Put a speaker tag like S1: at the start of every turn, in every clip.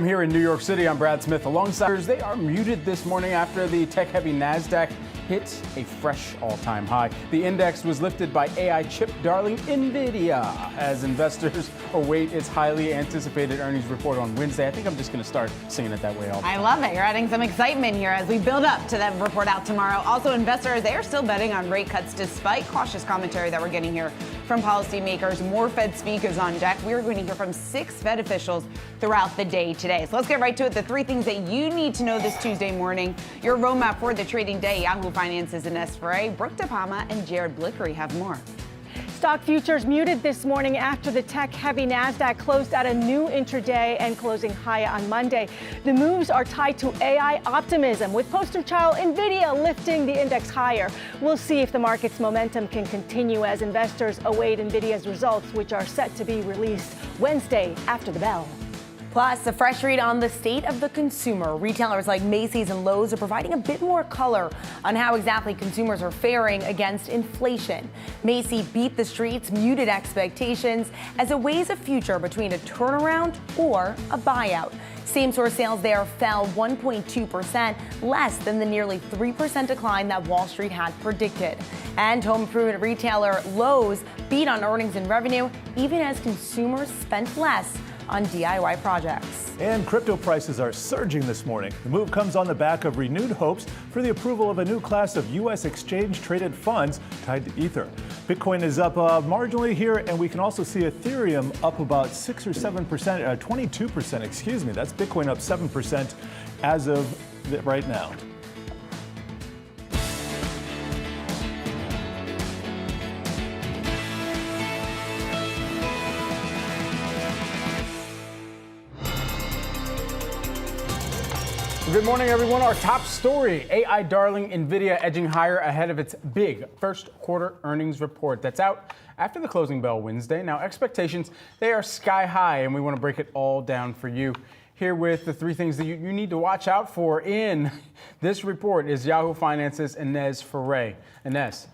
S1: I'm here in New York City. I'm Brad Smith alongside. They are muted this morning after the tech-heavy Nasdaq hit a fresh all-time high. The index was lifted by AI chip darling Nvidia as investors await its highly anticipated earnings report on Wednesday. I think I'm just going to start singing it that way all the time.
S2: I love it. You're adding some excitement here as we build up to that report out tomorrow. Also, investors, they are still betting on rate cuts despite cautious commentary that we're getting here from policymakers. More Fed speakers on deck. We're going to hear from 6 Fed officials throughout the day today. So let's get right to it. The 3 things that you need to know this Tuesday morning. Your roadmap for the trading day. Yahoo Finance's Ines Ferre, Brooke DePalma, and Jared Blickery have more.
S3: Stock futures muted this morning after the tech-heavy Nasdaq closed at a new intraday and closing higher on Monday. The moves are tied to AI optimism, with poster child Nvidia lifting the index higher. We'll see if the market's momentum can continue as investors await Nvidia's results, which are set to be released Wednesday after the bell.
S2: Plus, a fresh read on the state of the consumer. Retailers like Macy's and Lowe's are providing a bit more color on how exactly consumers are faring against inflation. Macy beat the street's muted expectations as it weighs a future between a turnaround or a buyout. Same-store sales there fell 1.2%, less than the nearly 3% decline that Wall Street had predicted. And home improvement retailer Lowe's beat on earnings and revenue, even as consumers spent less on DIY projects.
S4: And crypto prices are surging this morning. The move comes on the back of renewed hopes for the approval of a new class of U.S. exchange-traded funds tied to Ether. Bitcoin is up marginally here, and we can also see Ethereum up about 6 or 7%, 22%, excuse me. That's Bitcoin up 7% as of right now.
S1: Good morning, everyone. Our top story, AI darling Nvidia edging higher ahead of its big first quarter earnings report that's out after the closing bell Wednesday. Now, expectations, they are sky high, and we want to break it all down for you. Here with the 3 things that you need to watch out for in this report is Yahoo Finance's Ines Ferre. Ines.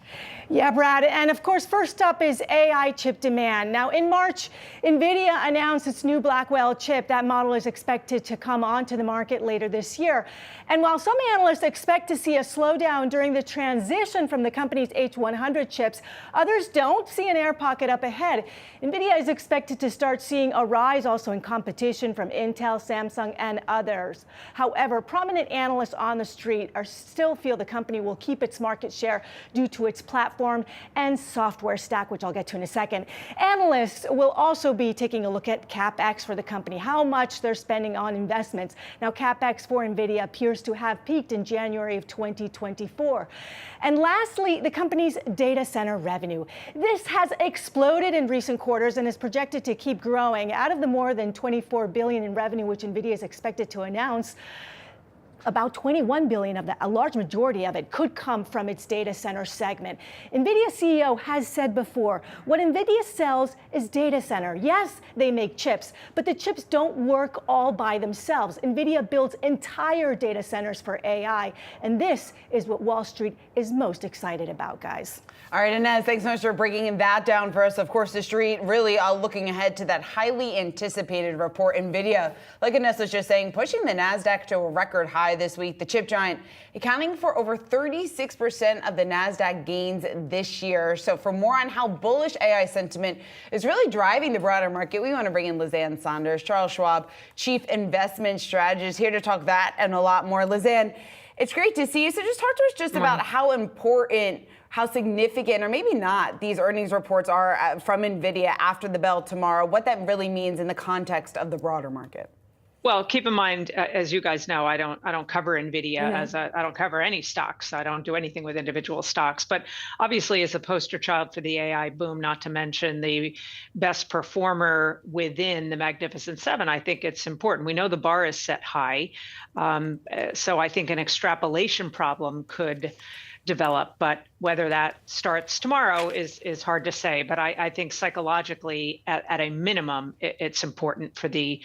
S3: Yeah, Brad. And of course, first up is AI chip demand. Now, in March, Nvidia announced its new Blackwell chip. That model is expected to come onto the market later this year. And while some analysts expect to see a slowdown during the transition from the company's H100 chips, others don't see an air pocket up ahead. Nvidia is expected to start seeing a rise also in competition from Intel, Samsung, and others. However, prominent analysts on the street still feel the company will keep its market share due to its platform and software stack, which I'll get to in a second. Analysts will also be taking a look at CapEx for the company, how much they're spending on investments. Now, CapEx for Nvidia appears to have peaked in January of 2024. And lastly, the company's data center revenue. This has exploded in recent quarters and is projected to keep growing. Out of the more than $24 billion in revenue, which Nvidia is expected to announce, about $21 billion of that, a large majority of it, could come from its data center segment. Nvidia CEO has said before, what Nvidia sells is data center. Yes, they make chips, but the chips don't work all by themselves. Nvidia builds entire data centers for AI, and this is what Wall Street is most excited about, guys.
S2: All right, Ines, thanks so much for breaking that down for us. Of course, the street really looking ahead to that highly anticipated report. Nvidia, like Ines was just saying, pushing the Nasdaq to a record high this week. The chip giant accounting for over 36% of the Nasdaq gains this year. So for more on how bullish AI sentiment is really driving the broader market, we want to bring in Lizanne Saunders, Charles Schwab, Chief Investment Strategist, here to talk that and a lot more. Lizanne, it's great to see you. So just talk to us just about how important, how significant, or maybe not, these earnings reports are from Nvidia after the bell tomorrow, what that really means in the context of the broader market.
S5: Well, keep in mind, as you guys know, I don't cover Nvidia I don't cover any stocks. I don't do anything with individual stocks. But obviously, as a poster child for the AI boom, not to mention the best performer within the Magnificent Seven, I think it's important. We know the bar is set high, so I think an extrapolation problem could develop, but whether that starts tomorrow is hard to say. But I think psychologically, at a minimum, it's important for the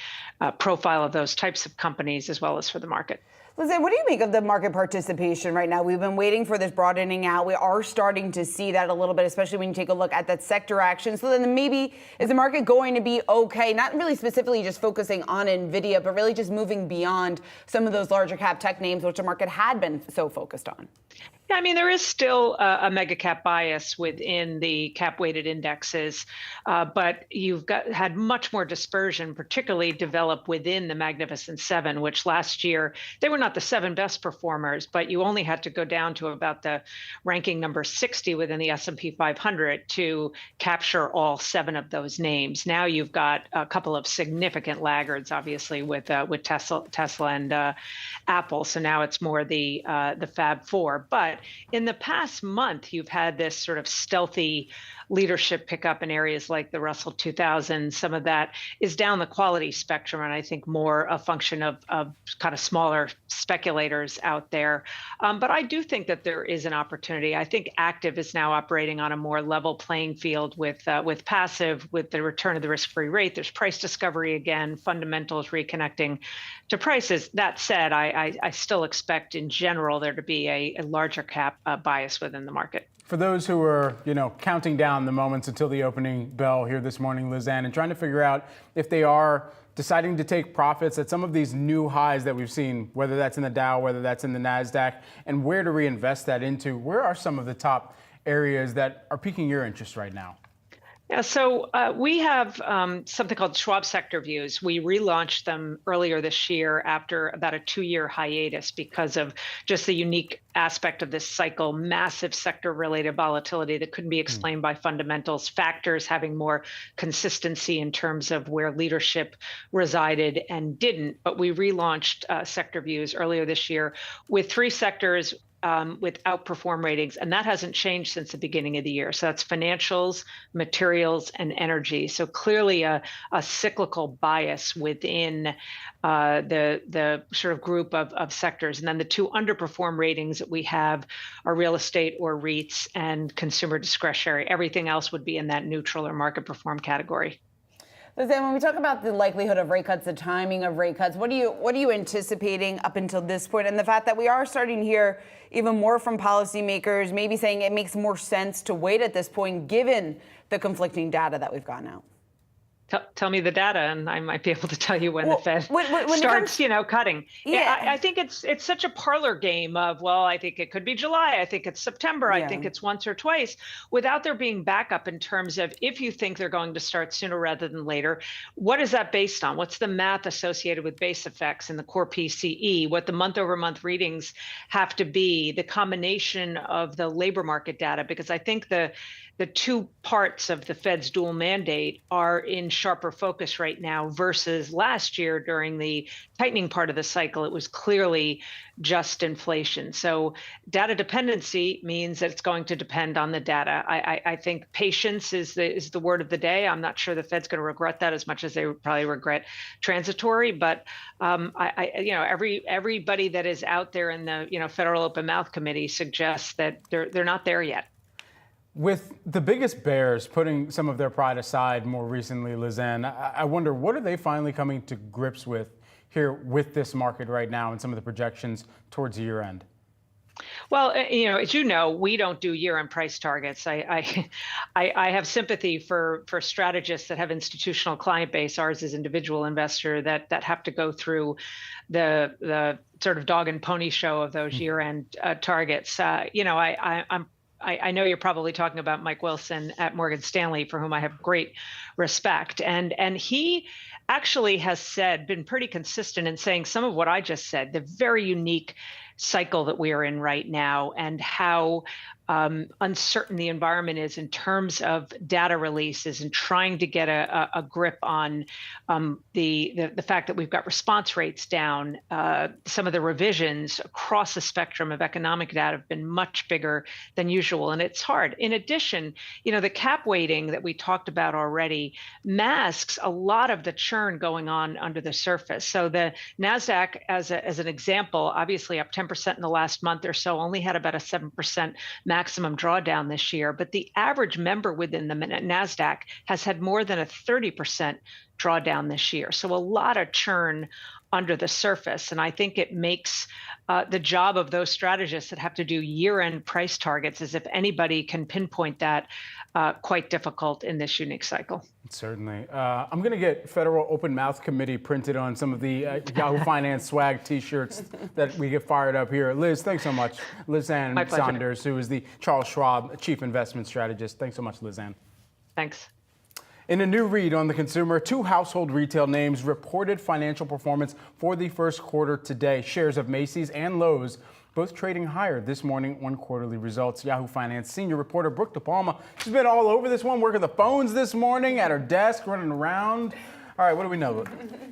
S5: profile of those types of companies as well as for the market.
S2: Listen, what do you make of the market participation right now? We've been waiting for this broadening out. We are starting to see that a little bit, especially when you take a look at that sector action. So then maybe is the market going to be okay? Not really specifically just focusing on Nvidia, but really just moving beyond some of those larger cap tech names, which the market had been so focused on.
S5: Yeah, I mean, there is still a mega cap bias within the cap weighted indexes, but you've had much more dispersion, particularly develop within the Magnificent Seven, which last year, they were not the 7 best performers, but you only had to go down to about the ranking number 60 within the S&P 500 to capture all 7 of those names. Now you've got a couple of significant laggards, obviously, with Tesla and Apple. So now it's more the Fab Four. But in the past month, you've had this sort of stealthy leadership pickup in areas like the Russell 2000. Some of that is down the quality spectrum, and I think more a function of kind of smaller speculators out there. But I do think that there is an opportunity. I think active is now operating on a more level playing field with passive, with the return of the risk-free rate. There's price discovery again, fundamentals reconnecting to prices. That said, I still expect in general there to be a larger cap bias within the market.
S1: For those who are, counting down the moments until the opening bell here this morning, Lizanne, and trying to figure out if they are deciding to take profits at some of these new highs that we've seen, whether that's in the Dow, whether that's in the Nasdaq, and where to reinvest that into, where are some of the top areas that are piquing your interest right now?
S5: Yeah, so we have something called Schwab Sector Views. We relaunched them earlier this year after about a 2-year hiatus because of just the unique aspect of this cycle, massive sector-related volatility that couldn't be explained by fundamentals, factors having more consistency in terms of where leadership resided and didn't. But we relaunched Sector Views earlier this year with 3 sectors with outperform ratings, and that hasn't changed since the beginning of the year. So that's financials, materials, and energy. So clearly a cyclical bias within the sort of group of sectors. And then the 2 underperform ratings that we have are real estate or REITs and consumer discretionary. Everything else would be in that neutral or market perform category.
S2: Listen, when we talk about the likelihood of rate cuts, the timing of rate cuts, what are you anticipating up until this point? And the fact that we are starting to hear even more from policymakers, maybe saying it makes more sense to wait at this point, given the conflicting data that we've gotten out.
S5: Tell me the data, and I might be able to tell you when the Fed starts, cutting.
S2: Yeah.
S5: I think it's such a parlor game of, well, I think it could be July, I think it's September, I think it's once or twice, without there being backup in terms of if you think they're going to start sooner rather than later, what is that based on? What's the math associated with base effects and the core PCE? What the month-over-month readings have to be? The combination of the labor market data, because I think the 2 parts of the Fed's dual mandate are in sharper focus right now versus last year during the tightening part of the cycle. It was clearly just inflation. So data dependency means that it's going to depend on the data. I think patience is the word of the day. I'm not sure the Fed's going to regret that as much as they would probably regret transitory. But everybody that is out there in the Federal Open Mouth Committee suggests that they're not there yet.
S1: With the biggest bears putting some of their pride aside more recently, Lizanne, I wonder, what are they finally coming to grips with here with this market right now and some of the projections towards year end?
S5: Well, as you know, we don't do year-end price targets. I have sympathy for strategists that have institutional client base. Ours is individual investor that have to go through the sort of dog and pony show of those year-end targets. I know you're probably talking about Mike Wilson at Morgan Stanley, for whom I have great respect. And he actually has been pretty consistent in saying some of what I just said, the very unique cycle that we are in right now and how uncertain the environment is in terms of data releases and trying to get a grip on the fact that we've got response rates down. Some of the revisions across the spectrum of economic data have been much bigger than usual, and it's hard. In addition, the cap weighting that we talked about already masks a lot of the churn going on under the surface. So the Nasdaq, as an example, obviously up 10% in the last month or so, only had about a 7% maximum drawdown this year, but the average member within the Nasdaq has had more than a 30% drawdown this year. So a lot of churn under the surface. And I think it makes the job of those strategists that have to do year-end price targets, as if anybody can pinpoint that, quite difficult in this unique cycle.
S1: Certainly. I'm going to get Federal Open Mouth Committee printed on some of the Yahoo Finance swag T-shirts that we get fired up here. Liz, thanks so much. Lizanne Saunders, who is the Charles Schwab Chief Investment Strategist. Thanks so much, Lizanne.
S5: Thanks.
S1: In a new read on the consumer, 2 household retail names reported financial performance for the first quarter today. Shares of Macy's and Lowe's both trading higher this morning on quarterly results. Yahoo Finance senior reporter Brooke DePalma, she's been all over this one, working the phones this morning, at her desk, running around. All right, what do we know?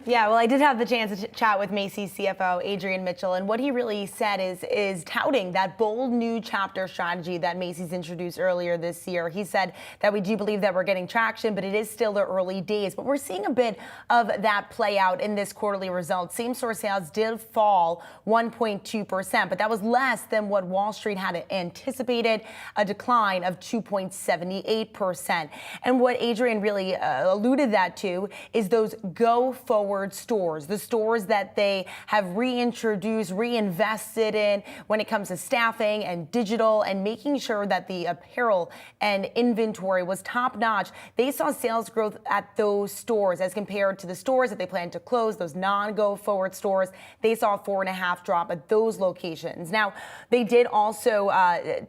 S6: Yeah, well, I did have the chance to chat with Macy's CFO, Adrian Mitchell, and what he really said is touting that bold new chapter strategy that Macy's introduced earlier this year. He said that we do believe that we're getting traction, but it is still the early days. But we're seeing a bit of that play out in this quarterly result. Same-store sales did fall 1.2%, but that was less than what Wall Street had anticipated, a decline of 2.78%. And what Adrian really alluded that to is those go-forward stores, the stores that they have reintroduced, reinvested in when it comes to staffing and digital and making sure that the apparel and inventory was top-notch. They saw sales growth at those stores as compared to the stores that they plan to close, those non-go-forward stores. They saw a 4.5% drop at those locations. Now, they did also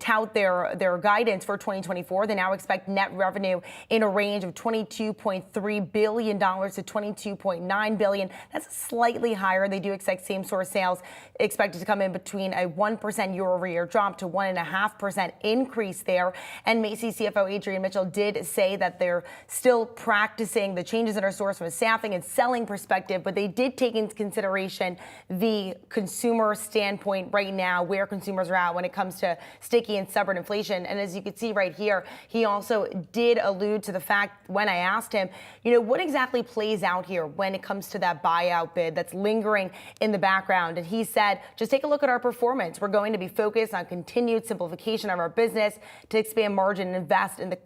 S6: tout their guidance for 2024. They now expect net revenue in a range of $22.3 billion to $22.9 billion. That's slightly higher. They do expect same-store sales expected to come in between a 1% year-over-year drop to 1.5% increase there. And Macy's CFO Adrian Mitchell did say that they're still practicing the changes in our stores from a staffing and selling perspective, but they did take into consideration the consumer standpoint right now, where consumers are at when it comes to sticky and stubborn inflation. And as you can see right here, he also did allude to the fact when I asked him, what exactly plays out here when it comes to that buyout bid that's lingering in the background. And he said, just take a look at our performance. We're going to be focused on continued simplification of our business to expand margin and invest in the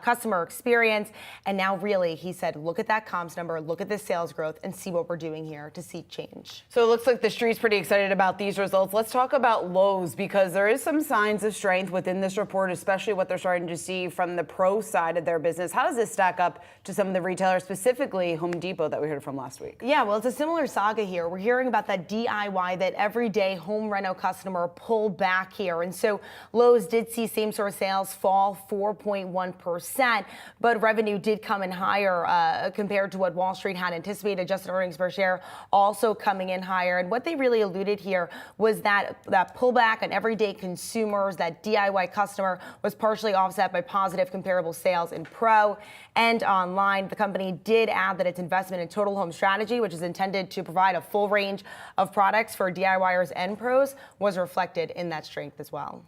S6: customer experience. And now really, he said, look at that comps number, look at this sales growth and see what we're doing here to see change.
S2: So it looks like the street's pretty excited about these results. Let's talk about Lowe's, because there is some signs of strength within this report, especially what they're starting to see from the pro side of their business. How does this stack up to some of the retailers, specifically Home Depot that we heard from last week?
S6: Yeah, well, it's a similar saga here. We're hearing about that DIY, that everyday home reno customer pull back here. And so Lowe's did see same-store sales fall 4.1%, but revenue did come in higher compared to what Wall Street had anticipated. Adjusted earnings per share also coming in higher. And what they really alluded here was that pullback on everyday consumers, that DIY customer, was partially offset by positive comparable sales in pro and online. The company did add that its investment in Total Home Strategy, which is intended to provide a full range of products for DIYers and pros, was reflected in that strength as well.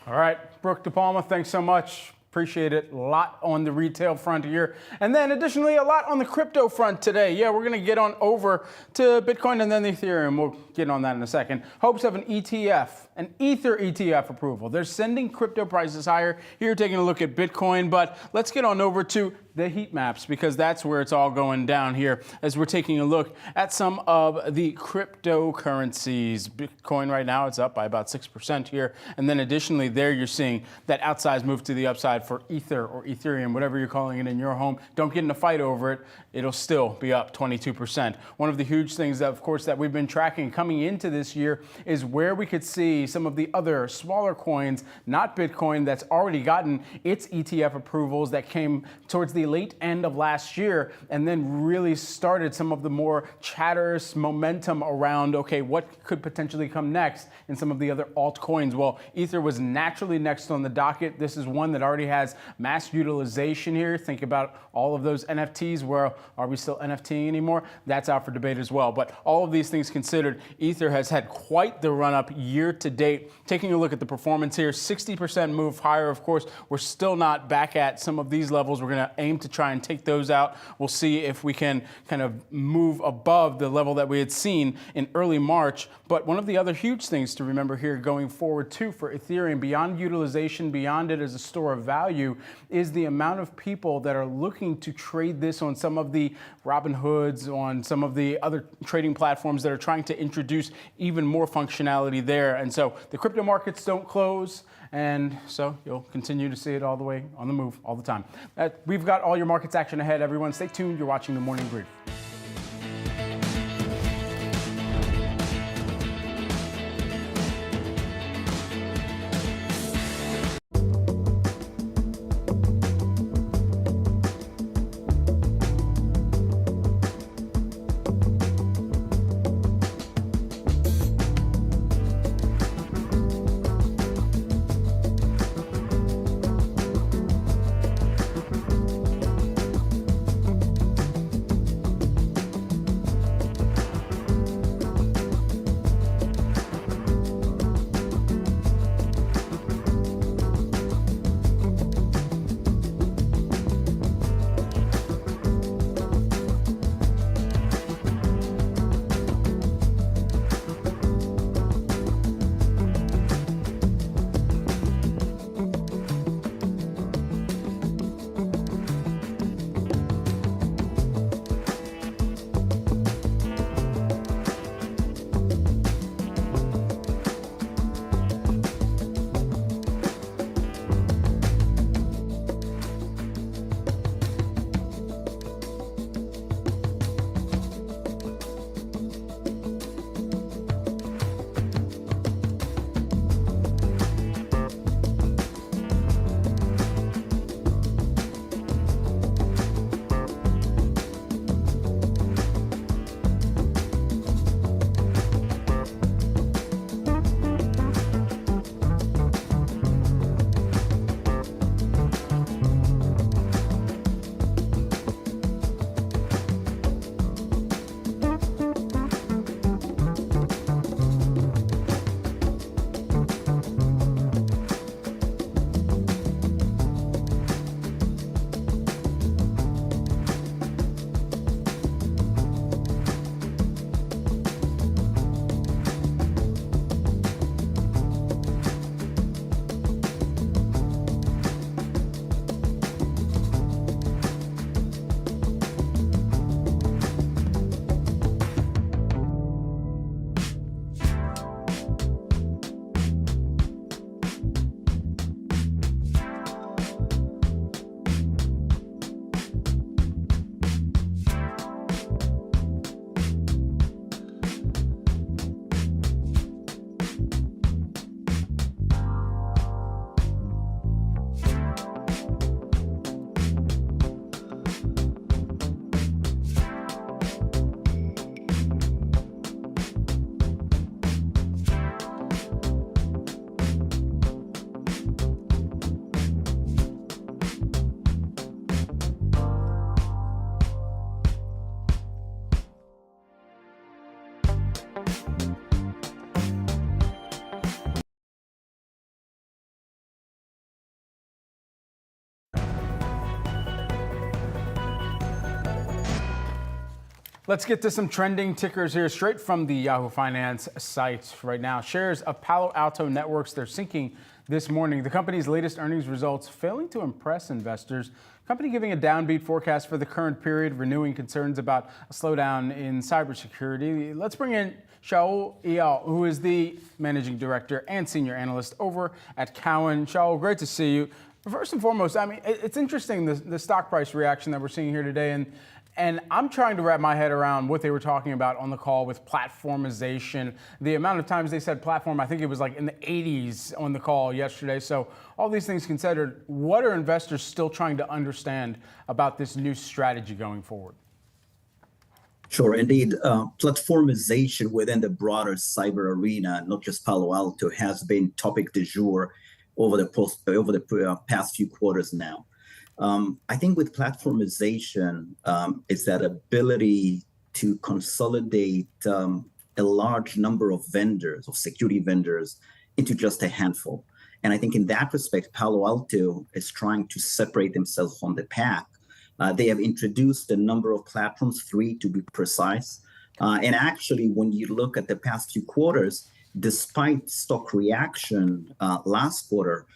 S1: All right, Brooke DePalma, thanks so much. Appreciate it. A lot on the retail front here. And then additionally, a lot on the crypto front today. Yeah, we're going to get on over to Bitcoin and then the Ethereum. We'll get on that in a second. Hopes of an ETF, an Ether ETF approval. They're sending crypto prices higher. Here, taking a look at Bitcoin. But let's get on over to the heat maps, because that's where it's all going down here as we're taking a look at some of the cryptocurrencies. Bitcoin right now, it's up by about 6% here. And then additionally there, you're seeing that outsized move to the upside for Ether or Ethereum, whatever you're calling it in your home. Don't get in a fight over it. It'll still be up 22%. One of the huge things that, of course, that we've been tracking coming into this year is where we could see some of the other smaller coins, not Bitcoin, that's already gotten its ETF approvals that came towards the late end of last year, and then really started some of the more chatters, momentum around, okay, what could potentially come next in some of the other altcoins. Well, Ether was naturally next on the docket. This is one that already has mass utilization here. Think about all of those NFTs. Where are we still NFTing anymore? That's out for debate as well. But all of these things considered, Ether has had quite the run up year to date. Taking a look at the performance here, 60% move higher. Of course, we're still not back at some of these levels. We're going to aim aim to try and take those out. We'll see if we can kind of move above the level that we had seen in early March. But one of the other huge things to remember here going forward too for Ethereum, beyond utilization, beyond it as a store of value, is the amount of people that are looking to trade this on some of the Robinhoods, on some of the other trading platforms that are trying to introduce even more functionality there. And so the crypto markets don't close, and so you'll continue to see it all the way on the move all the time. We've got all your markets action ahead, everyone. Stay tuned. You're watching the Morning Brief. Let's get to some trending tickers here, straight from the Yahoo Finance site right now. Shares of Palo Alto Networks, they're sinking this morning. The company's latest earnings results failing to impress investors. Company giving a downbeat forecast for the current period, renewing concerns about a slowdown in cybersecurity. Let's bring in Shaul Eyal, who is the managing director and senior analyst over at Cowen. Shaul, great to see you. First and foremost, I mean, it's interesting, the stock price reaction that we're seeing here today. And I'm trying to wrap my head around what they were talking about on the call with platformization. The amount of times they said platform, I think it was like in the 80s on the call yesterday. So all these things considered, what are investors still trying to understand about this new strategy going forward?
S7: Sure, indeed. Platformization within the broader cyber arena, not just Palo Alto, has been topic du jour over the past few quarters now. I think with platformization, it's that ability to consolidate a large number of vendors, of security vendors, into just a handful. And I think in that respect, Palo Alto is trying to separate themselves from the pack They have introduced a number of platforms, 3 to be precise. And actually, when you look at the past few quarters, despite stock reaction last quarter,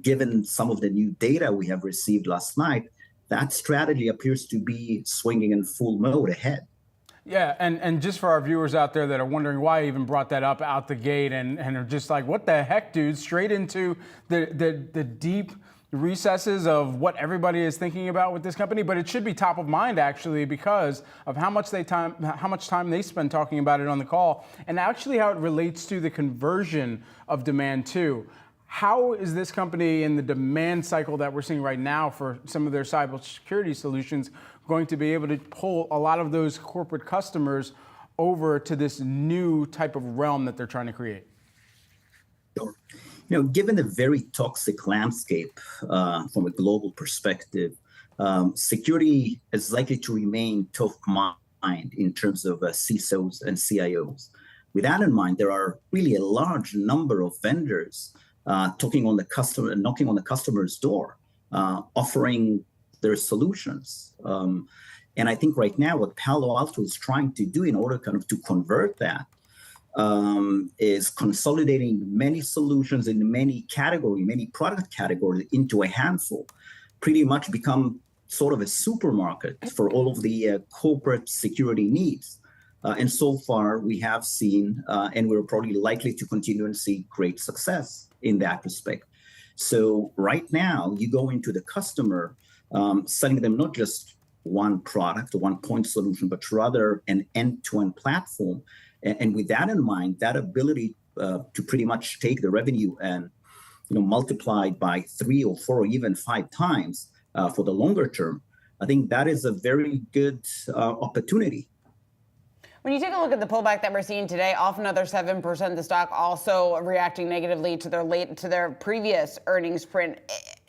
S7: given some of the new data we have received last night, that strategy appears to be swinging in full mode ahead.
S1: Yeah, and just for our viewers out there that are wondering why I even brought that up out the gate and are just like, what the heck, dude? Straight into the deep recesses of what everybody is thinking about with this company, but it should be top of mind actually because of how much time they spend talking about it on the call, and actually how it relates to the conversion of demand too. How is this company in the demand cycle that we're seeing right now for some of their cybersecurity solutions going to be able to pull a lot of those corporate customers over to this new type of realm that they're trying to create?
S7: Sure. Given the very toxic landscape from a global perspective, security is likely to remain top of mind in terms of CISOs and CIOs. With that in mind, there are really a large number of vendors knocking on the customer's door, offering their solutions. And I think right now what Palo Alto is trying to do in order to convert that is consolidating many solutions in many product categories into a handful, pretty much become sort of a supermarket for all of the corporate security needs. And so far we have seen, and we're probably likely to continue and see great success in that respect. So right now you go into the customer, selling them not just one product or one point solution, but rather an end-to-end platform. And with that in mind, that ability to pretty much take the revenue and multiply by 3 or 4 or even 5 times for the longer term, I think that is a very good opportunity.
S2: When you take a look at the pullback that we're seeing today, off another 7%, the stock also reacting negatively to their previous earnings print.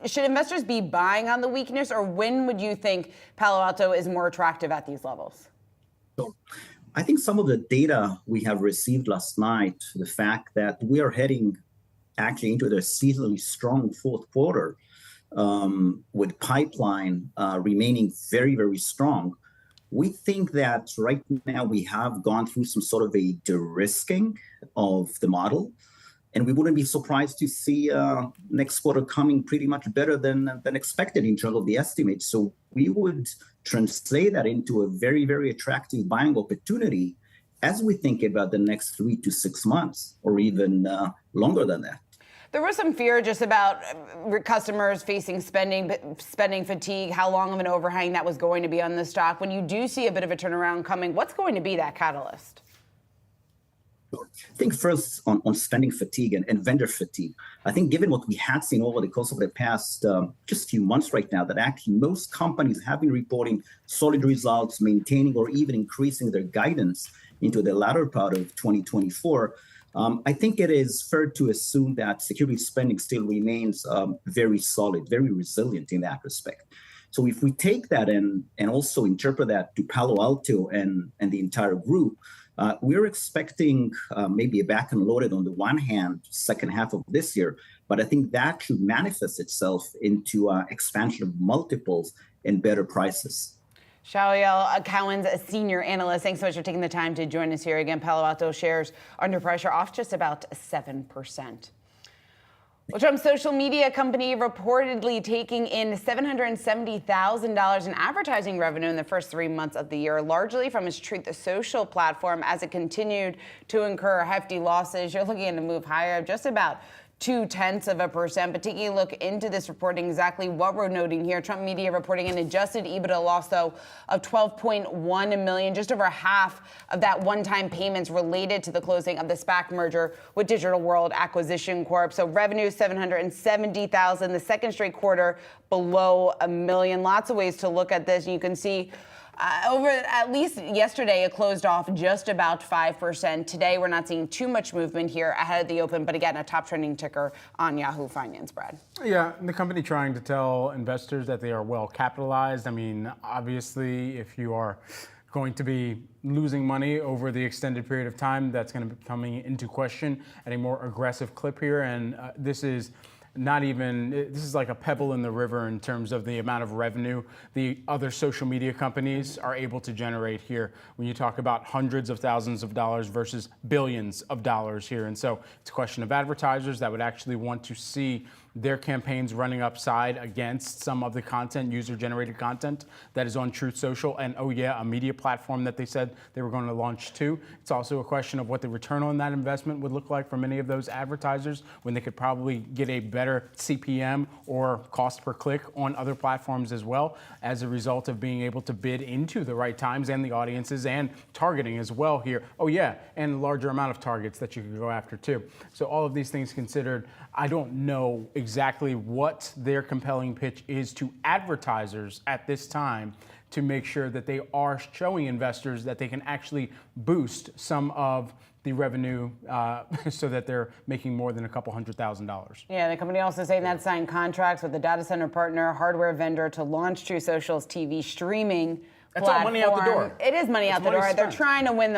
S2: Should investors be buying on the weakness, or when would you think Palo Alto is more attractive at these levels?
S7: So I think some of the data we have received last night, the fact that we are heading actually into the seasonally strong fourth quarter with pipeline remaining very, very strong. We think that right now we have gone through some sort of a de-risking of the model, and we wouldn't be surprised to see next quarter coming pretty much better than expected in terms of the estimates. So we would translate that into a very, very attractive buying opportunity as we think about the next 3 to 6 months, or even longer than that.
S2: There was some fear just about customers facing spending fatigue, how long of an overhang that was going to be on the stock. When you do see a bit of a turnaround coming, what's going to be that catalyst?
S7: I think first on spending fatigue and vendor fatigue, I think given what we have seen over the course of the past just few months right now, that actually most companies have been reporting solid results, maintaining or even increasing their guidance into the latter part of 2024. I think it is fair to assume that security spending still remains very solid, very resilient in that respect. So if we take that and also interpret that to Palo Alto and the entire group, we're expecting maybe a back and loaded on the one hand, second half of this year, but I think that should manifest itself into expansion of multiples and better prices.
S2: Shaul, Cowen's a senior analyst. Thanks so much for taking the time to join us here again. Palo Alto shares under pressure, off just about 7%. Well, Trump's social media company reportedly taking in $770,000 in advertising revenue in the first 3 months of the year, largely from its Truth Social platform as it continued to incur hefty losses. You're looking at a move higher, just about 0.2%. But taking a look into this reporting, exactly what we're noting here, Trump Media reporting an adjusted EBITDA loss, though, of $12.1 million, just over half of that one-time payments related to the closing of the SPAC merger with Digital World Acquisition Corp. So revenue $770,000, the second straight quarter below $1 million. Lots of ways to look at this, and you can see over at least yesterday, it closed off just about 5%. Today, we're not seeing too much movement here ahead of the open, but again, a top trending ticker on Yahoo Finance, Brad.
S1: Yeah, the company trying to tell investors that they are well capitalized. I mean, obviously, if you are going to be losing money over the extended period of time, that's going to be coming into question at a more aggressive clip here. And this is not even, this is like a pebble in the river in terms of the amount of revenue the other social media companies are able to generate here when you talk about hundreds of thousands of dollars versus billions of dollars here. And so it's a question of advertisers that would actually want to see their campaigns running upside against some of the content, user-generated content that is on Truth Social, and oh yeah, a media platform that they said they were going to launch too. It's also a question of what the return on that investment would look like for many of those advertisers when they could probably get a better CPM or cost per click on other platforms as well as a result of being able to bid into the right times and the audiences and targeting as well here. Oh yeah, and a larger amount of targets that you could go after too. So all of these things considered, I don't know exactly what their compelling pitch is to advertisers at this time to make sure that they are showing investors that they can actually boost some of the revenue so that they're making more than a couple $100,000.
S2: Yeah, the company also saying that signed contracts with a data center partner, hardware vendor to launch True Social's TV streaming
S1: That's all money out the door.
S2: It is money out the door.
S1: Spent.
S2: They're trying to win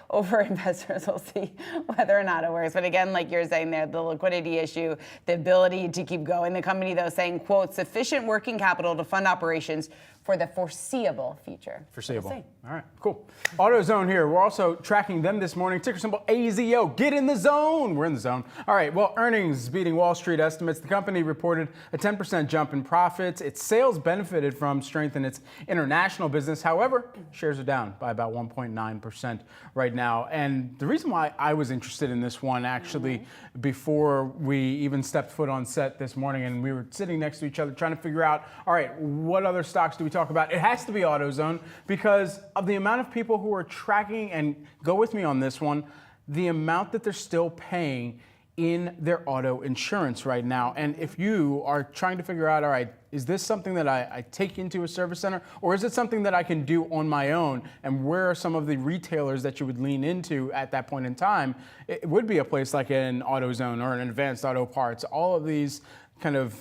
S2: over investors. We'll see whether or not it works. But again, like you're saying there, the liquidity issue, the ability to keep going. The company, though, saying, quote, sufficient working capital to fund operations for the foreseeable future.
S1: Foreseeable. All right, cool. AutoZone here. We're also tracking them this morning. Ticker symbol AZO. Get in the zone. We're in the zone. All right, well, earnings beating Wall Street estimates. The company reported a 10% jump in profits. Its sales benefited from strength in its international business. However, shares are down by about 1.9% right now. And the reason why I was interested in this one, actually, before we even stepped foot on set this morning and we were sitting next to each other trying to figure out, all right, what other stocks do we talk about? It has to be AutoZone because of the amount of people who are tracking, and go with me on this one, the amount that they're still paying in their auto insurance right now. And if you are trying to figure out, all right, is this something that I take into a service center, or is it something that I can do on my own? And where are some of the retailers that you would lean into at that point in time? It would be a place like an AutoZone or an Advanced Auto Parts, all of these kind of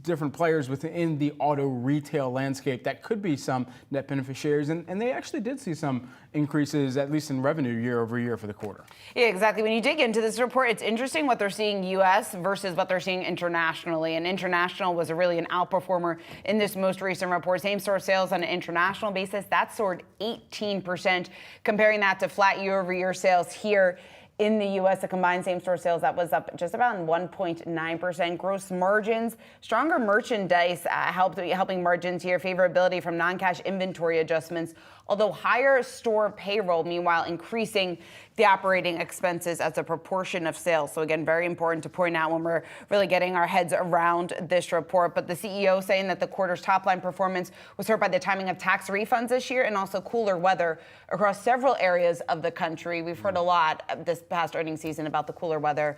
S1: different players within the auto retail landscape that could be some net beneficiaries. And they actually did see some increases, at least in revenue year over year for the quarter.
S2: Yeah, exactly. When you dig into this report, it's interesting what they're seeing U.S. versus what they're seeing internationally. And international was really an outperformer in this most recent report. Same-store sales on an international basis, that soared 18%. Comparing that to flat year-over-year sales here in the U.S., the combined same-store sales, that was up just about 1.9%. Gross margins, stronger merchandise helping margins here. Favorability from non-cash inventory adjustments, although higher store payroll, meanwhile, increasing the operating expenses as a proportion of sales. So again, very important to point out when we're really getting our heads around this report. But the CEO saying that the quarter's top-line performance was hurt by the timing of tax refunds this year and also cooler weather across several areas of the country. We've heard a lot this past earnings season about the cooler weather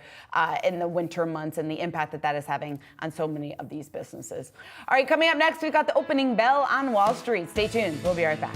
S2: in the winter months and the impact that is having on so many of these businesses. All right, coming up next, we've got the opening bell on Wall Street. Stay tuned. We'll be right back.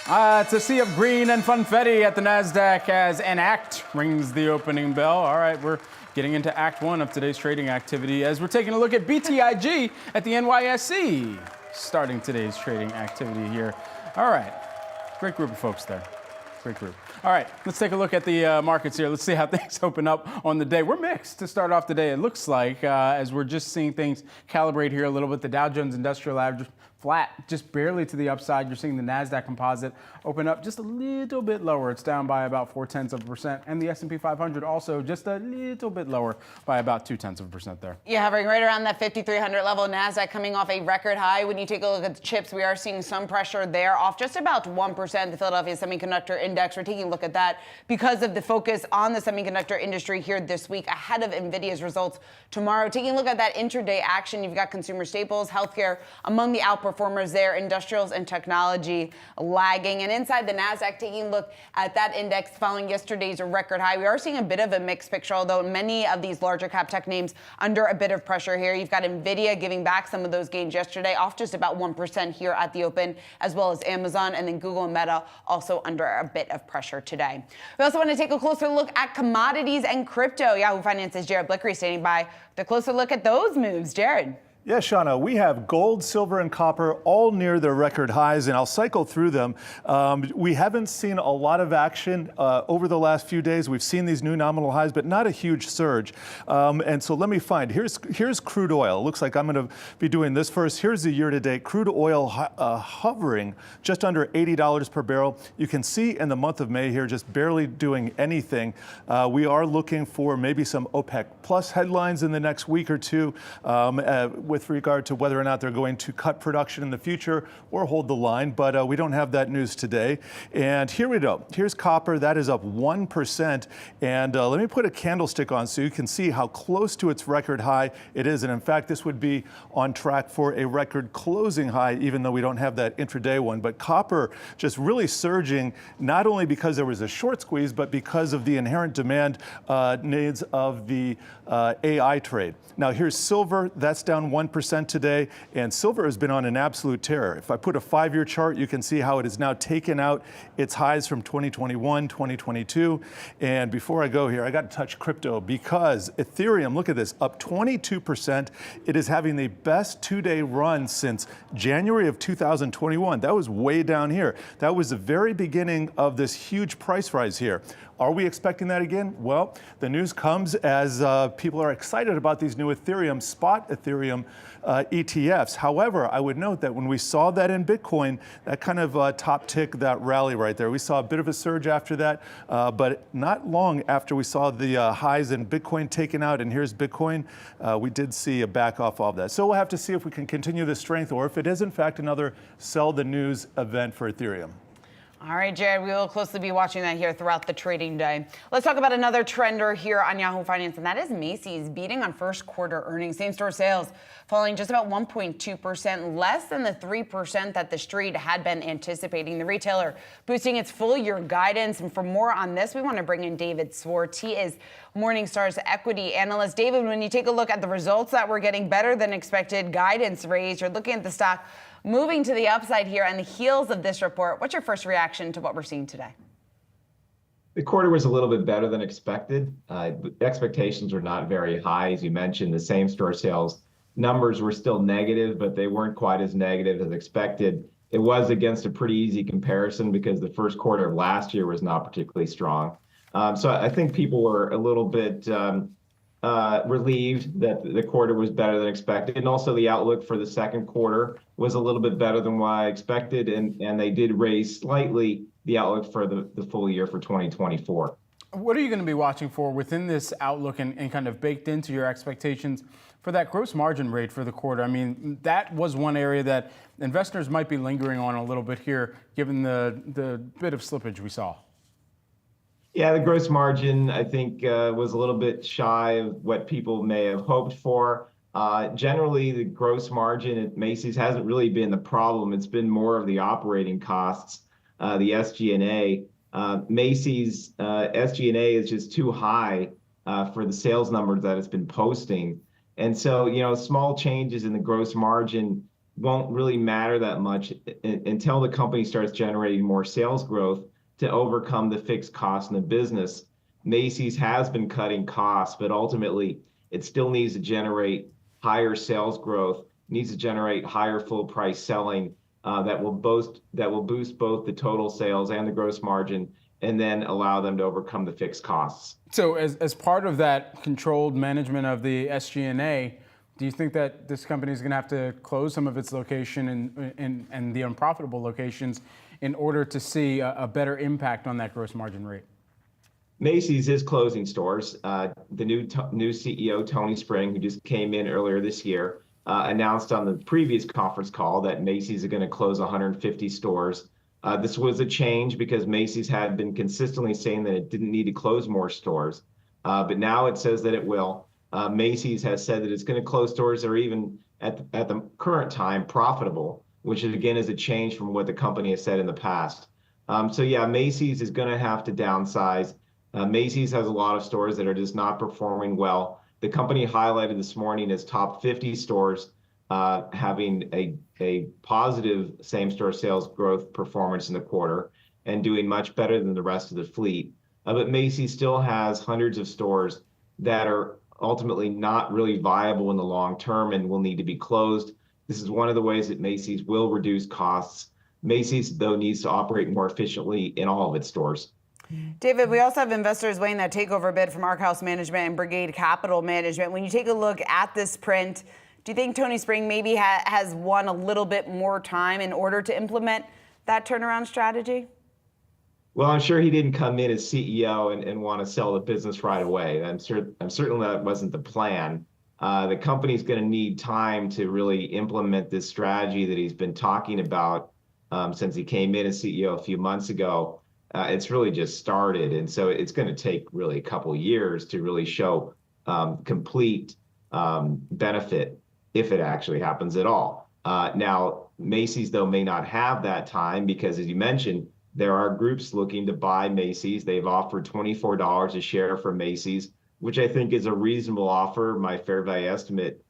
S1: It's a sea of green and funfetti at the Nasdaq as an act rings the opening bell. All right, we're getting into Act 1 of today's trading activity as we're taking a look at BTIG at the NYSE, starting today's trading activity here. All right, great group of folks there. Great group. All right, let's take a look at the markets here. Let's see how things open up on the day. We're mixed to start off the day, it looks like, as we're just seeing things calibrate here a little bit. The Dow Jones Industrial Average flat, just barely to the upside. You're seeing the Nasdaq Composite open up just a little bit lower. It's down by about 0.4%. And the S&P 500 also just a little bit lower by about 0.2% there.
S2: Yeah, hovering right around that 5,300 level. Nasdaq coming off a record high. When you take a look at the chips, we are seeing some pressure there, off just about 1%. The Philadelphia Semiconductor Index, we're taking a look at that because of the focus on the semiconductor industry here this week ahead of Nvidia's results tomorrow. Taking a look at that intraday action, you've got consumer staples, healthcare among the outperformers there, industrials and technology lagging. And inside the Nasdaq, taking a look at that index following yesterday's record high, we are seeing a bit of a mixed picture, although many of these larger cap tech names under a bit of pressure here. You've got Nvidia giving back some of those gains yesterday, off just about 1% here at the open, as well as Amazon, and then Google and Meta also under a bit of pressure today. We also want to take a closer look at commodities and crypto. Yahoo Finance's Jared Blickery standing by with a closer look at those moves. Jared.
S4: Yeah, Shauna, we have gold, silver, and copper all near their record highs, and I'll cycle through them. We haven't seen a lot of action over the last few days. We've seen these new nominal highs, but not a huge surge. And so let me find. Here's crude oil. It looks like I'm going to be doing this first. Here's the year-to-date crude oil hovering just under $80 per barrel. You can see in the month of May here just barely doing anything. We are looking for maybe some OPEC plus headlines in the next week or two with regard to whether or not they're going to cut production in the future or hold the line, but we don't have that news today. And here we go. Here's copper. That is up 1%. And let me put a candlestick on so you can see how close to its record high it is. And in fact, this would be on track for a record closing high, even though we don't have that intraday one. But copper just really surging, not only because there was a short squeeze, but because of the inherent demand needs of the AI trade. Now here's silver. That's down 1% today, and silver has been on an absolute tear. If I put a 5-year chart, you can see how it has now taken out its highs from 2021, 2022. And before I go here, I got to touch crypto because Ethereum, look at this, up 22%. It is having the best 2-day run since January of 2021. That was way down here. That was the very beginning of this huge price rise here. Are we expecting that again? Well, the news comes as people are excited about these new Ethereum, spot Ethereum ETFs. However, I would note that when we saw that in Bitcoin, that kind of top tick that rally right there. We saw a bit of a surge after that, but not long after we saw the highs in Bitcoin taken out, and here's Bitcoin, we did see a back off of that. So we'll have to see if we can continue this strength or if it is in fact another sell the news event for Ethereum.
S2: All right, Jared, we will closely be watching that here throughout the trading day. Let's talk about another trender here on Yahoo Finance, and that is Macy's beating on first quarter earnings. Same-store sales falling just about 1.2%, less than the 3% that the street had been anticipating. The retailer boosting its full-year guidance. And for more on this, we want to bring in David Swartz. He is Morningstar's equity analyst. David, when you take a look at the results that were getting better than expected, guidance raised, you're looking at the stock moving to the upside here on the heels of this report. What's your first reaction to what we're seeing today?
S8: The quarter was a little bit better than expected. Expectations were not very high. As you mentioned, the same-store sales numbers were still negative, but they weren't quite as negative as expected. It was against a pretty easy comparison because the first quarter of last year was not particularly strong. So I think people were a little bit relieved that the quarter was better than expected. And also the outlook for the second quarter was a little bit better than what I expected. And they did raise slightly the outlook for the full year for 2024.
S1: What are you going to be watching for within this outlook and kind of baked into your expectations for that gross margin rate for the quarter? I mean, that was one area that investors might be lingering on a little bit here, given the bit of slippage we saw.
S8: Yeah, the gross margin, I think, was a little bit shy of what people may have hoped for. Generally, the gross margin at Macy's hasn't really been the problem. It's been more of the operating costs, the SG&A. Macy's SG&A is just too high for the sales numbers that it's been posting. And so, small changes in the gross margin won't really matter that much until the company starts generating more sales growth to overcome the fixed costs in the business. Macy's has been cutting costs, but ultimately it still needs to generate higher sales growth, needs to generate higher full price selling that will boost both the total sales and the gross margin, and then allow them to overcome the fixed costs.
S1: So as part of that controlled management of the SG&A, do you think that this company is going to have to close some of its location and the unprofitable locations in order to see a better impact on that gross margin rate?
S8: Macy's is closing stores. The new CEO, Tony Spring, who just came in earlier this year, announced on the previous conference call that Macy's is going to close 150 stores. This was a change because Macy's had been consistently saying that it didn't need to close more stores, but now it says that it will. Macy's has said that it's going to close stores that are even at the current time profitable, which again is a change from what the company has said in the past. So yeah, Macy's is going to have to downsize. Macy's has a lot of stores that are just not performing well. The company highlighted this morning its top 50 stores having a positive same-store sales growth performance in the quarter and doing much better than the rest of the fleet. But Macy's still has hundreds of stores that are ultimately not really viable in the long term and will need to be closed. This is one of the ways that Macy's will reduce costs. Macy's, though, needs to operate more efficiently in all of its stores.
S2: David, we also have investors weighing that takeover bid from Arkhouse Management and Brigade Capital Management. When you take a look at this print, do you think Tony Spring maybe has won a little bit more time in order to implement that turnaround strategy?
S8: Well, I'm sure he didn't come in as CEO and want to sell the business right away. I'm certain that wasn't the plan. The company's going to need time to really implement this strategy that he's been talking about since he came in as CEO a few months ago. It's really just started, and so it's going to take really a couple years to really show complete benefit, if it actually happens at all. Now, Macy's, though, may not have that time because, as you mentioned, there are groups looking to buy Macy's. They've offered $24 a share for Macy's, which I think is a reasonable offer. My fair value estimate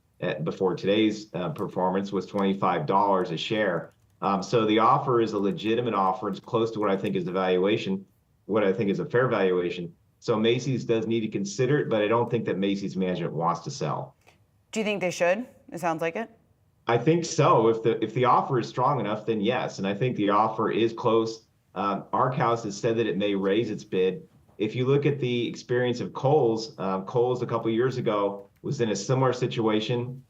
S8: before today's performance was $25 a share. So the offer is a legitimate offer. It's close to what I think is the valuation, what I think is a fair valuation. So Macy's does need to consider it, but I don't think that Macy's management wants to sell.
S2: Do you think they should? It sounds like it.
S8: I think so. If the offer is strong enough, then yes. And I think the offer is close. Arkhouse has said that it may raise its bid. If you look at the experience of Kohl's, Kohl's a couple years ago was in a similar situation.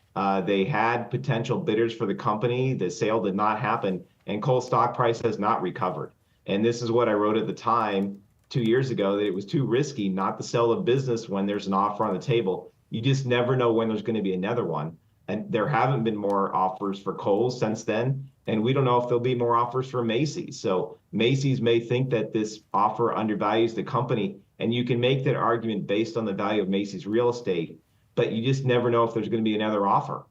S8: They had potential bidders for the company. The sale did not happen, and Kohl's stock price has not recovered. And this is what I wrote at the time 2 years ago, that it was too risky not to sell a business when there's an offer on the table. You just never know when there's going to be another one. And there haven't been more offers for Kohl's since then. And we don't know if there'll be more offers for Macy's. So Macy's may think that this offer undervalues the company. And you can make that argument based on the value of Macy's real estate, but you just never know if there's going to be another offer.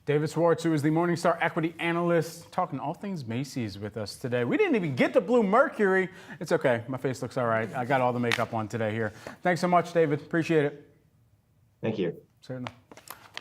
S1: David Schwartz, who is the Morningstar equity analyst, talking all things Macy's with us today. We didn't even get to Blue Mercury. It's okay. My face looks all right. I got all the makeup on today here. Thanks so much, David. Appreciate it.
S8: Thank you.
S1: Certainly.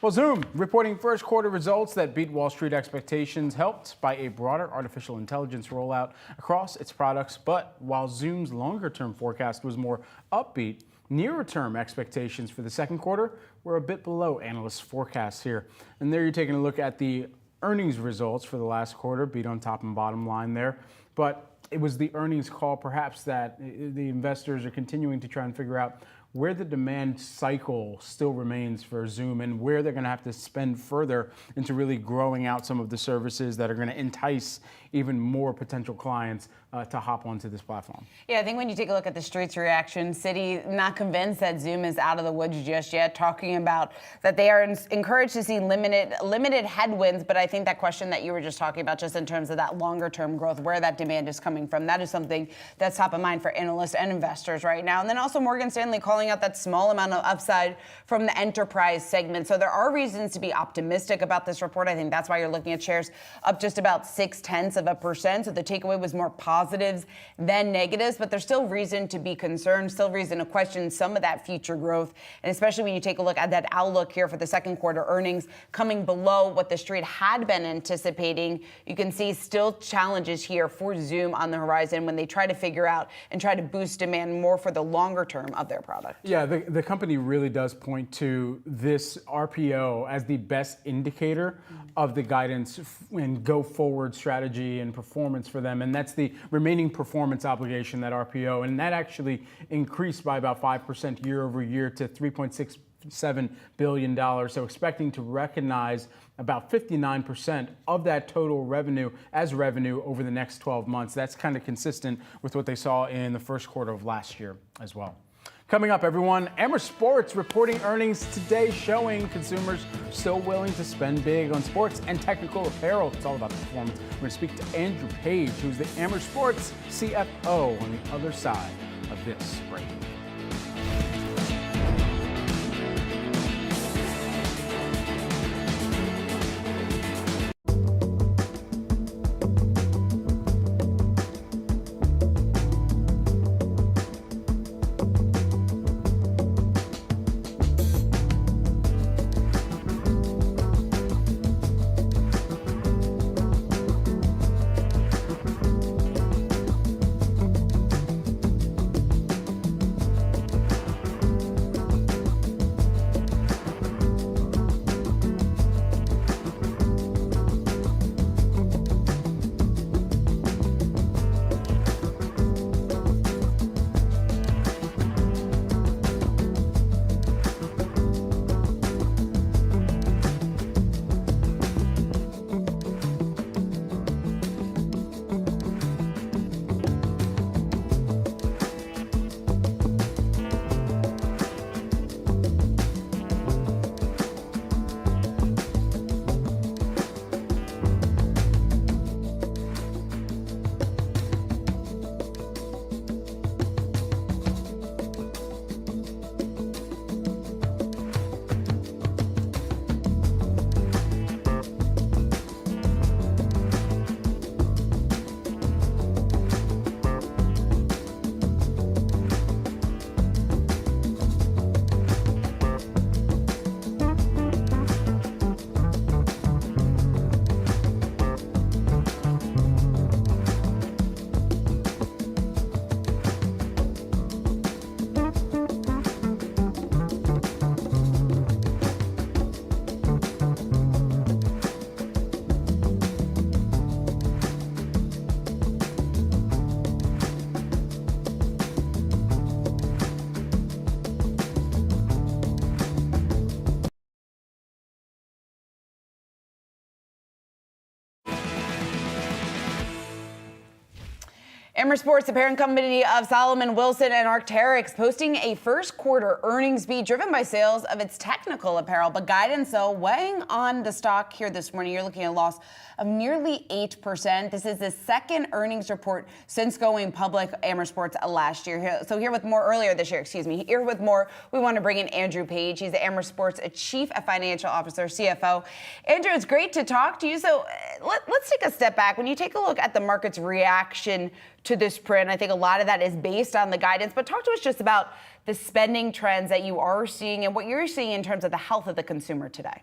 S1: Well, Zoom reporting first quarter results that beat Wall Street expectations, helped by a broader artificial intelligence rollout across its products. But while Zoom's longer-term forecast was more upbeat, nearer-term expectations for the second quarter were a bit below analysts' forecasts here. And there you're taking a look at the earnings results for the last quarter, beat on top and bottom line there. But it was the earnings call, perhaps, that the investors are continuing to try and figure out where the demand cycle still remains for Zoom and where they're going to have to spend further into really growing out some of the services that are going to entice even more potential clients to hop onto this platform.
S2: Yeah, I think when you take a look at the street's reaction, Citi not convinced that Zoom is out of the woods just yet, talking about that they are encouraged to see limited headwinds. But I think that question that you were just talking about, just in terms of that longer term growth, where that demand is coming from, that is something that's top of mind for analysts and investors right now. And then also Morgan Stanley calling out that small amount of upside from the enterprise segment. So there are reasons to be optimistic about this report. I think that's why you're looking at shares up just about 0.6%. So the takeaway was more positive positives than negatives, but there's still reason to be concerned, still reason to question some of that future growth. And especially when you take a look at that outlook here for the second quarter earnings coming below what the street had been anticipating, you can see still challenges here for Zoom on the horizon when they try to figure out and try to boost demand more for the longer term of their product.
S1: Yeah, the company really does point to this RPO as the best indicator of the guidance and go forward strategy and performance for them. And that's the remaining performance obligation, that RPO. And that actually increased by about 5% year over year to $3.67 billion. So expecting to recognize about 59% of that total revenue as revenue over the next 12 months. That's kind of consistent with what they saw in the first quarter of last year as well. Coming up, everyone, Amer Sports reporting earnings today showing consumers still willing to spend big on sports and technical apparel. It's all about performance. We're going to speak to Andrew Page, who's the Amer Sports CFO, on the other side of this break.
S2: Amer Sports, the parent company of Solomon Wilson and Arc'teryx, posting a first quarter earnings beat driven by sales of its technical apparel, but guidance, though, weighing on the stock here this morning. You're looking at a loss of nearly 8%. This is the second earnings report since going public, Amer Sports, last year. So here with more, earlier this year, here with more, we want to bring in Andrew Page. He's the Amer Sports Chief Financial Officer, CFO. Andrew, it's great to talk to you. So let's take a step back. When you take a look at the market's reaction to this print, I think a lot of that is based on the guidance, but talk to us just about the spending trends that you are seeing and what you're seeing in terms of the health of the consumer today.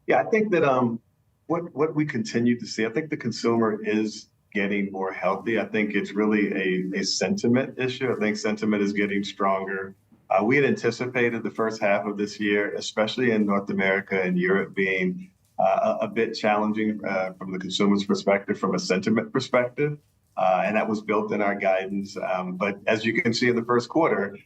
S9: Yeah, I think that what we continue to see, I think the consumer is getting more healthy. I think it's really a sentiment issue. I think sentiment is getting stronger. We had anticipated the first half of this year, especially in North America and Europe, being a bit challenging from the consumer's perspective, from a sentiment perspective. And that was built in our guidance. But as you can see in the first quarter,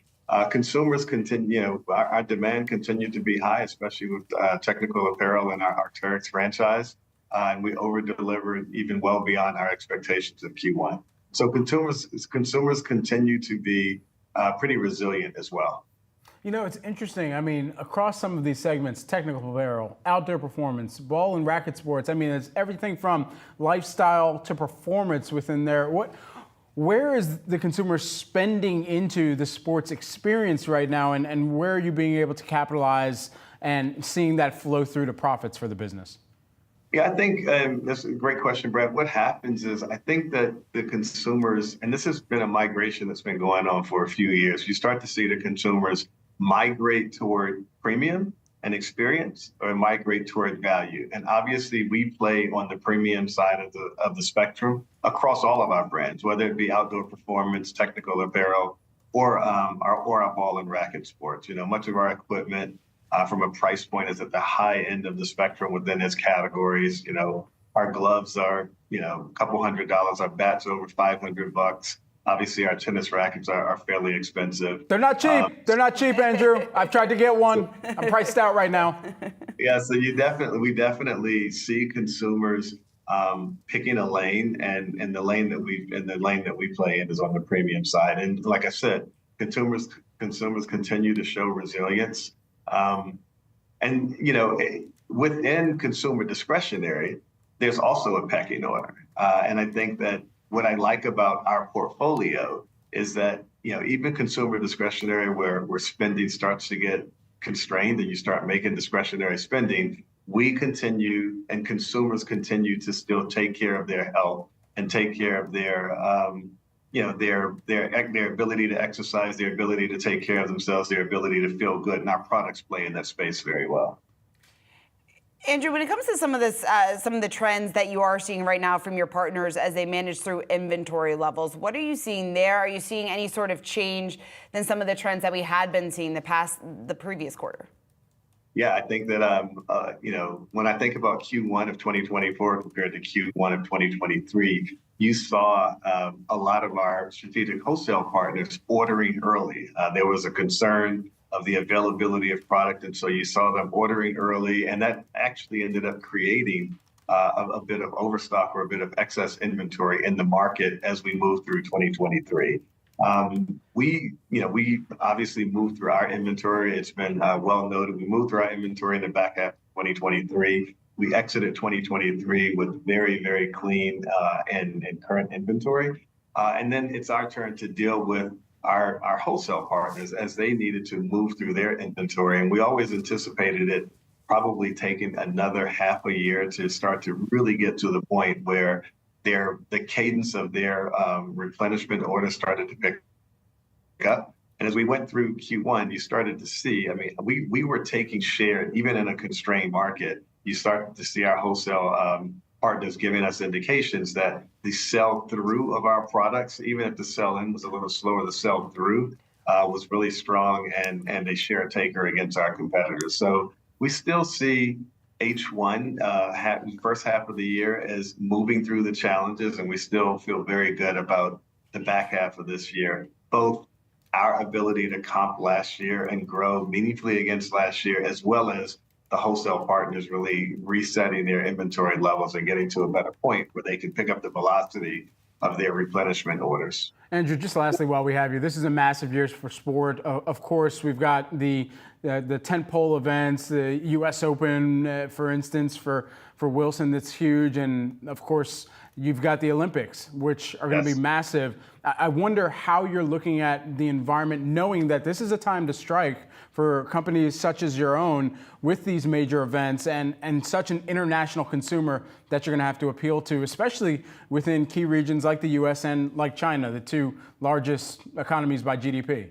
S9: consumers continue, our demand continued to be high, especially with technical apparel in our Arc'teryx franchise. And we over-delivered even well beyond our expectations in Q1. So consumers continue to be pretty resilient as well.
S1: You know, it's interesting. I mean, across some of these segments, technical apparel, outdoor performance, ball and racket sports, I mean, it's everything from lifestyle to performance within there. Where is the consumer spending into the sports experience right now, and where are you being able to capitalize and seeing that flow through to profits for the business?
S9: Yeah, I think that's a great question, Brad. What happens is I think that the consumers, and this has been a migration that's been going on for a few years, you start to see the consumers migrate toward premium and experience or migrate toward value. And obviously we play on the premium side of the spectrum across all of our brands, whether it be outdoor performance, technical apparel, or our ball and racket sports. You know, much of our equipment from a price point is at the high end of the spectrum within its categories. You know, our gloves are, you know, a couple $100. Our bats are over $500. Obviously, our tennis rackets are fairly expensive.
S1: They're not cheap. They're not cheap, Andrew. I've tried to get one. I'm priced out right now.
S9: Yeah, so we definitely see consumers picking a lane, and the lane that we play in is on the premium side. And like I said, consumers continue to show resilience. And you know, within consumer discretionary, there's also a pecking order. And I think that what I like about our portfolio is that, you know, even consumer discretionary where spending starts to get constrained and you start making discretionary spending, we continue and consumers continue to still take care of their health and take care of their you know, their ability to exercise, their ability to take care of themselves, their ability to feel good, and our products play in that space very well.
S2: Andrew, when it comes to some of the trends that you are seeing right now from your partners as they manage through inventory levels, what are you seeing there? Are you seeing any sort of change than some of the trends that we had been seeing the previous quarter?
S9: Yeah, I think that you know, when I think about Q1 of 2024 compared to Q1 of 2023, you saw a lot of our strategic wholesale partners ordering early. There was a concern of the availability of product, and so you saw them ordering early, and that actually ended up creating a bit of overstock or a bit of excess inventory in the market as we moved through 2023. We obviously moved through our inventory. It's been well noted. We moved through our inventory in the back half of 2023. We exited 2023 with very, very clean and current inventory. And then it's our turn to deal with our wholesale partners as they needed to move through their inventory. And we always anticipated it probably taking another half a year to start to really get to the point where the cadence of their replenishment orders started to pick up. And as we went through Q1, you started to see, I mean, we were taking share even in a constrained market. You started to see our wholesale partners giving us indications that the sell-through of our products, even if the sell-in was a little slower, the sell-through was really strong and a share taker against our competitors. So we still see H1, first half of the year, as moving through the challenges, and we still feel very good about the back half of this year, both our ability to comp last year and grow meaningfully against last year, as well as the wholesale partners really resetting their inventory levels and getting to a better point where they can pick up the velocity of their replenishment orders.
S1: Andrew, just lastly, while we have you, this is a massive year for sport. Of course, we've got the tentpole events, the U.S. Open, for instance, for Wilson, that's huge, and of course, you've got the Olympics, which are going to be massive. I wonder how you're looking at the environment, knowing that this is a time to strike for companies such as your own with these major events and such an international consumer that you're going to have to appeal to, especially within key regions like the U.S. and like China, the two largest economies by GDP.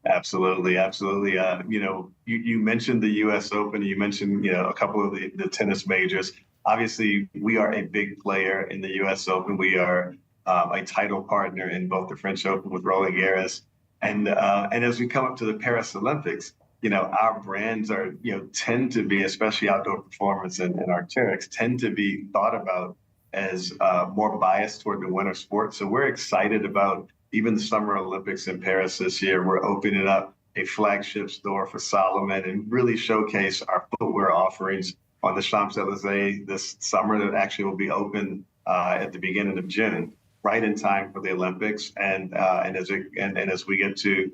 S9: Absolutely, absolutely. You know, you mentioned the U.S. Open. You mentioned, you know, a couple of the tennis majors. Obviously, we are a big player in the U.S. Open. We are a title partner in both the French Open with Roland Garros, and as we come up to the Paris Olympics, you know, our brands are, you know, tend to be, especially outdoor performance and Arc'teryx, tend to be thought about as more biased toward the winter sport. So we're excited about even the Summer Olympics in Paris this year. We're opening up a flagship store for Salomon and really showcase our footwear offerings on the Champs-Élysées this summer. That actually will be open at the beginning of June, right in time for the Olympics. And as we get to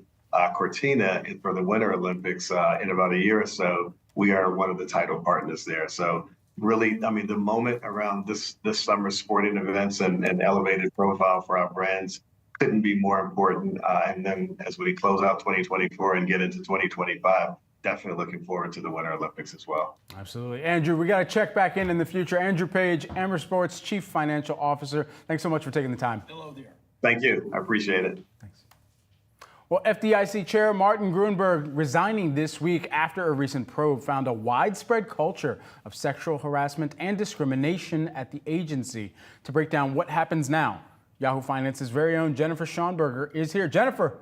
S9: Cortina for the Winter Olympics in about a year or so, we are one of the title partners there. So really, I mean, the moment around this summer's sporting events and elevated profile for our brands couldn't be more important. And then as we close out 2024 and get into 2025, definitely looking forward to the Winter Olympics as well.
S1: Absolutely. Andrew, we got to check back in the future. Andrew Page, Amer Sports Chief Financial Officer. Thanks so much for taking the time.
S9: Hello there. Thank you. I appreciate it.
S1: Thanks. Well, FDIC Chair Martin Gruenberg resigning this week after a recent probe found a widespread culture of sexual harassment and discrimination at the agency. To break down what happens now, Yahoo Finance's very own Jennifer Schonberger is here. Jennifer,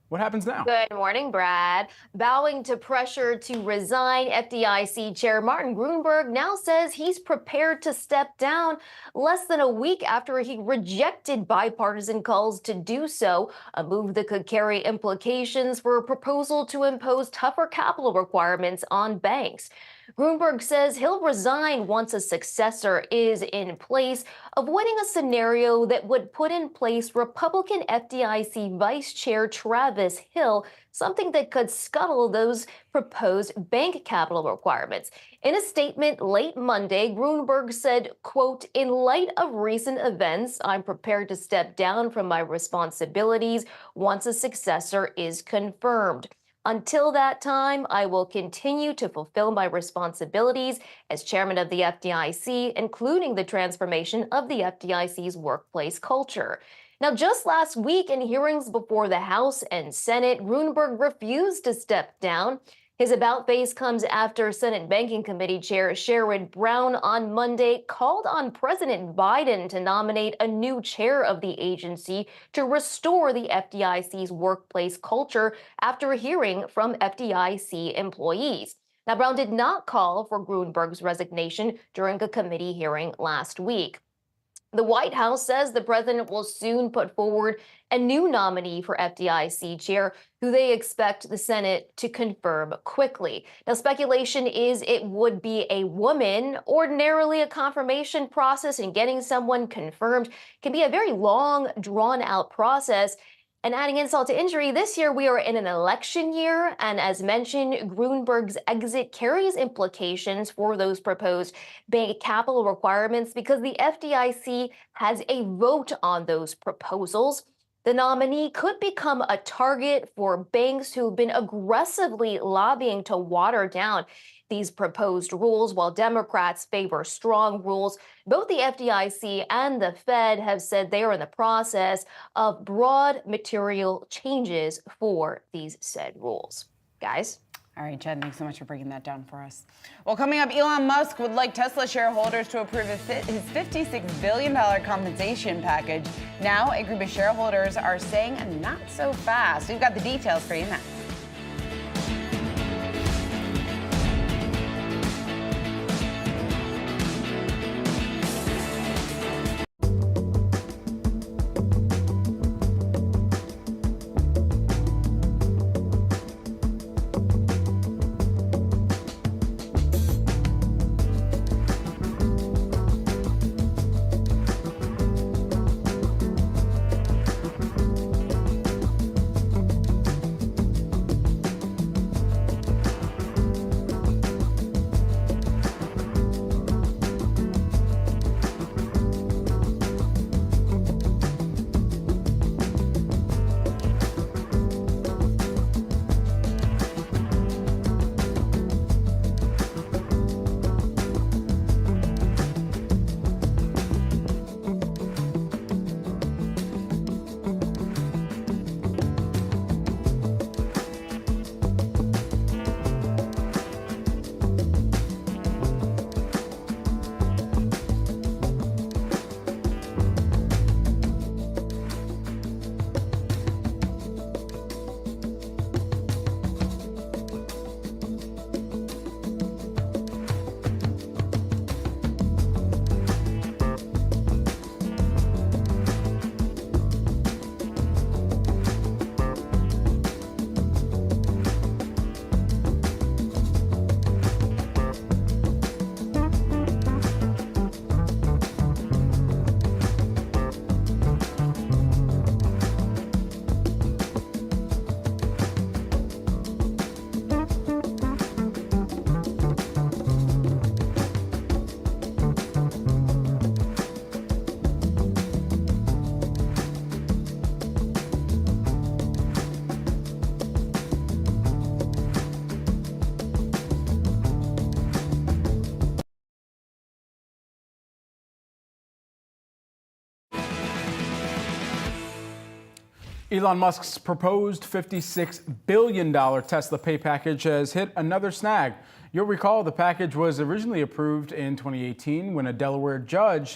S1: what happens now?
S10: Good morning, Brad. Bowing to pressure to resign, FDIC Chair Martin Gruenberg now says he's prepared to step down less than a week after he rejected bipartisan calls to do so, a move that could carry implications for a proposal to impose tougher capital requirements on banks. Gruenberg says he'll resign once a successor is in place, avoiding a scenario that would put in place Republican FDIC Vice Chair Travis Hill, something that could scuttle those proposed bank capital requirements. In a statement late Monday, Gruenberg said, quote, "In light of recent events, I'm prepared to step down from my responsibilities once a successor is confirmed. Until that time, I will continue to fulfill my responsibilities as chairman of the FDIC, including the transformation of the FDIC's workplace culture." Now, just last week in hearings before the House and Senate, Gruenberg refused to step down. His about-face comes after Senate Banking Committee Chair Sherrod Brown on Monday called on President Biden to nominate a new chair of the agency to restore the FDIC's workplace culture after hearing from FDIC employees. Now, Brown did not call for Gruenberg's resignation during a committee hearing last week. The White House says the president will soon put forward a new nominee for FDIC chair, who they expect the Senate to confirm quickly. Now, speculation is it would be a woman. Ordinarily, a confirmation process and getting someone confirmed can be a very long, drawn-out process. And adding insult to injury, this year we are in an election year, and as mentioned, Gruenberg's exit carries implications for those proposed bank capital requirements because the FDIC has a vote on those proposals. The nominee could become a target for banks who've been aggressively lobbying to water down these proposed rules, while Democrats favor strong rules. Both the FDIC and the Fed have said they are in the process of broad material changes for these said rules. Guys?
S2: All right, Jen, thanks so much for breaking that down for us. Well, coming up, Elon Musk would like Tesla shareholders to approve his $56 billion compensation package. Now, a group of shareholders are saying not so fast. We've got the details for you next.
S1: Elon Musk's proposed $56 billion Tesla pay package has hit another snag. You'll recall the package was originally approved in 2018 when a Delaware judge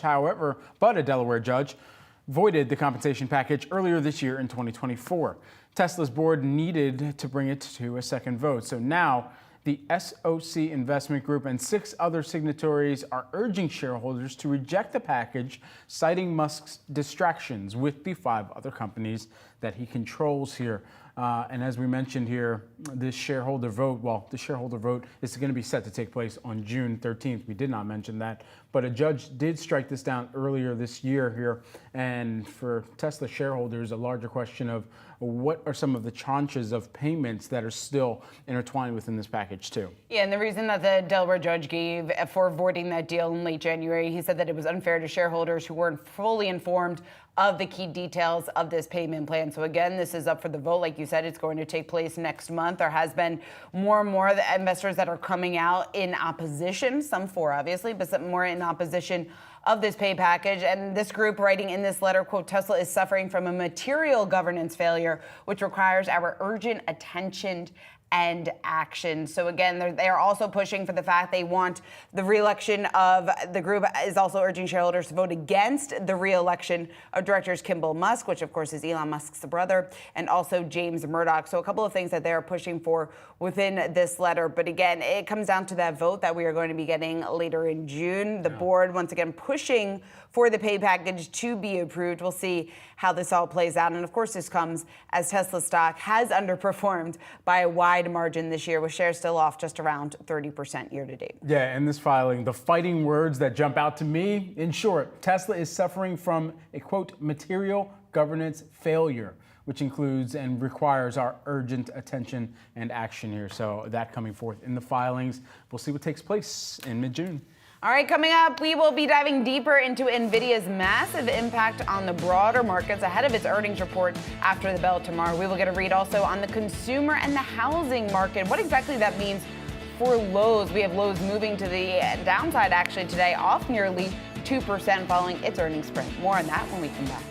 S1: voided the compensation package earlier this year in 2024. Tesla's board needed to bring it to a second vote. So now the SOC Investment Group and 6 other signatories are urging shareholders to reject the package, citing Musk's distractions with the 5 other companies that he controls here. And as we mentioned here, this shareholder vote, the shareholder vote is going to be set to take place on June 13th. We did not mention that, but a judge did strike this down earlier this year here. And for Tesla shareholders, a larger question of what are some of the tranches of payments that are still intertwined within this package too?
S2: Yeah, and the reason that the Delaware judge gave for voiding that deal in late January, he said that it was unfair to shareholders who weren't fully informed of the key details of this payment plan. So again, this is up for the vote. Like you said, it's going to take place next month. There has been more and more the investors that are coming out in opposition, some for obviously, but some more in opposition of this pay package. And this group writing in this letter, quote, Tesla is suffering from a material governance failure, which requires our urgent attention and action. So again, they're also pushing for the fact they want the re-election of, the group is also urging shareholders to vote against the re-election of directors Kimball Musk, which of course is Elon Musk's brother, and also James Murdoch. So a couple of things that they're pushing for within this letter. But again, it comes down to that vote that we are going to be getting later in June. The board, once again, pushing for the pay package to be approved. We'll see how this all plays out. And of course, this comes as Tesla stock has underperformed by a wide margin this year, with shares still off just around 30% year to date.
S1: Yeah, in this filing, the fighting words that jump out to me, in short, Tesla is suffering from a, quote, material governance failure, which includes and requires our urgent attention and action here. So that coming forth in the filings. We'll see what takes place in mid-June.
S2: All right, coming up, we will be diving deeper into Nvidia's massive impact on the broader markets ahead of its earnings report after the bell tomorrow. We will get a read also on the consumer and the housing market, what exactly that means for Lowe's. We have Lowe's moving to the downside actually today, off nearly 2% following its earnings print. More on that when we come back.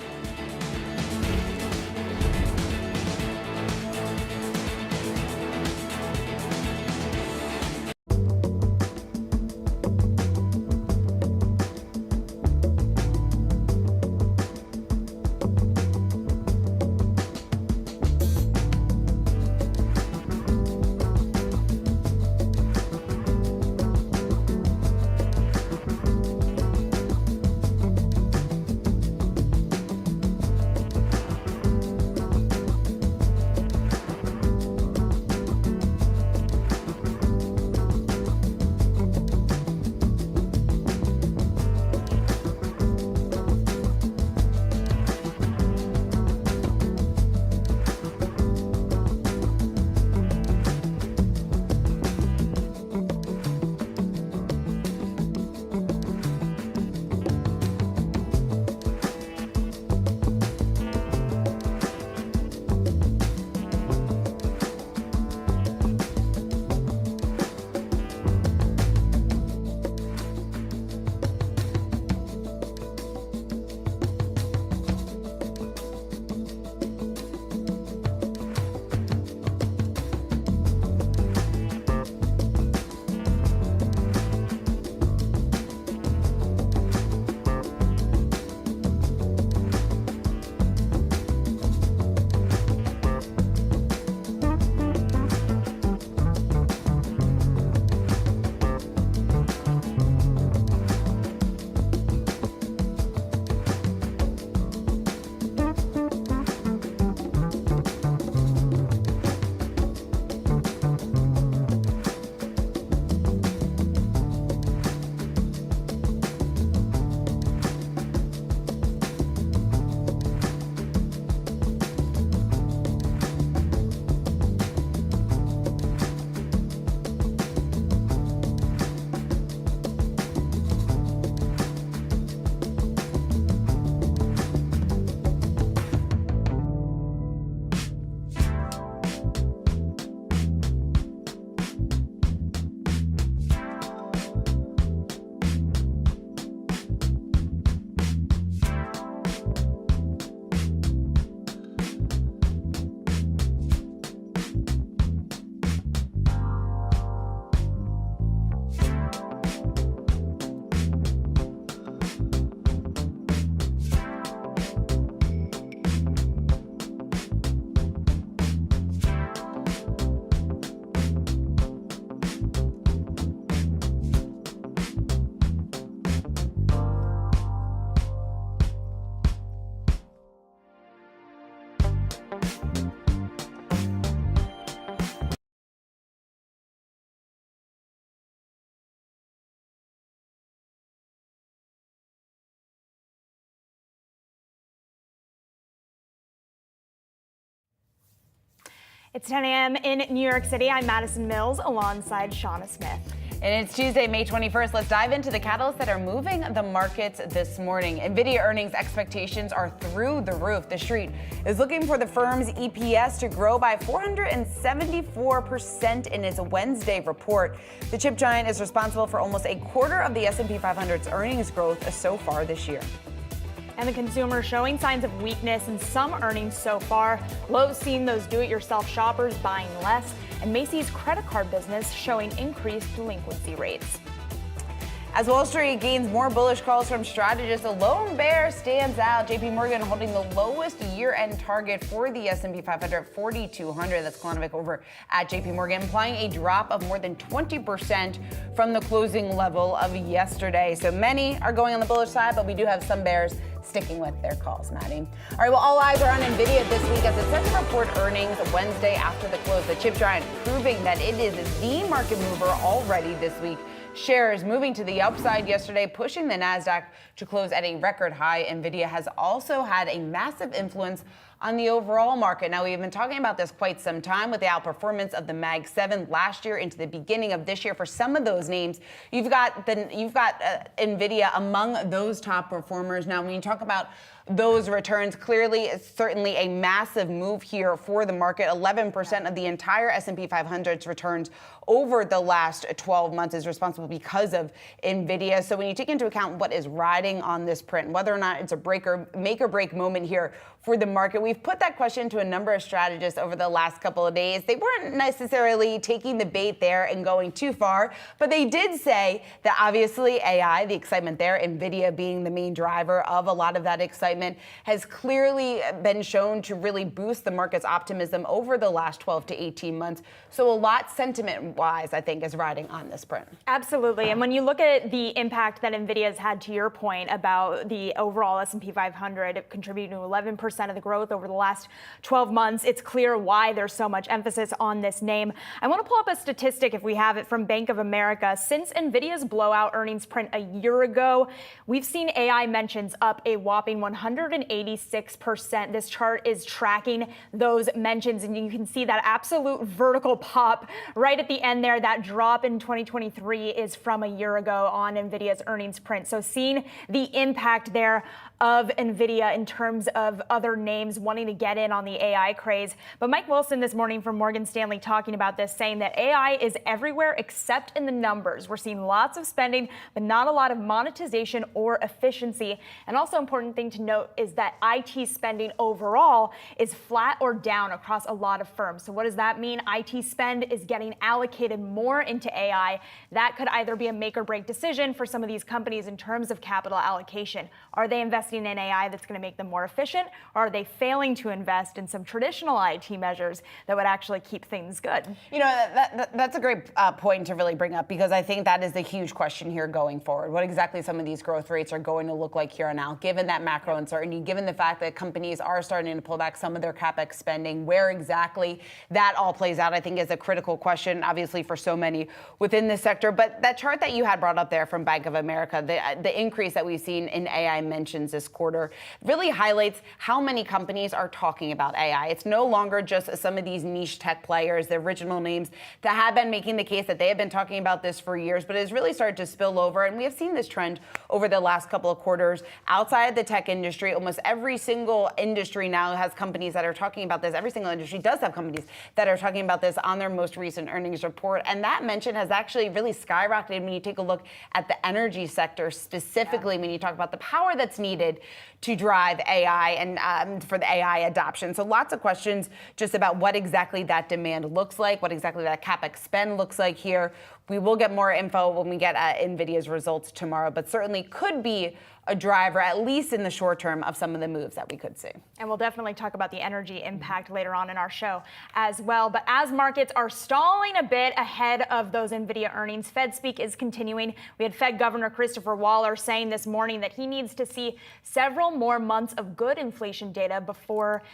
S11: It's 10 a.m. in New York City. I'm Madison Mills alongside Shauna Smith.
S2: And it's Tuesday, May 21st. Let's dive into the catalysts that are moving the markets this morning. Nvidia earnings expectations are through the roof. The street is looking for the firm's EPS to grow by 474% in its Wednesday report. The chip giant is responsible for almost a quarter of the S&P 500's earnings growth so far this year.
S11: And the consumer showing signs of weakness in some earnings so far. Lowe's seeing those do-it-yourself shoppers buying less, and Macy's credit card business showing increased delinquency rates.
S2: As Wall Street gains more bullish calls from strategists, a lone bear stands out. JPMorgan holding the lowest year-end target for the S&P 500, 4,200. That's Klonovic over at JPMorgan, implying a drop of more than 20% from the closing level of yesterday. So many are going on the bullish side, but we do have some bears sticking with their calls, Maddie. All right, well, all eyes are on Nvidia this week as it set to report earnings Wednesday after the close. The chip giant proving that it is the market mover already this week. Shares moving to the upside yesterday, pushing the Nasdaq to close at a record high. Nvidia has also had a massive influence on the overall market. Now, we've been talking about this quite some time with the outperformance of the Mag 7 last year into the beginning of this year. For some of those names, you've got Nvidia among those top performers. Now, when you talk about those returns, clearly, it's certainly a massive move here for the market. 11% of the entire S&P 500's returns over the last 12 months is responsible because of Nvidia. So when you take into account what is riding on this print, whether or not it's a make or break moment here for the market, we've put that question to a number of strategists over the last couple of days. They weren't necessarily taking the bait there and going too far, but they did say that obviously AI, the excitement there, Nvidia being the main driver of a lot of that excitement, has clearly been shown to really boost the market's optimism over the last 12 to 18 months. So a lot sentiment-wise, I think, is riding on this print.
S11: Absolutely. And when you look at the impact that Nvidia has had, to your point about the overall S&P 500 contributing to 11% of the growth over the last 12 months, it's clear why there's so much emphasis on this name. I want to pull up a statistic, if we have it, from Bank of America. Since Nvidia's blowout earnings print a year ago, we've seen AI mentions up a whopping 186%. This chart is tracking those mentions, and you can see that absolute vertical pop right at the end there. That drop in 2023 is from a year ago on Nvidia's earnings print. So seeing the impact there of Nvidia in terms of other names wanting to get in on the AI craze. But Mike Wilson this morning from Morgan Stanley talking about this, saying that AI is everywhere except in the numbers. We're seeing lots of spending, but not a lot of monetization or efficiency. And also important thing to note is that IT spending overall is flat or down across a lot of firms. So what does that mean? IT spend is getting allocated more into AI. That could either be a make or break decision for some of these companies in terms of capital allocation. Are they investing in AI that's going to make them more efficient, or are they failing to invest in some traditional IT measures that would actually keep things good?
S2: You know, that's a great point to really bring up, because I think that is the huge question here going forward. What exactly some of these growth rates are going to look like here and now, given that macro uncertainty, given the fact that companies are starting to pull back some of their CapEx spending, where exactly that all plays out, I think is a critical question, obviously, for so many within this sector. But that chart that you had brought up there from Bank of America, the increase that we've seen in AI mentions this quarter really highlights how many companies are talking about AI. It's no longer just some of these niche tech players, the original names that have been making the case that they have been talking about this for years, but it's really started to spill over. And we have seen this trend over the last couple of quarters outside of the tech industry. Almost every single industry now has companies that are talking about this. Every single industry does have companies that are talking about this on their most recent earnings report. And that mention has actually really skyrocketed when you take a look at the energy sector, specifically when you talk about the power that's needed to drive AI and for the AI adoption. So lots of questions just about what exactly that demand looks like, what exactly that CapEx spend looks like here. We will get more info when we get NVIDIA's results tomorrow, but certainly could be a driver, at least in the short term, of some of the moves that we could see.
S11: And we'll definitely talk about the energy impact later on in our show as well. But as markets are stalling a bit ahead of those NVIDIA earnings, Fed speak is continuing. We had Fed Governor Christopher Waller saying this morning that he needs to see several more months of good inflation data before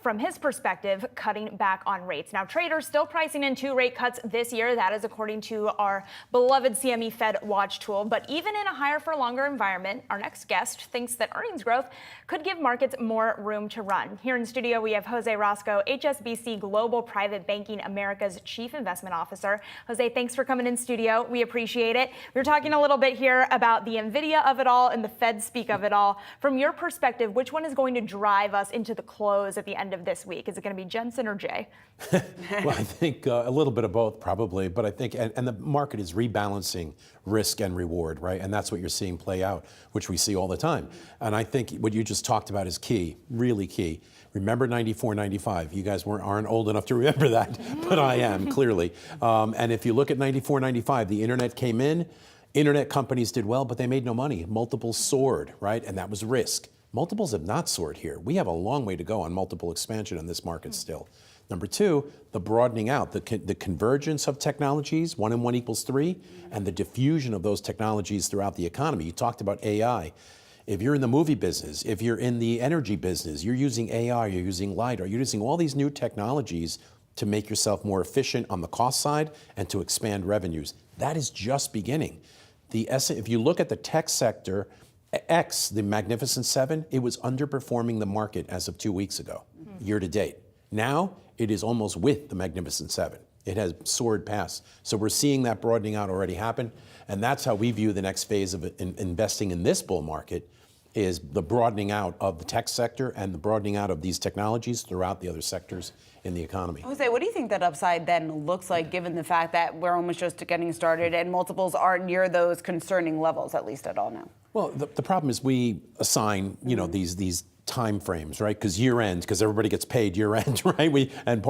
S11: from his perspective, cutting back on rates. Now, traders still pricing in 2 rate cuts this year. That is according to our beloved CME Fed Watch tool. But even in a higher for longer environment, our next guest thinks that earnings growth could give markets more room to run. Here in studio, we have Jose Roscoe, HSBC Global Private Banking America's Chief Investment Officer. Jose, thanks for coming in studio. We appreciate it. We were talking a little bit here about the Nvidia of it all and the Fed speak of it all. From your perspective, which one is going to drive us into the close at the end of this week? Is it going to be Jensen or Jay?
S12: Well, I think a little bit of both probably, but I think, and the market is rebalancing risk and reward, right? And that's what you're seeing play out, which we see all the time. And I think what you just talked about is key, really key. Remember 94, 95. You guys aren't old enough to remember that, but I am, clearly. And if you look at 94, 95, the internet came in, internet companies did well, but they made no money. Multiples soared, right? And that was risk. Multiples have not soared here. We have a long way to go on multiple expansion in this market still. Number two, the broadening out, the convergence of technologies, 1 and 1 equals 3, and the diffusion of those technologies throughout the economy. You talked about AI. If you're in the movie business, if you're in the energy business, you're using AI, you're using LiDAR, you're using all these new technologies to make yourself more efficient on the cost side and to expand revenues. That is just beginning. If you look at the tech sector, the Magnificent Seven, it was underperforming the market as of 2 weeks ago, year to date. Now, it is almost with the Magnificent Seven. It has soared past. So we're seeing that broadening out already happen. And that's how we view the next phase of investing in this bull market, is the broadening out of the tech sector and the broadening out of these technologies throughout the other sectors in the economy.
S2: Jose, what do you think that upside then looks like, given the fact that we're almost just getting started and multiples aren't near those concerning levels, at least at all now?
S12: Well, the problem is we assign, these time frames, right? Because year end, because everybody gets paid year end, right?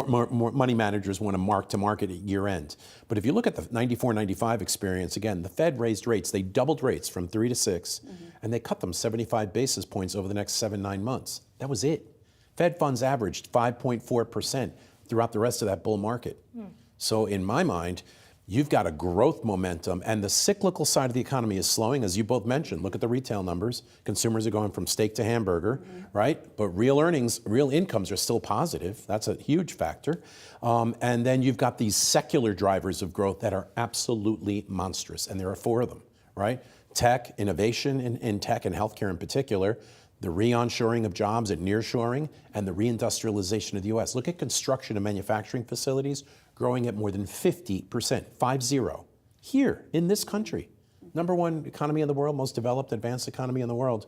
S12: More money managers want to mark to market at year end. But if you look at the 94-95 experience, again, the Fed raised rates. They doubled rates from 3 to 6, and they cut them 75 basis points over the next 7-9 months. That was it. Fed funds averaged 5.4% throughout the rest of that bull market. So in my mind, you've got a growth momentum, and the cyclical side of the economy is slowing, as you both mentioned. Look at the retail numbers. Consumers are going from steak to hamburger, right? But real earnings, real incomes are still positive. That's a huge factor. And then you've got these secular drivers of growth that are absolutely monstrous, and there are 4 of them, right? Tech, innovation in tech and healthcare in particular, the re-onshoring of jobs and nearshoring, and the reindustrialization of the U.S. Look at construction and manufacturing facilities growing at more than 50%, 50, here in this country. Number 1 economy in the world, most developed, advanced economy in the world,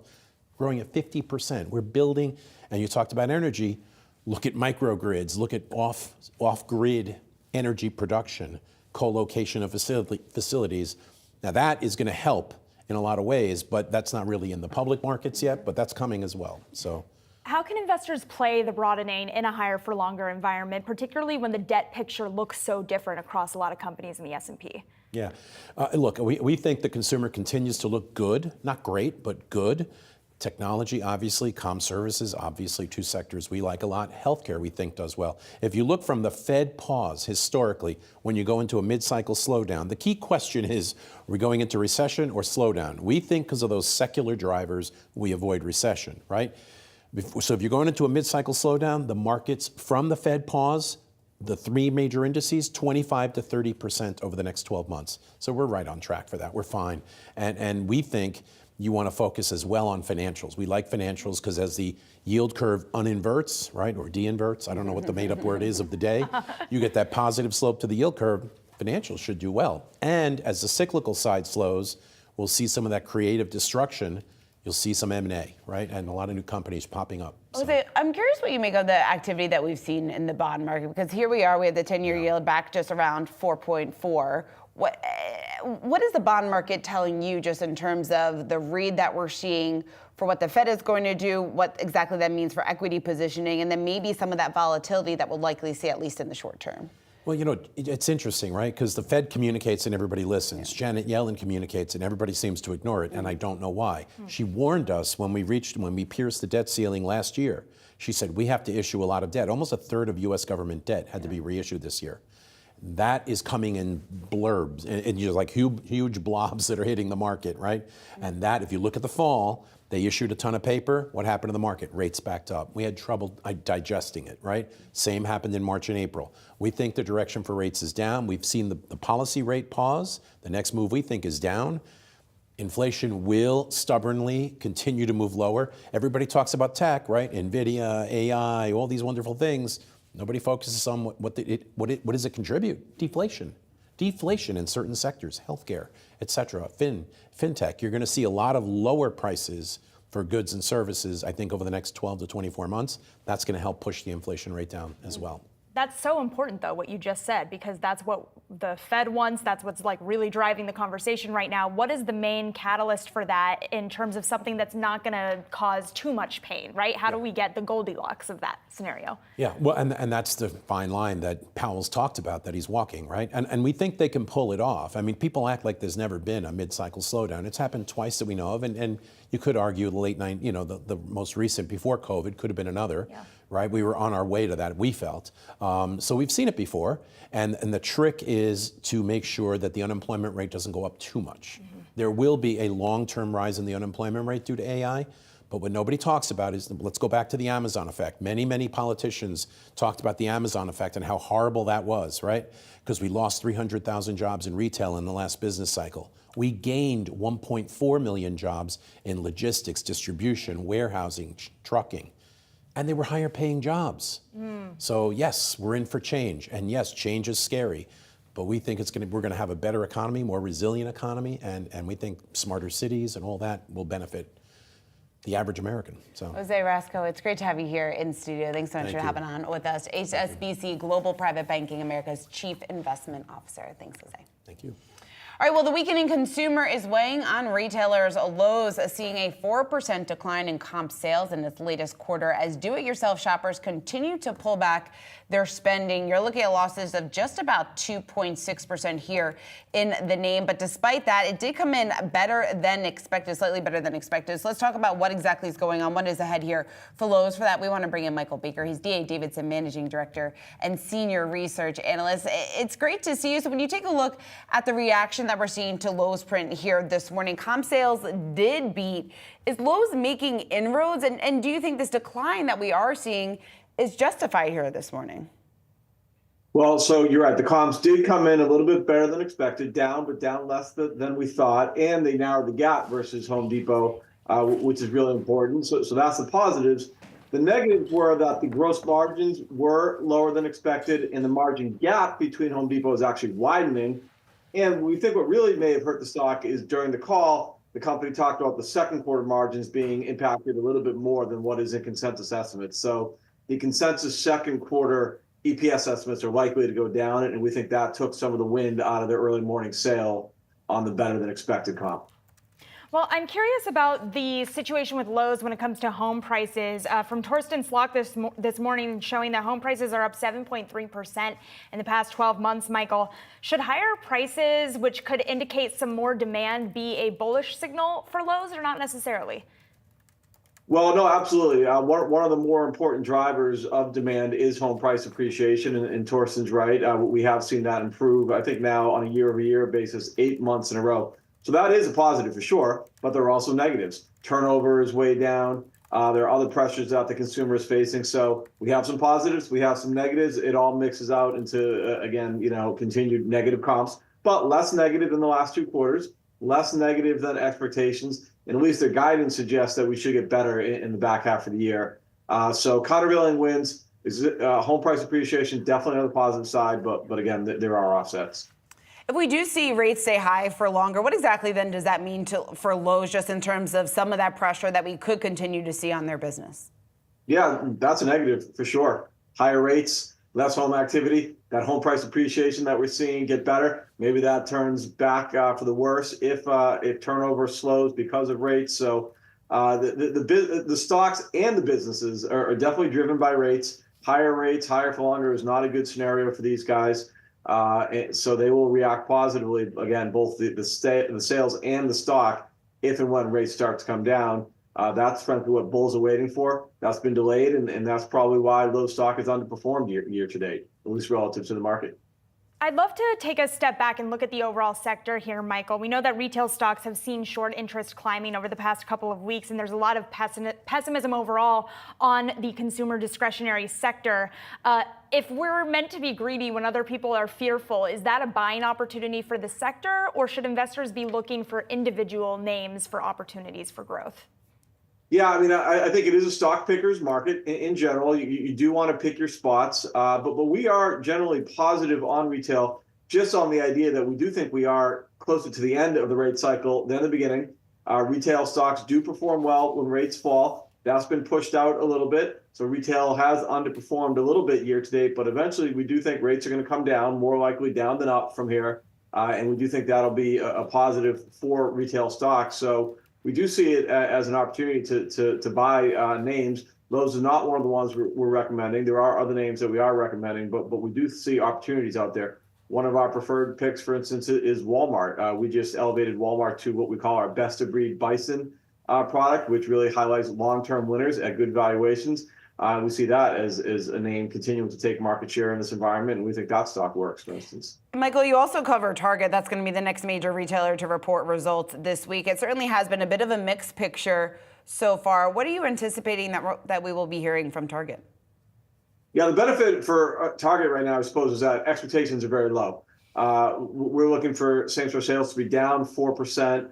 S12: growing at 50%. We're building, and you talked about energy, look at microgrids, look at off-grid energy production, co-location of facilities. Now that is going to help in a lot of ways, but that's not really in the public markets yet, but that's coming as well. So,
S11: how can investors play the broadening in a higher for longer environment, particularly when the debt picture looks so different across a lot of companies in the S&P?
S12: Yeah, look, we think the consumer continues to look good, not great, but good. Technology, obviously, comm services, obviously 2 sectors we like a lot. Healthcare, we think, does well. If you look from the Fed pause historically, when you go into a mid-cycle slowdown, the key question is, are we going into recession or slowdown? We think because of those secular drivers, we avoid recession, right? So if you're going into a mid-cycle slowdown, the markets from the Fed pause, the 3 major indices, 25 to 30% over the next 12 months. So we're right on track for that. We're fine. And we think you want to focus as well on financials. We like financials because as the yield curve uninverts, right, or de-inverts, I don't know what the made-up word is of the day, you get that positive slope to the yield curve, financials should do well. And as the cyclical side slows, we'll see some of that creative destruction. You'll see some M&A, right, and a lot of new companies popping up. So.
S2: I'm curious what you make of the activity that we've seen in the bond market, because here we are, we have the 10-year yield back just around 4.4. What is the bond market telling you just in terms of the read that we're seeing for what the Fed is going to do, what exactly that means for equity positioning, and then maybe some of that volatility that we'll likely see at least in the short term?
S12: Well, it's interesting, right? Because the Fed communicates and everybody listens. Yeah. Janet Yellen communicates and everybody seems to ignore it, and I don't know why. She warned us when we pierced the debt ceiling last year. She said we have to issue a lot of debt. Almost a third of U.S. government debt had to be reissued this year. That is coming in blurbs and like huge blobs that are hitting the market, right? And that, if you look at the fall, They issued a ton of paper. What happened to the market? Rates backed up. We had trouble digesting it, right? Same happened in March and April. We think the direction for rates is down. We've seen the policy rate pause. The next move we think is down. Inflation will stubbornly continue to move lower. Everybody talks about tech, right? Nvidia, AI, all these wonderful things. Nobody focuses on what does it contribute? Deflation. Deflation in certain sectors, healthcare, et cetera, fintech. You're going to see a lot of lower prices for goods and services, I think, over the next 12 to 24 months. That's going to help push the inflation rate down as well.
S11: That's so important, though, what you just said, because that's what the Fed wants. That's what's like really driving the conversation right now. What is the main catalyst for that in terms of something that's not going to cause too much pain, right? How do we get the Goldilocks of that scenario?
S12: Yeah, well, and that's the fine line that Powell's talked about that he's walking, right? And we think they can pull it off. I mean, people act like there's never been a mid-cycle slowdown. It's happened twice that we know of, and you could argue the late 90s, the most recent before COVID could have been another. Yeah. Right, we were on our way to that, we felt. So we've seen it before, and the trick is to make sure that the unemployment rate doesn't go up too much. Mm-hmm. There will be a long-term rise in the unemployment rate due to AI, but what nobody talks about is, let's go back to the Amazon effect. Many politicians talked about the Amazon effect and how horrible that was, right? Because we lost 300,000 jobs in retail in the last business cycle. We gained 1.4 million jobs in logistics, distribution, warehousing, trucking. And they were higher paying jobs. So yes, we're in for change. And yes, change is scary. But we think we're going to have a better economy, more resilient economy, and we think smarter cities and all that will benefit the average American. So,
S2: Jose Rasco, it's great to have you here in studio. Thanks so much for hopping on with us. HSBC Global Private Banking, America's Chief Investment Officer. Thanks, Jose.
S12: Thank you.
S2: All right, well, the weakening consumer is weighing on retailers. Lowe's seeing a 4% decline in comp sales in its latest quarter as do-it-yourself shoppers continue to pull back their spending. You're looking at losses of just about 2.6% here in the name. But despite that, it did come in better than expected, slightly better than expected. So let's talk about what exactly is going on. What is ahead here for Lowe's? For that, we want to bring in Michael Baker. He's D.A. Davidson Managing Director and Senior Research Analyst. It's great to see you. So when you take a look at the reaction that we're seeing to Lowe's print here this morning, comp sales did beat. Is Lowe's making inroads? And do you think this decline that we are seeing is justified here this morning?
S13: Well, so you're right. The comps did come in a little bit better than expected, but down less than we thought. And they narrowed the gap versus Home Depot, which is really important. So that's the positives. The negatives were that the gross margins were lower than expected, and the margin gap between Home Depot is actually widening. And we think what really may have hurt the stock is during the call, the company talked about the second quarter margins being impacted a little bit more than what is in consensus estimates. So the consensus second quarter EPS estimates are likely to go down, and we think that took some of the wind out of the early morning sale on the better than expected comp.
S11: Well, I'm curious about the situation with Lowe's when it comes to home prices. From Torsten Slok this morning showing that home prices are up 7.3% in the past 12 months, Michael. Should higher prices, which could indicate some more demand, be a bullish signal for Lowe's or not necessarily?
S13: Well, no, absolutely. One of the more important drivers of demand is home price appreciation, and Torsten's right. We have seen that improve, I think now on a year-over-year basis, 8 months in a row. So that is a positive for sure, but there are also negatives. Turnover is way down. There are other pressures that the consumer is facing. So we have some positives, we have some negatives. It all mixes out into, again, continued negative comps, but less negative than the last 2 quarters, less negative than expectations. And at least their guidance suggests that we should get better in the back half of the year. So countervailing wins, home price appreciation, definitely on the positive side, but again, there are offsets.
S2: If we do see rates stay high for longer, what exactly then does that mean for Lowe's, just in terms of some of that pressure that we could continue to see on their business?
S13: Yeah, that's a negative for sure. Higher rates, less home activity, that home price appreciation that we're seeing get better. Maybe that turns back for the worse if turnover slows because of rates. So the stocks and the businesses are definitely driven by rates. Higher rates, higher for longer is not a good scenario for these guys. So they will react positively, again, both the sales and the stock, if and when rates start to come down. That's frankly what bulls are waiting for. That's been delayed, and that's probably why Lowe's stock has underperformed year to date, at least relative to the market.
S11: I'd love to take a step back and look at the overall sector here, Michael. We know that retail stocks have seen short interest climbing over the past couple of weeks, and there's a lot of pessimism overall on the consumer discretionary sector. If we're meant to be greedy when other people are fearful, is that a buying opportunity for the sector, or should investors be looking for individual names for opportunities for growth?
S13: Yeah, I mean, I think it is a stock picker's market in general. You do want to pick your spots, but we are generally positive on retail, just on the idea that we do think we are closer to the end of the rate cycle than the beginning. Retail stocks do perform well when rates fall. That's been pushed out a little bit. So retail has underperformed a little bit year to date, but eventually we do think rates are going to come down, more likely down than up from here. And we do think that'll be a positive for retail stocks. So we do see it as an opportunity to buy names. Those are not one of the ones we're recommending. There are other names that we are recommending, but we do see opportunities out there. One of our preferred picks, for instance, is Walmart. We just elevated Walmart to what we call our best of breed bison product, which really highlights long-term winners at good valuations. We see that as a name continuing to take market share in this environment, and we think that stock works, for instance.
S2: Michael, you also cover Target. That's going to be the next major retailer to report results this week. It certainly has been a bit of a mixed picture so far. What are you anticipating that we will be hearing from Target?
S13: Yeah, the benefit for Target right now, I suppose, is that expectations are very low. We're looking for same-store sales to be down 4%,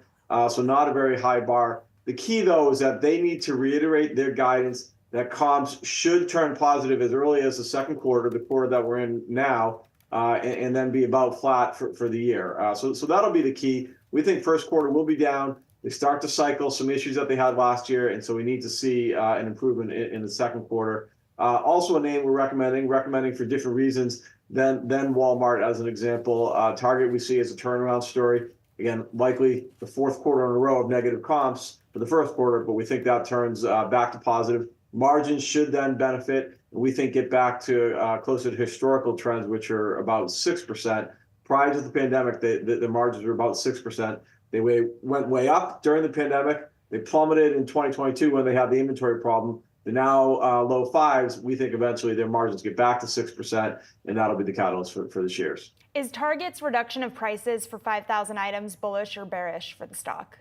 S13: so not a very high bar. The key, though, is that they need to reiterate their guidance that comps should turn positive as early as the second quarter, the quarter that we're in now, and then be about flat for the year. So that'll be the key. We think first quarter will be down. They start to cycle some issues that they had last year, and so we need to see an improvement in the second quarter. Also a name we're recommending for different reasons than Walmart as an example. Target we see as a turnaround story. Again, likely the fourth quarter in a row of negative comps for the first quarter, but we think that turns back to positive. Margins should then benefit. We think get back to closer to historical trends, which are about 6%. Prior to the pandemic, the margins were about 6%. They went way up during the pandemic. They plummeted in 2022 when they had the inventory problem. They're now low fives. We think eventually their margins get back to 6%, and that'll be the catalyst for the shares.
S11: Is Target's reduction of prices for 5,000 items bullish or bearish for the stock?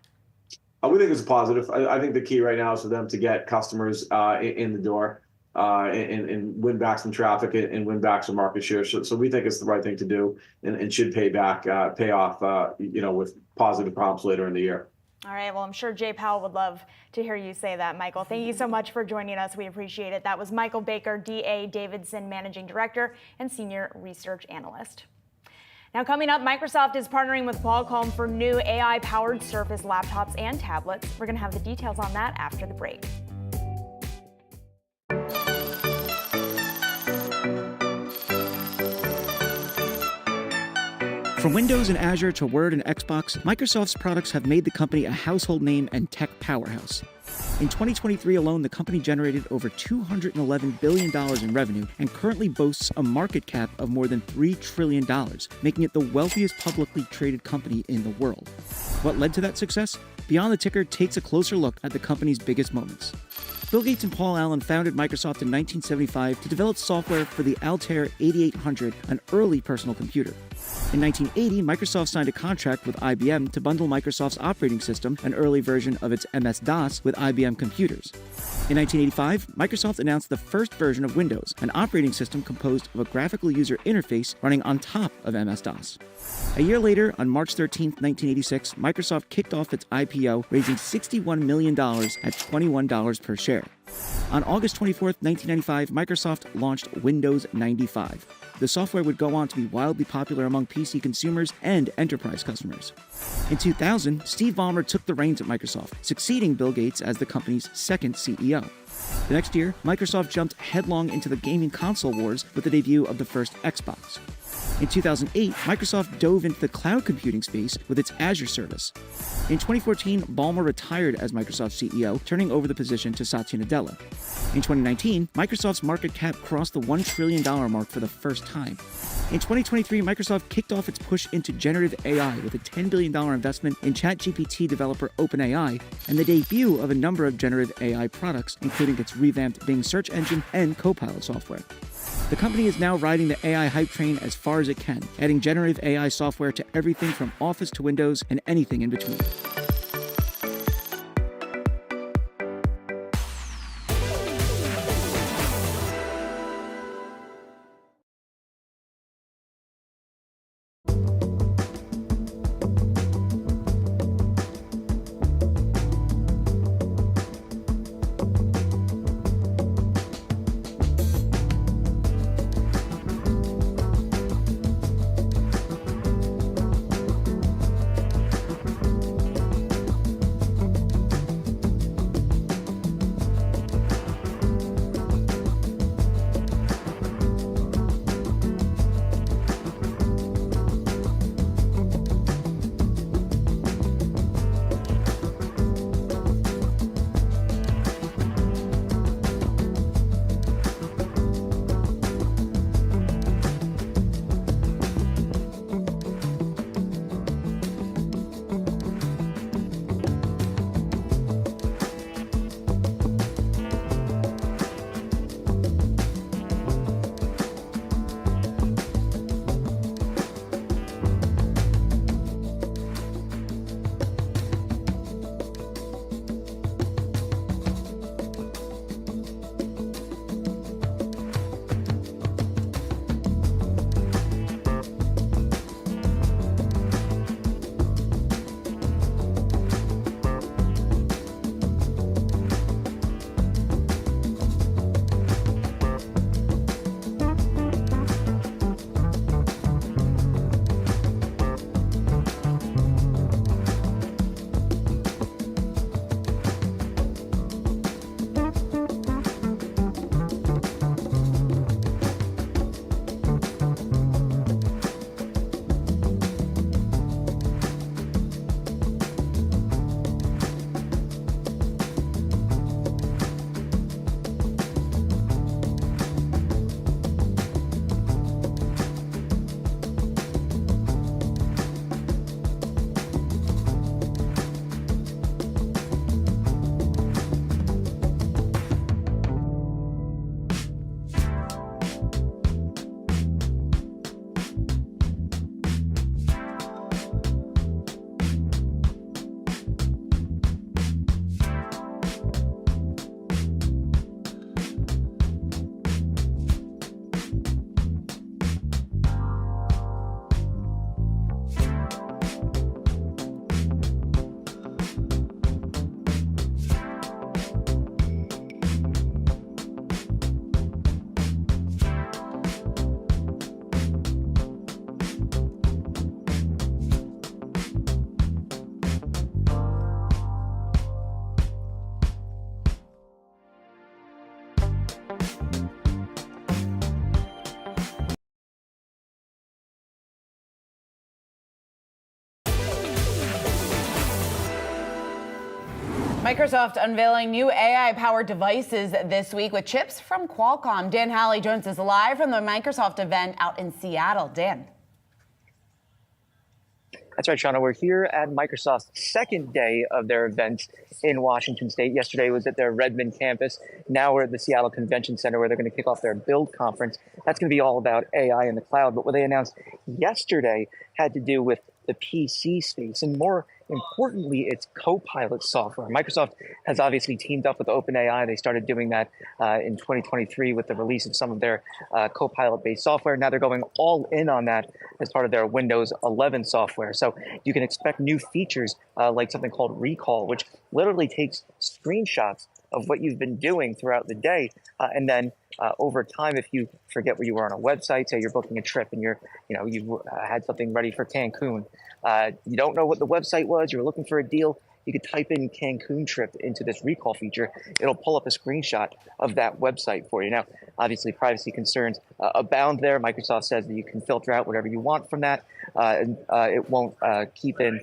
S13: We think it's a positive. I think the key right now is for them to get customers in the door and win back some traffic and win back some market share. So we think it's the right thing to do and should pay off, with positive comps later in the year.
S11: All right. Well, I'm sure Jay Powell would love to hear you say that, Michael. Thank you so much for joining us. We appreciate it. That was Michael Baker, D.A. Davidson Managing Director and Senior Research Analyst. Now coming up, Microsoft is partnering with Qualcomm for new AI-powered Surface laptops and tablets. We're going to have the details on that after the break.
S14: From Windows and Azure to Word and Xbox, Microsoft's products have made the company a household name and tech powerhouse. In 2023 alone, the company generated over $211 billion in revenue and currently boasts a market cap of more than $3 trillion, making it the wealthiest publicly traded company in the world. What led to that success? Beyond the Ticker takes a closer look at the company's biggest moments. Bill Gates and Paul Allen founded Microsoft in 1975 to develop software for the Altair 8800, an early personal computer. In 1980, Microsoft signed a contract with IBM to bundle Microsoft's operating system, an early version of its MS-DOS, with IBM computers. In 1985, Microsoft announced the first version of Windows, an operating system composed of a graphical user interface running on top of MS-DOS. A year later, on March 13, 1986, Microsoft kicked off its IPO, raising $61 million at $21 per share. On August 24, 1995, Microsoft launched Windows 95. The software would go on to be wildly popular among PC consumers and enterprise customers. In 2000, Steve Ballmer took the reins at Microsoft, succeeding Bill Gates as the company's second CEO. The next year, Microsoft jumped headlong into the gaming console wars with the debut of the first Xbox. In 2008, Microsoft dove into the cloud computing space with its Azure service. In 2014, Ballmer retired as Microsoft CEO, turning over the position to Satya Nadella. In 2019, Microsoft's market cap crossed the $1 trillion mark for the first time. In 2023, Microsoft kicked off its push into generative AI with a $10 billion investment in ChatGPT developer OpenAI and the debut of a number of generative AI products, including its revamped Bing search engine and Copilot software. The company is now riding the AI hype train as far as it can, adding generative AI software to everything from Office to Windows and anything in between.
S2: Microsoft unveiling new AI-powered devices this week with chips from Qualcomm. Dan Halley joins us live from the Microsoft event out in Seattle. Dan.
S15: That's right, Shauna. We're here at Microsoft's second day of their event in Washington State. Yesterday was at their Redmond campus. Now we're at the Seattle Convention Center where they're going to kick off their Build conference. That's going to be all about AI in the cloud. But what they announced yesterday had to do with the PC space, and more importantly, it's Copilot software. Microsoft has obviously teamed up with OpenAI. They started doing that in 2023 with the release of some of their Copilot-based software. Now they're going all in on that as part of their Windows 11 software. So you can expect new features like something called Recall, which literally takes screenshots of what you've been doing throughout the day, and then over time, if you forget where you were on a website, say you're booking a trip and you had something ready for Cancun, you don't know what the website was, you were looking for a deal, you could type in Cancun trip into this recall feature. It'll pull up a screenshot of that website for you. Now, obviously, privacy concerns abound there. Microsoft says that you can filter out whatever you want from that, and it won't keep in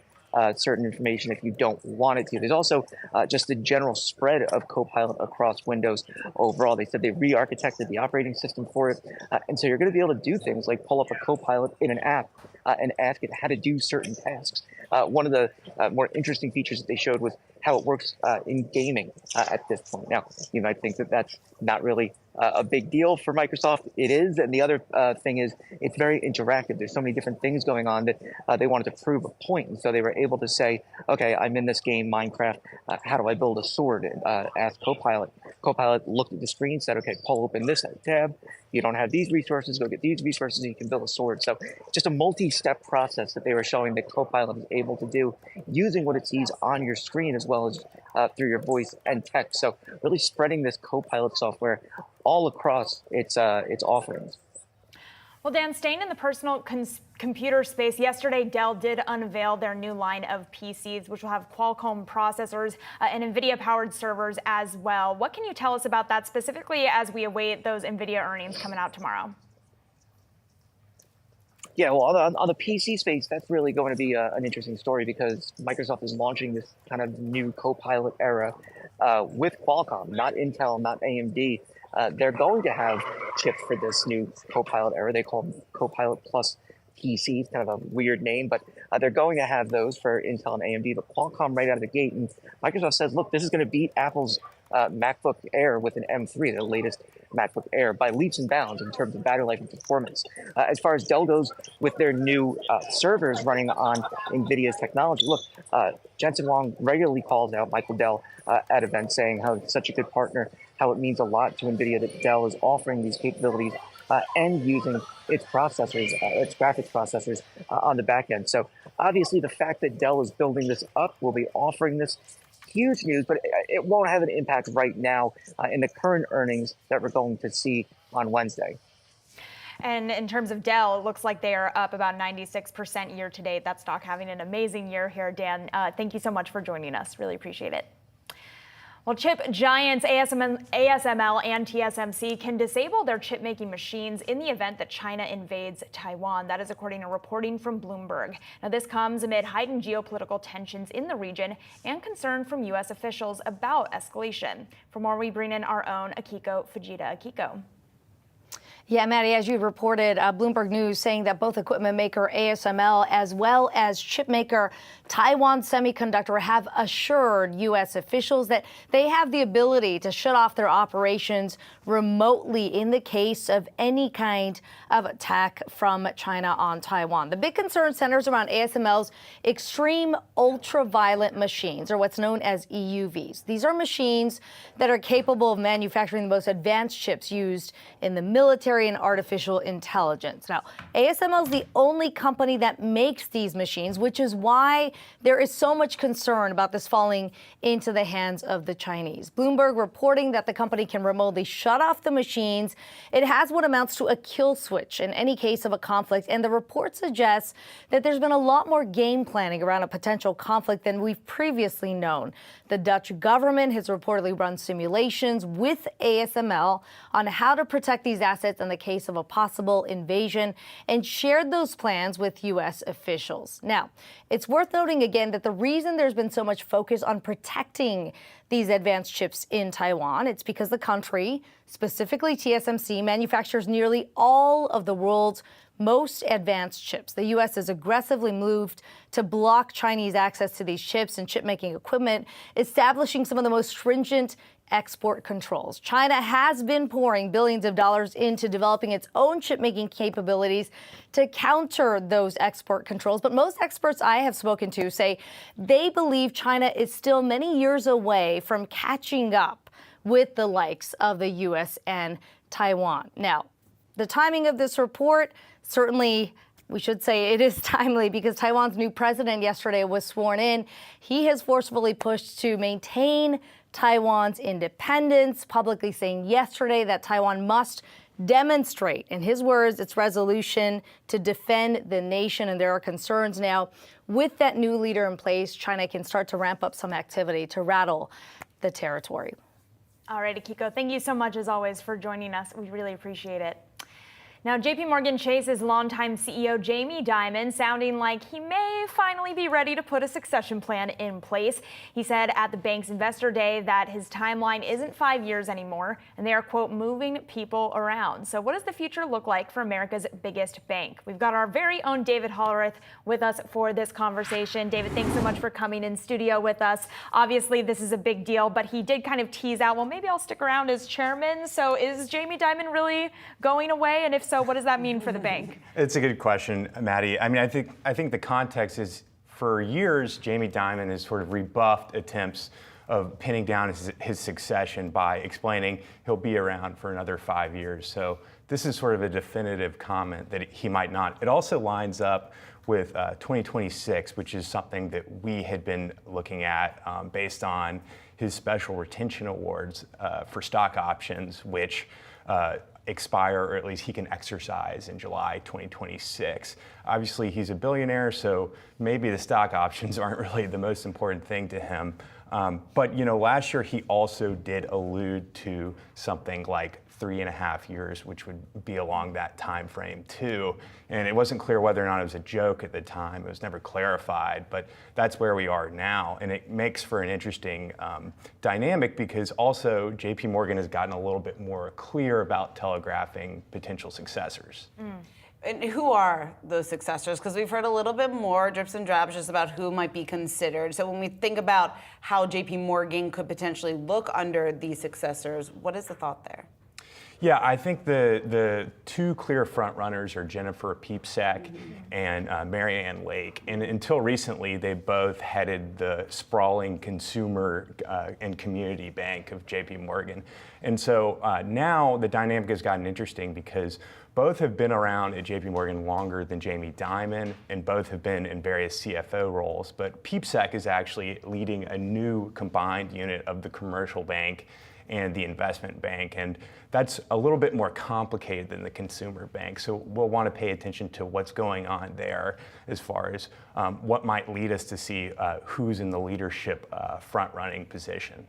S15: certain information if you don't want it to. There's also just the general spread of Copilot across Windows overall. They said they re-architected the operating system for it. And so you're going to be able to do things like pull up a Copilot in an app and ask it how to do certain tasks. One of the more interesting features that they showed was how it works in gaming at this point. Now, you might think that that's not really a big deal for Microsoft. It is. And the other thing is it's very interactive. There's so many different things going on that they wanted to prove a point. And so they were able to say, okay, I'm in this game, Minecraft. How do I build a sword? Ask Copilot. Copilot looked at the screen, said, okay, pull open this tab. You don't have these resources, go get these resources, and you can build a sword. So just a multi-step process that they were showing that Copilot is able to do using what it sees on your screen as well as through your voice and text. So really spreading this Copilot software all across its offerings.
S11: Well, Dan, staying in the personal computer space, yesterday Dell did unveil their new line of PCs, which will have Qualcomm processors and Nvidia-powered servers as well. What can you tell us about that, specifically as we await those Nvidia earnings coming out tomorrow?
S15: Yeah, well, on the PC space, that's really going to be an interesting story because Microsoft is launching this kind of new Copilot era with Qualcomm, not Intel, not AMD. They're going to have chips for this new Copilot era. They call them Copilot Plus PCs, kind of a weird name, but they're going to have those for Intel and AMD. But Qualcomm right out of the gate, and Microsoft says, look, this is going to beat Apple's MacBook Air with an M3, the latest MacBook Air, by leaps and bounds in terms of battery life and performance. As far as Dell goes with their new servers running on NVIDIA's technology, look, Jensen Huang regularly calls out Michael Dell at events saying how it's such a good partner, how it means a lot to NVIDIA that Dell is offering these capabilities and using its processors, its graphics processors on the back end. So obviously the fact that Dell is building this up, will be offering this, huge news, but it won't have an impact right now in the current earnings that we're going to see on Wednesday.
S11: And in terms of Dell, it looks like they are up about 96% year to date. That stock having an amazing year here. Dan, thank you so much for joining us. Really appreciate it. Well, chip giants ASML and TSMC can disable their chip-making machines in the event that China invades Taiwan. That is according to reporting from Bloomberg. Now, this comes amid heightened geopolitical tensions in the region and concern from U.S. officials about escalation. For more, we bring in our own Akiko Fujita. Akiko.
S16: Yeah, Maddie, as you reported, Bloomberg News saying that both equipment maker ASML as well as chip maker Taiwan Semiconductor have assured U.S. officials that they have the ability to shut off their operations remotely in the case of any kind of attack from China on Taiwan. The big concern centers around ASML's extreme ultraviolet machines, or what's known as EUVs. These are machines that are capable of manufacturing the most advanced chips used in the military and artificial intelligence. Now, ASML is the only company that makes these machines, which is why there is so much concern about this falling into the hands of the Chinese. Bloomberg reporting that the company can remotely shut off the machines. It has what amounts to a kill switch in any case of a conflict, and the report suggests that there's been a lot more game planning around a potential conflict than we've previously known. The Dutch government has reportedly run simulations with ASML on how to protect these assets in the case of a possible invasion and shared those plans with U.S. officials. Now, it's worth noting again that the reason there's been so much focus on protecting these advanced chips in Taiwan, it's because the country, specifically TSMC, manufactures nearly all of the world's most advanced chips. The U.S. has aggressively moved to block Chinese access to these chips and chip-making equipment, establishing some of the most stringent export controls. China has been pouring billions of dollars into developing its own chip-making capabilities to counter those export controls. But most experts I have spoken to say they believe China is still many years away from catching up with the likes of the U.S. and Taiwan. Now, the timing of this report, certainly we should say it is timely because Taiwan's new president yesterday was sworn in. He has forcefully pushed to maintain Taiwan's independence, publicly saying yesterday that Taiwan must demonstrate, in his words, its resolution to defend the nation. And there are concerns now with that new leader in place, China can start to ramp up some activity to rattle the territory.
S11: All right, Akiko, thank you so much as always for joining us. We really appreciate it. Now, JPMorgan Chase's longtime CEO Jamie Dimon sounding like he may finally be ready to put a succession plan in place. He said at the bank's investor day that his timeline isn't 5 years anymore, and they are, quote, moving people around. So what does the future look like for America's biggest bank? We've got our very own David Hollerith with us for this conversation. David, thanks so much for coming in studio with us. Obviously, this is a big deal, but he did kind of tease out, well, maybe I'll stick around as chairman. So is Jamie Dimon really going away? And if so, what does that mean for the bank?
S17: It's a good question, Maddie. I mean, I think the context is, for years, Jamie Dimon has sort of rebuffed attempts of pinning down his succession by explaining he'll be around for another 5 years. So this is sort of a definitive comment that he might not. It also lines up with 2026, which is something that we had been looking at based on his special retention awards for stock options, which expire, or at least he can exercise in July 2026. Obviously, he's a billionaire, so maybe the stock options aren't really the most important thing to him. But last year he also did allude to something like 3.5 years, which would be along that time frame too. And it wasn't clear whether or not it was a joke at the time. It was never clarified, but that's where we are now. And it makes for an interesting dynamic, because also JPMorgan has gotten a little bit more clear about telegraphing potential successors.
S2: And who are those successors? Because we've heard a little bit more drips and drabs just about who might be considered. So when we think about how JPMorgan could potentially look under these successors, what is the thought there?
S17: Yeah, I think the two clear front runners are Jennifer Piepszak and Marianne Lake. And until recently, they both headed the sprawling consumer and community bank of JPMorgan. And so now the dynamic has gotten interesting, because both have been around at JPMorgan longer than Jamie Dimon, and both have been in various CFO roles. But Piepszak is actually leading a new combined unit of the commercial bank and the investment bank. And that's a little bit more complicated than the consumer bank. So we'll want to pay attention to what's going on there as far as what might lead us to see who's in the leadership front-running position.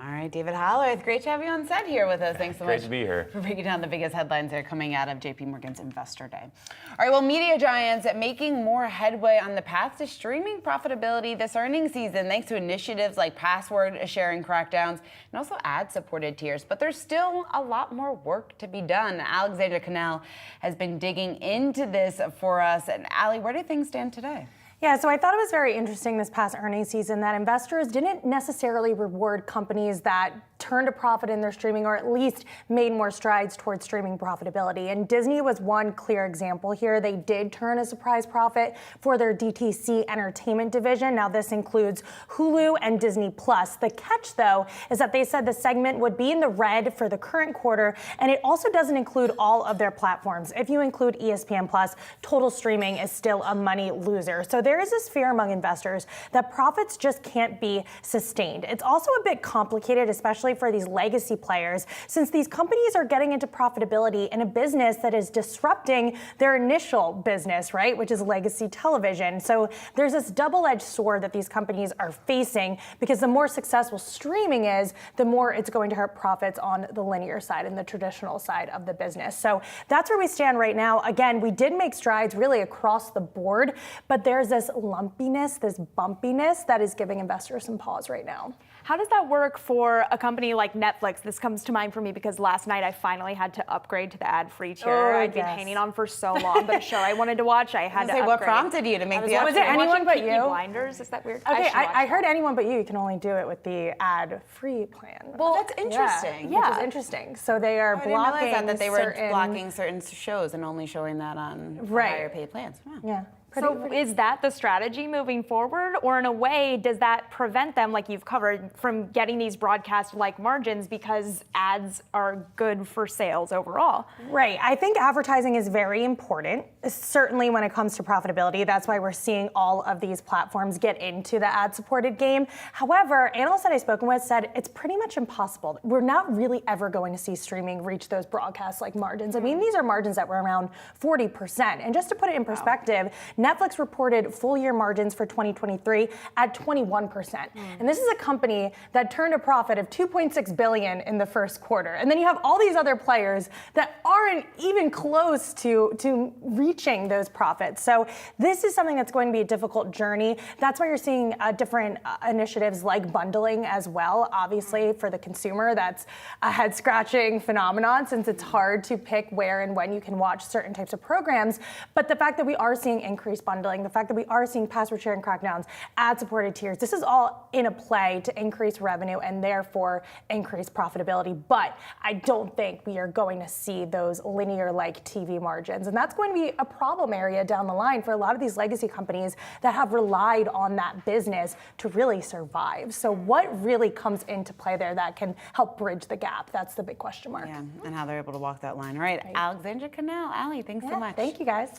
S2: All right, David Hollerith, great to have you on set here with us. Thanks so much.
S17: Great to be here.
S2: For breaking down the biggest headlines that are coming out of JPMorgan's Investor Day. All right, well, media giants making more headway on the path to streaming profitability this earnings season, thanks to initiatives like password sharing crackdowns and also ad-supported tiers. But there's still a lot more work to be done. Alexandra Cannell has been digging into this for us. And Ali, where do things stand today?
S18: Yeah, so I thought it was very interesting this past earnings season that investors didn't necessarily reward companies that turned a profit in their streaming, or at least made more strides towards streaming profitability. And Disney was one clear example here. They did turn a surprise profit for their DTC entertainment division. Now this includes Hulu and Disney Plus. The catch, though, is that they said the segment would be in the red for the current quarter, and it also doesn't include all of their platforms. If you include ESPN Plus, total streaming is still a money loser. So there is this fear among investors that profits just can't be sustained. It's also a bit complicated, especially for these legacy players, since these companies are getting into profitability in a business that is disrupting their initial business, right, which is legacy television. So there's this double-edged sword that these companies are facing, because the more successful streaming is, the more it's going to hurt profits on the linear side and the traditional side of the business. So that's where we stand right now. Again, we did make strides really across the board, but there's this lumpiness, this bumpiness that is giving investors some pause right now.
S11: How does that work for a company like Netflix? This comes to mind for me because last night I finally had to upgrade to the ad-free tier. I'd been hanging on for so long, but a show I wanted to watch, I had to upgrade.
S2: What prompted you to make the upgrade?
S18: Was it Anyone But You?
S11: Blinders? Is that weird?
S18: Okay, I heard Anyone But You. You can only do it with the ad-free plan.
S2: Well, that's interesting.
S18: Yeah, which is interesting. So they are blocking
S2: I didn't realize that they were blocking certain shows and only showing that on higher paid plans.
S18: Yeah.
S11: So is that the strategy moving forward? Or in a way, does that prevent them, like you've covered, from getting these broadcast-like margins because ads are good for sales overall?
S18: Right. I think advertising is very important, certainly when it comes to profitability. That's why we're seeing all of these platforms get into the ad-supported game. However, analysts that I've spoken with said it's pretty much impossible. We're not really ever going to see streaming reach those broadcast-like margins. I mean, these are margins that were around 40%. And just to put it in perspective, Netflix reported full year margins for 2023 at 21%. And this is a company that turned a profit of $2.6 billion in the first quarter. And then you have all these other players that aren't even close to reaching those profits. So this is something that's going to be a difficult journey. That's why you're seeing different initiatives like bundling as well. Obviously, for the consumer, that's a head-scratching phenomenon since it's hard to pick where and when you can watch certain types of programs. But the fact that we are seeing increased bundling, the fact that we are seeing password sharing crackdowns, ad-supported tiers, this is all in a play to increase revenue and therefore increase profitability. But I don't think we are going to see those linear-like TV margins. And that's going to be a problem area down the line for a lot of these legacy companies that have relied on that business to really survive. So what really comes into play there that can help bridge the gap? That's the big question mark.
S2: Yeah, and how they're able to walk that line. All right, Alexandra Canal. Allie, thanks so much.
S18: Thank you, guys.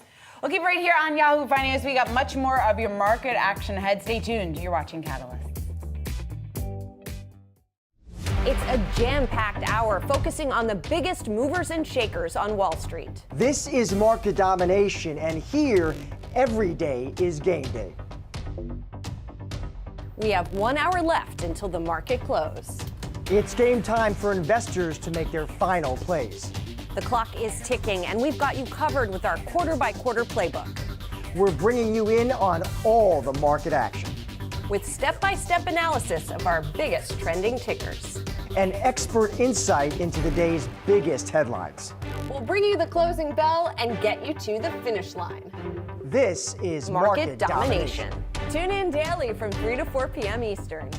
S2: We'll keep right here on Yahoo Finance. We got much more of your market action ahead. Stay tuned. You're watching Catalyst.
S19: It's a jam-packed hour focusing on the biggest movers and shakers on Wall Street.
S20: This is market domination, and here, every day is game day.
S19: We have 1 hour left until the market close.
S20: It's game time for investors to make their final plays.
S19: The clock is ticking, and we've got you covered with our quarter-by-quarter playbook.
S20: We're bringing you in on all the market action.
S19: With step-by-step analysis of our biggest trending tickers.
S20: And expert insight into the day's biggest headlines.
S19: We'll bring you the closing bell and get you to the finish line.
S20: This is Market Domination.
S19: Tune in daily from 3 to 4 p.m. Eastern.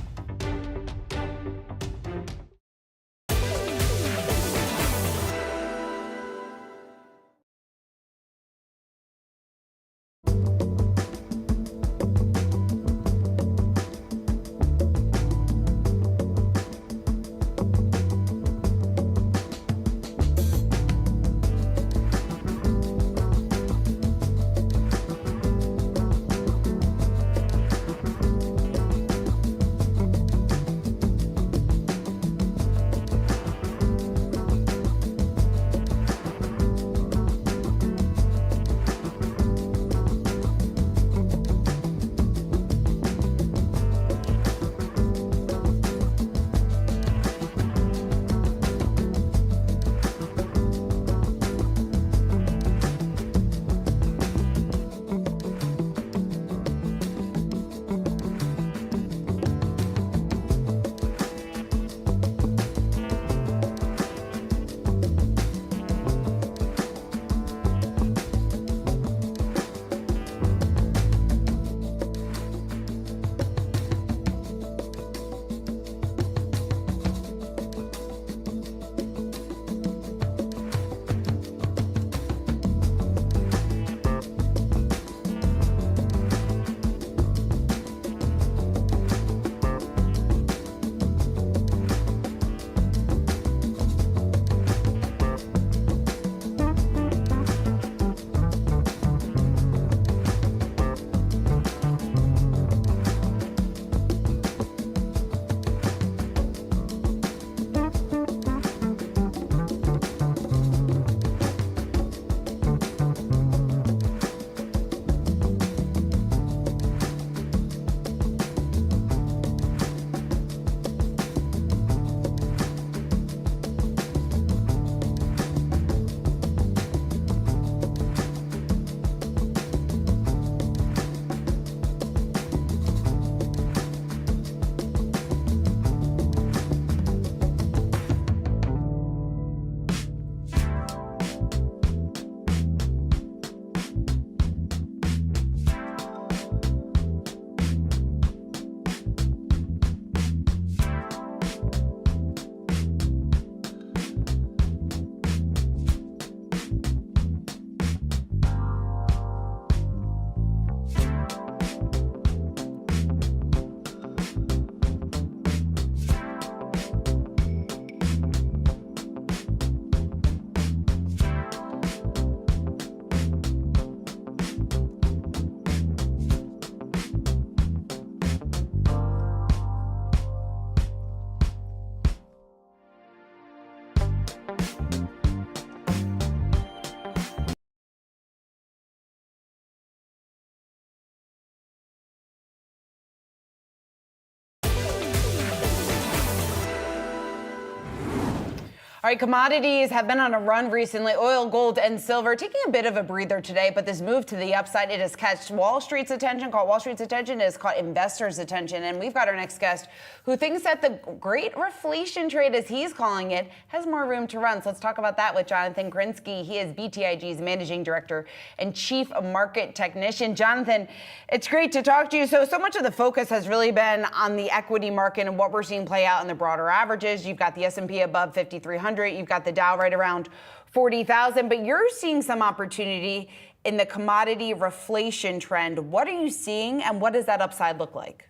S2: All right, commodities have been on a run recently. Oil, gold, and silver taking a bit of a breather today, but this move to the upside, it has caught Wall Street's attention, it has caught investors' attention. And we've got our next guest who thinks that the great reflation trade, as he's calling it, has more room to run. So let's talk about that with Jonathan Krinsky. He is BTIG's Managing Director and Chief Market Technician. Jonathan, it's great to talk to you. So much of the focus has really been on the equity market and what we're seeing play out in the broader averages. You've got the S&P above 5,300. You've got the Dow right around 40,000, but you're seeing some opportunity in the commodity reflation trend. What are you seeing, and what does that upside look like?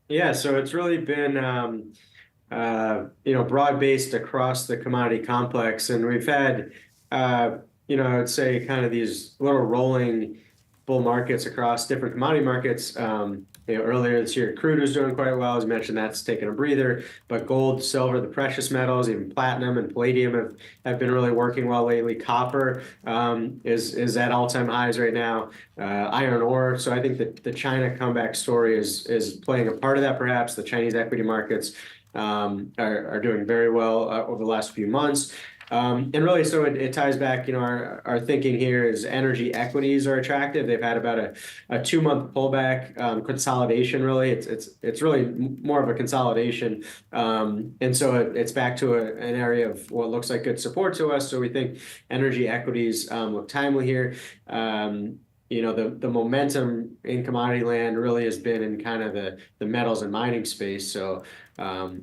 S21: Yeah, so it's really been broad-based across the commodity complex, and we've had I would say kind of these little rolling bull markets across different commodity markets. Earlier this year, crude was doing quite well. As you mentioned, that's taken a breather. But gold, silver, the precious metals, even platinum and palladium have been really working well lately. Copper is at all-time highs right now. Iron ore. So I think that the China comeback story is playing a part of that, perhaps. The Chinese equity markets are doing very well over the last few months. And really, so it ties back, our thinking here is energy equities are attractive. They've had about a 2-month pullback, consolidation, really. It's really more of a consolidation. And so it's back to an area of what looks like good support to us. So we think energy equities look timely here. The momentum in commodity land really has been in kind of the metals and mining space. So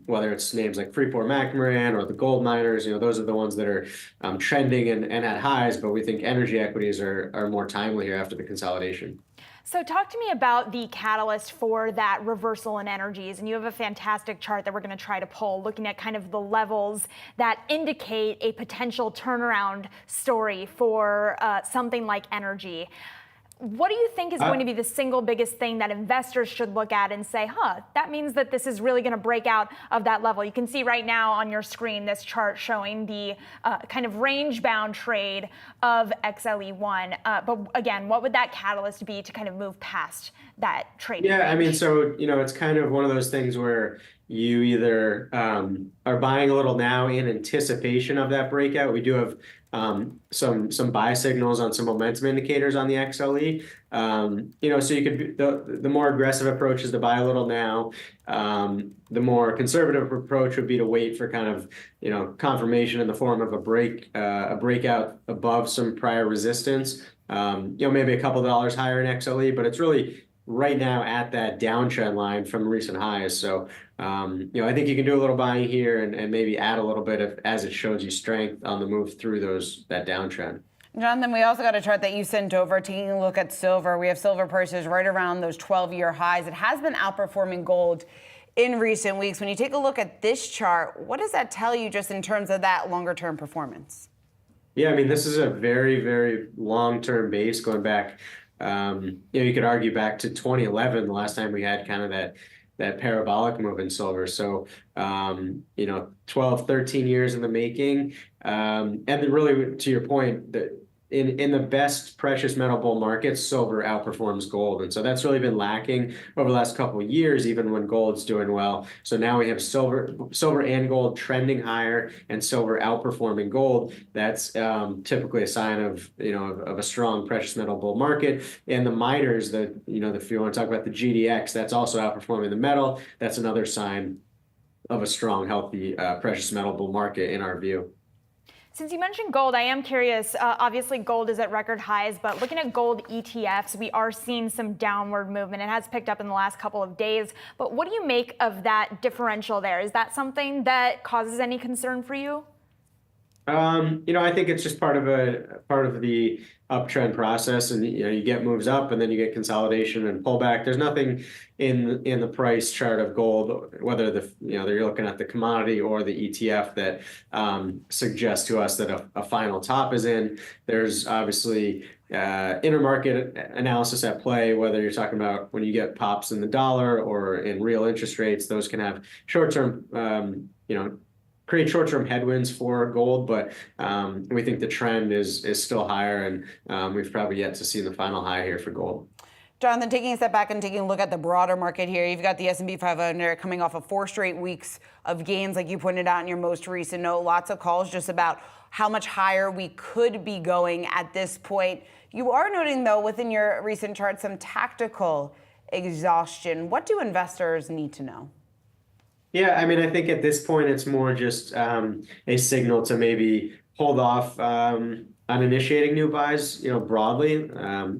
S21: whether it's names like Freeport-McMoRan or the gold miners, those are the ones that are trending and at highs. But we think energy equities are more timely here after the consolidation.
S11: So talk to me about the catalyst for that reversal in energies. And you have a fantastic chart that we're going to try to pull, looking at kind of the levels that indicate a potential turnaround story for something like energy. What do you think is going to be the single biggest thing that investors should look at and say, that means that this is really going to break out of that level? You can see right now on your screen this chart showing the kind of range-bound trade of XLE1. But again, what would that catalyst be to kind of move past that trade?
S21: Yeah, I mean, so, it's kind of one of those things where you either are buying a little now in anticipation of that breakout. We do have some buy signals on some momentum indicators on the XLE. So you could the more aggressive approach is to buy a little now. The more conservative approach would be to wait for kind of confirmation in the form of a breakout above some prior resistance. Maybe a couple dollars higher in XLE, but it's really right now at that downtrend line from recent highs. So, I think you can do a little buying here and maybe add a little bit as it shows you strength on the move through that downtrend.
S2: Jonathan, we also got a chart that you sent over taking a look at silver. We have silver prices right around those 12-year highs. It has been outperforming gold in recent weeks. When you take a look at this chart, what does that tell you just in terms of that longer-term performance?
S21: Yeah, I mean, this is a very, very long-term base going back. You could argue back to 2011, the last time we had kind of that parabolic move in silver. So, 12, 13 years in the making. And then really, to your point, that in the best precious metal bull markets, silver outperforms gold. And so that's really been lacking over the last couple of years, even when gold's doing well. So now we have silver and gold trending higher and silver outperforming gold. That's typically a sign of a strong precious metal bull market. And the miners, if you want to talk about the GDX, that's also outperforming the metal. That's another sign of a strong, healthy precious metal bull market in our view.
S11: Since you mentioned gold, I am curious. Obviously, gold is at record highs, but looking at gold ETFs, we are seeing some downward movement. It has picked up in the last couple of days. But what do you make of that differential there? Is that something that causes any concern for you?
S21: I think it's just part of the uptrend process, and you get moves up, and then you get consolidation and pullback. There's nothing in the price chart of gold, whether you're looking at the commodity or the ETF, that suggests to us that a final top is in. There's obviously intermarket analysis at play, whether you're talking about when you get pops in the dollar or in real interest rates. Those can have short-term, create short-term headwinds for gold, but we think the trend is still higher, and we've probably yet to see the final high here for gold.
S2: Jonathan, taking a step back and taking a look at the broader market here, you've got the S&P 500 coming off of 4 straight weeks of gains, like you pointed out in your most recent note. Lots of calls just about how much higher we could be going at this point. You are noting, though, within your recent chart, some tactical exhaustion. What do investors need to know?
S21: Yeah, I mean, I think at this point, it's more just a signal to maybe hold off on initiating new buys, broadly.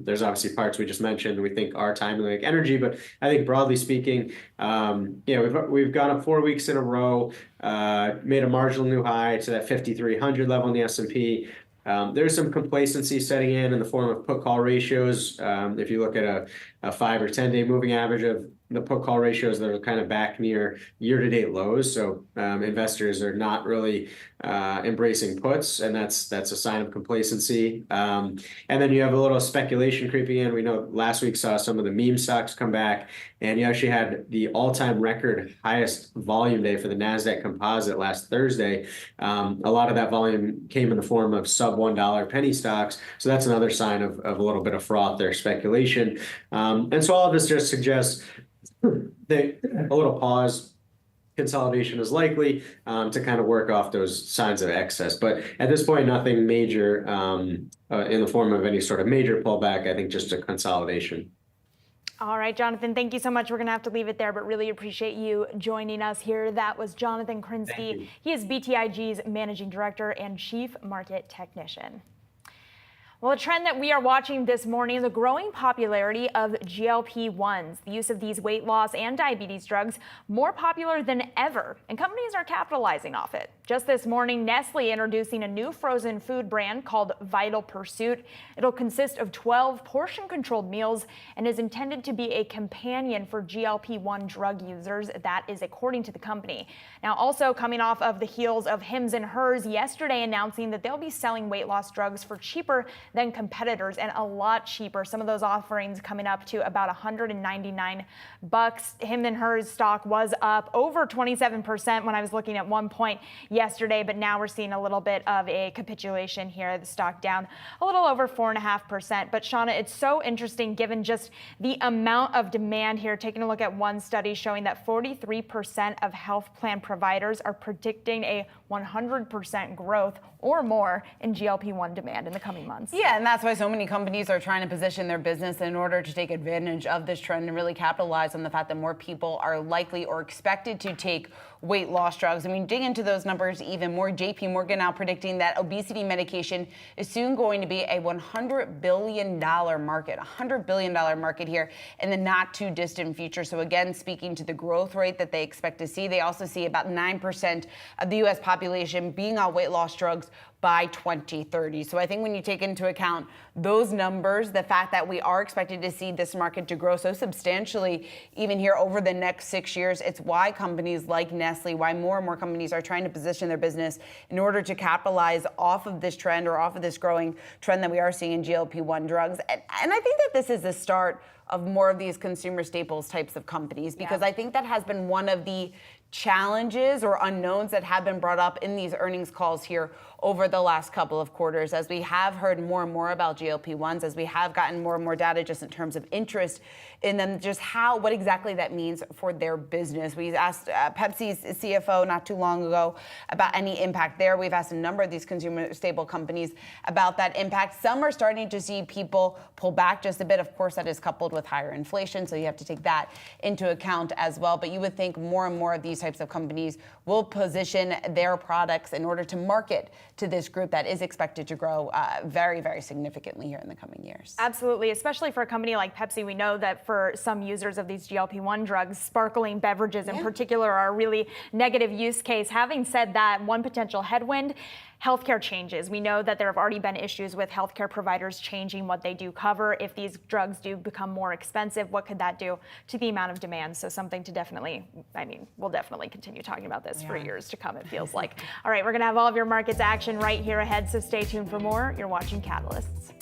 S21: There's obviously parts we just mentioned we think are timing like energy, but I think broadly speaking, we've gone up 4 weeks in a row, made a marginal new high to that 5,300 level in the S&P. There's some complacency setting in the form of put call ratios. If you look at a 5 or 10 day moving average of the put call ratios, that are kind of back near year-to-date lows. So investors are not really embracing puts, and that's a sign of complacency. And then you have a little speculation creeping in. We know last week saw some of the meme stocks come back, and you actually had the all-time record highest volume day for the Nasdaq Composite last Thursday. A lot of that volume came in the form of sub $1 penny stocks. So that's another sign of a little bit of froth there, speculation. And so all of this just suggests a little pause. Consolidation is likely to kind of work off those signs of excess. But at this point, nothing major in the form of any sort of major pullback. I think just a consolidation.
S11: All right, Jonathan, thank you so much. We're going to have to leave it there, but really appreciate you joining us here. That was Jonathan Krinsky. He is BTIG's Managing Director and Chief Market Technician. Well, a trend that we are watching this morning is the growing popularity of GLP-1s, the use of these weight loss and diabetes drugs, more popular than ever, and companies are capitalizing off it. Just this morning, Nestle introducing a new frozen food brand called Vital Pursuit. It'll consist of 12 portion-controlled meals and is intended to be a companion for GLP-1 drug users. That is according to the company. Now, also coming off of the heels of Hims and Hers yesterday announcing that they'll be selling weight loss drugs for cheaper than competitors and a lot cheaper. Some of those offerings coming up to about $199. Hims and Hers stock was up over 27% when I was looking at one point yesterday, but now we're seeing a little bit of a capitulation here. The stock down a little over 4.5%. But Shauna, it's so interesting given just the amount of demand here. Taking a look at one study showing that 43% of health plan providers are predicting a 100% growth or more in GLP-1 demand in the coming months.
S2: Yeah, and that's why so many companies are trying to position their business in order to take advantage of this trend and really capitalize on the fact that more people are likely or expected to take weight loss drugs. I mean, dig into those numbers even more. JPMorgan now predicting that obesity medication is soon going to be a $100 billion market, $100 billion market here in the not too distant future. So again, speaking to the growth rate that they expect to see, they also see about 9% of the U.S. population being on weight loss drugs by 2030. So I think when you take into account those numbers, the fact that we are expected to see this market to grow so substantially even here over the next 6 years, it's why companies like Nestle, why more and more companies are trying to position their business in order to capitalize off of this trend or off of this growing trend that we are seeing in GLP-1 drugs. And I think that this is the start of more of these consumer staples types of companies, because I think that has been one of the challenges or unknowns that have been brought up in these earnings calls here over the last couple of quarters, as we have heard more and more about GLP-1s, as we have gotten more and more data just in terms of interest in them, just what exactly that means for their business. We asked Pepsi's CFO not too long ago about any impact there. We've asked a number of these consumer staple companies about that impact. Some are starting to see people pull back just a bit. Of course, that is coupled with higher inflation, so you have to take that into account as well. But you would think more and more of these types of companies will position their products in order to market to this group that is expected to grow very, very significantly here in the coming years.
S11: Absolutely, especially for a company like Pepsi. We know that for some users of these GLP-1 drugs, sparkling beverages in particular are a really negative use case. Having said that, one potential headwind, healthcare changes. We know that there have already been issues with healthcare providers changing what they do cover. If these drugs do become more expensive, what could that do to the amount of demand? So something to definitely, we'll definitely continue talking about this for years to come, it feels like. All right, we're going to have all of your markets action right here ahead, so stay tuned for more. You're watching Catalysts.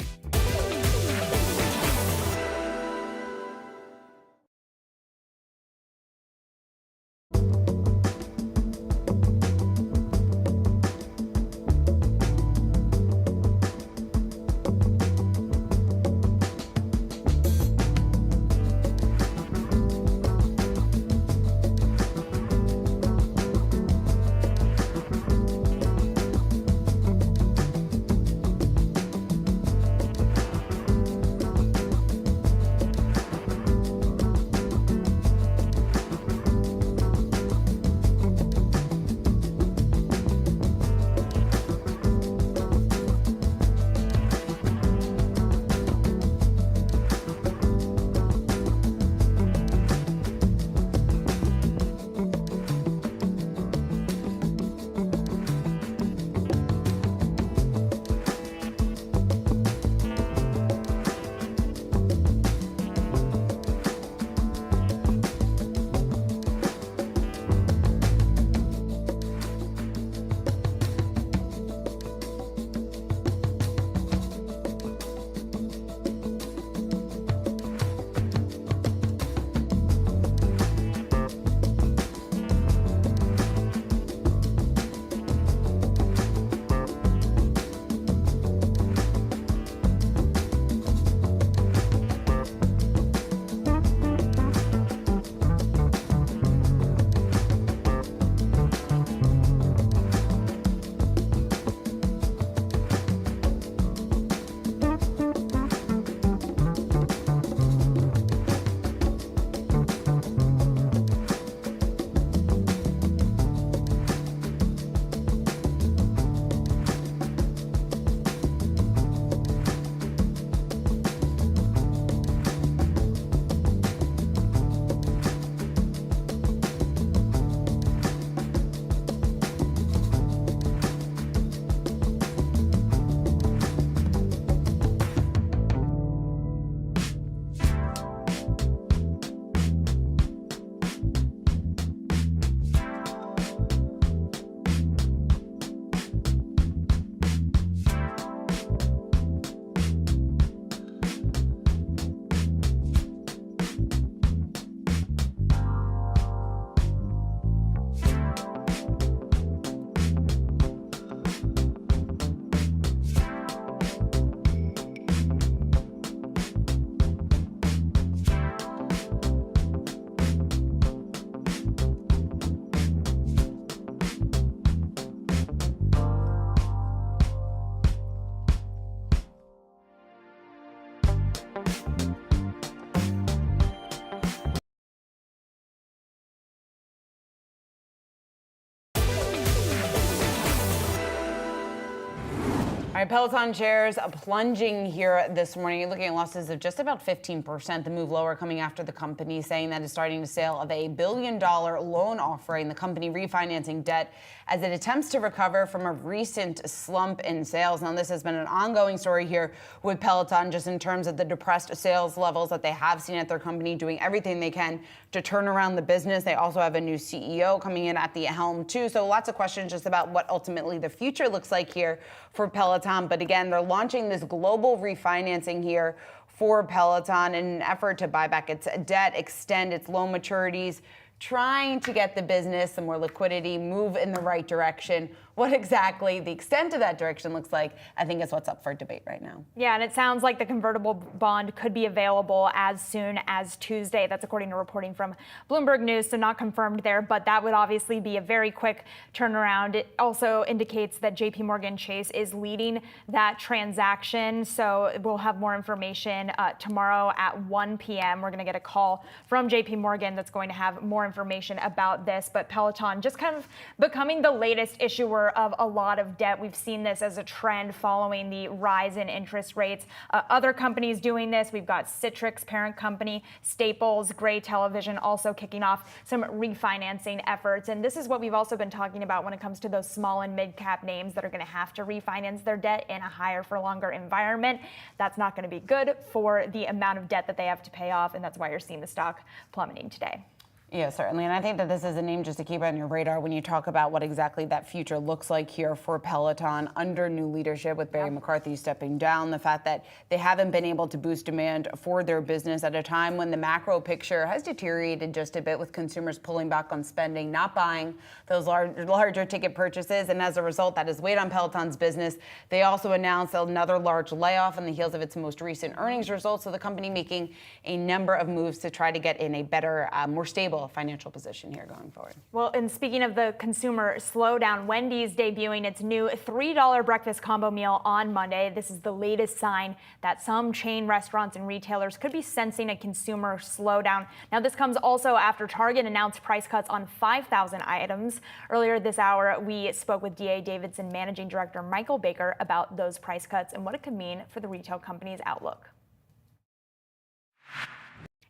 S2: All right, Peloton shares plunging here this morning. You're looking at losses of just about 15%. The move lower coming after the company saying that it's starting to sale of a $1 billion loan offering. The company refinancing debt as it attempts to recover from a recent slump in sales. Now, this has been an ongoing story here with Peloton, just in terms of the depressed sales levels that they have seen at their company, doing everything they can to turn around the business. They also have a new CEO coming in at the helm, too. So lots of questions just about what ultimately the future looks like here for Peloton. But again, they're launching this global refinancing here for Peloton in an effort to buy back its debt, extend its loan maturities, trying to get the business some more liquidity, move in the right direction. What exactly the extent of that direction looks like, I think is what's up for debate right now.
S11: Yeah, and it sounds like the convertible bond could be available as soon as Tuesday. That's according to reporting from Bloomberg News, so not confirmed there, but that would obviously be a very quick turnaround. It also indicates that JPMorgan Chase is leading that transaction, so we'll have more information tomorrow at 1 p.m. We're going to get a call from JPMorgan that's going to have more information about this, but Peloton just kind of becoming the latest issuer of a lot of debt. We've seen this as a trend following the rise in interest rates. Other companies doing this, we've got Citrix, parent company, Staples, Gray Television also kicking off some refinancing efforts. And this is what we've also been talking about when it comes to those small and mid-cap names that are going to have to refinance their debt in a higher for longer environment. That's not going to be good for the amount of debt that they have to pay off, and that's why you're seeing the stock plummeting today.
S2: Yeah, certainly. And I think that this is a name just to keep on your radar when you talk about what exactly that future looks like here for Peloton under new leadership with Barry McCarthy stepping down. The fact that they haven't been able to boost demand for their business at a time when the macro picture has deteriorated just a bit, with consumers pulling back on spending, not buying those larger ticket purchases. And as a result, that has weighed on Peloton's business. They also announced another large layoff on the heels of its most recent earnings results. So the company making a number of moves to try to get in a better, more stable financial position here going forward.
S11: Well, and speaking of the consumer slowdown, Wendy's debuting its new $3 breakfast combo meal on Monday. This is the latest sign that some chain restaurants and retailers could be sensing a consumer slowdown. Now, this comes also after Target announced price cuts on 5,000 items. Earlier this hour, we spoke with D.A. Davidson Managing Director Michael Baker about those price cuts and what it could mean for the retail company's outlook.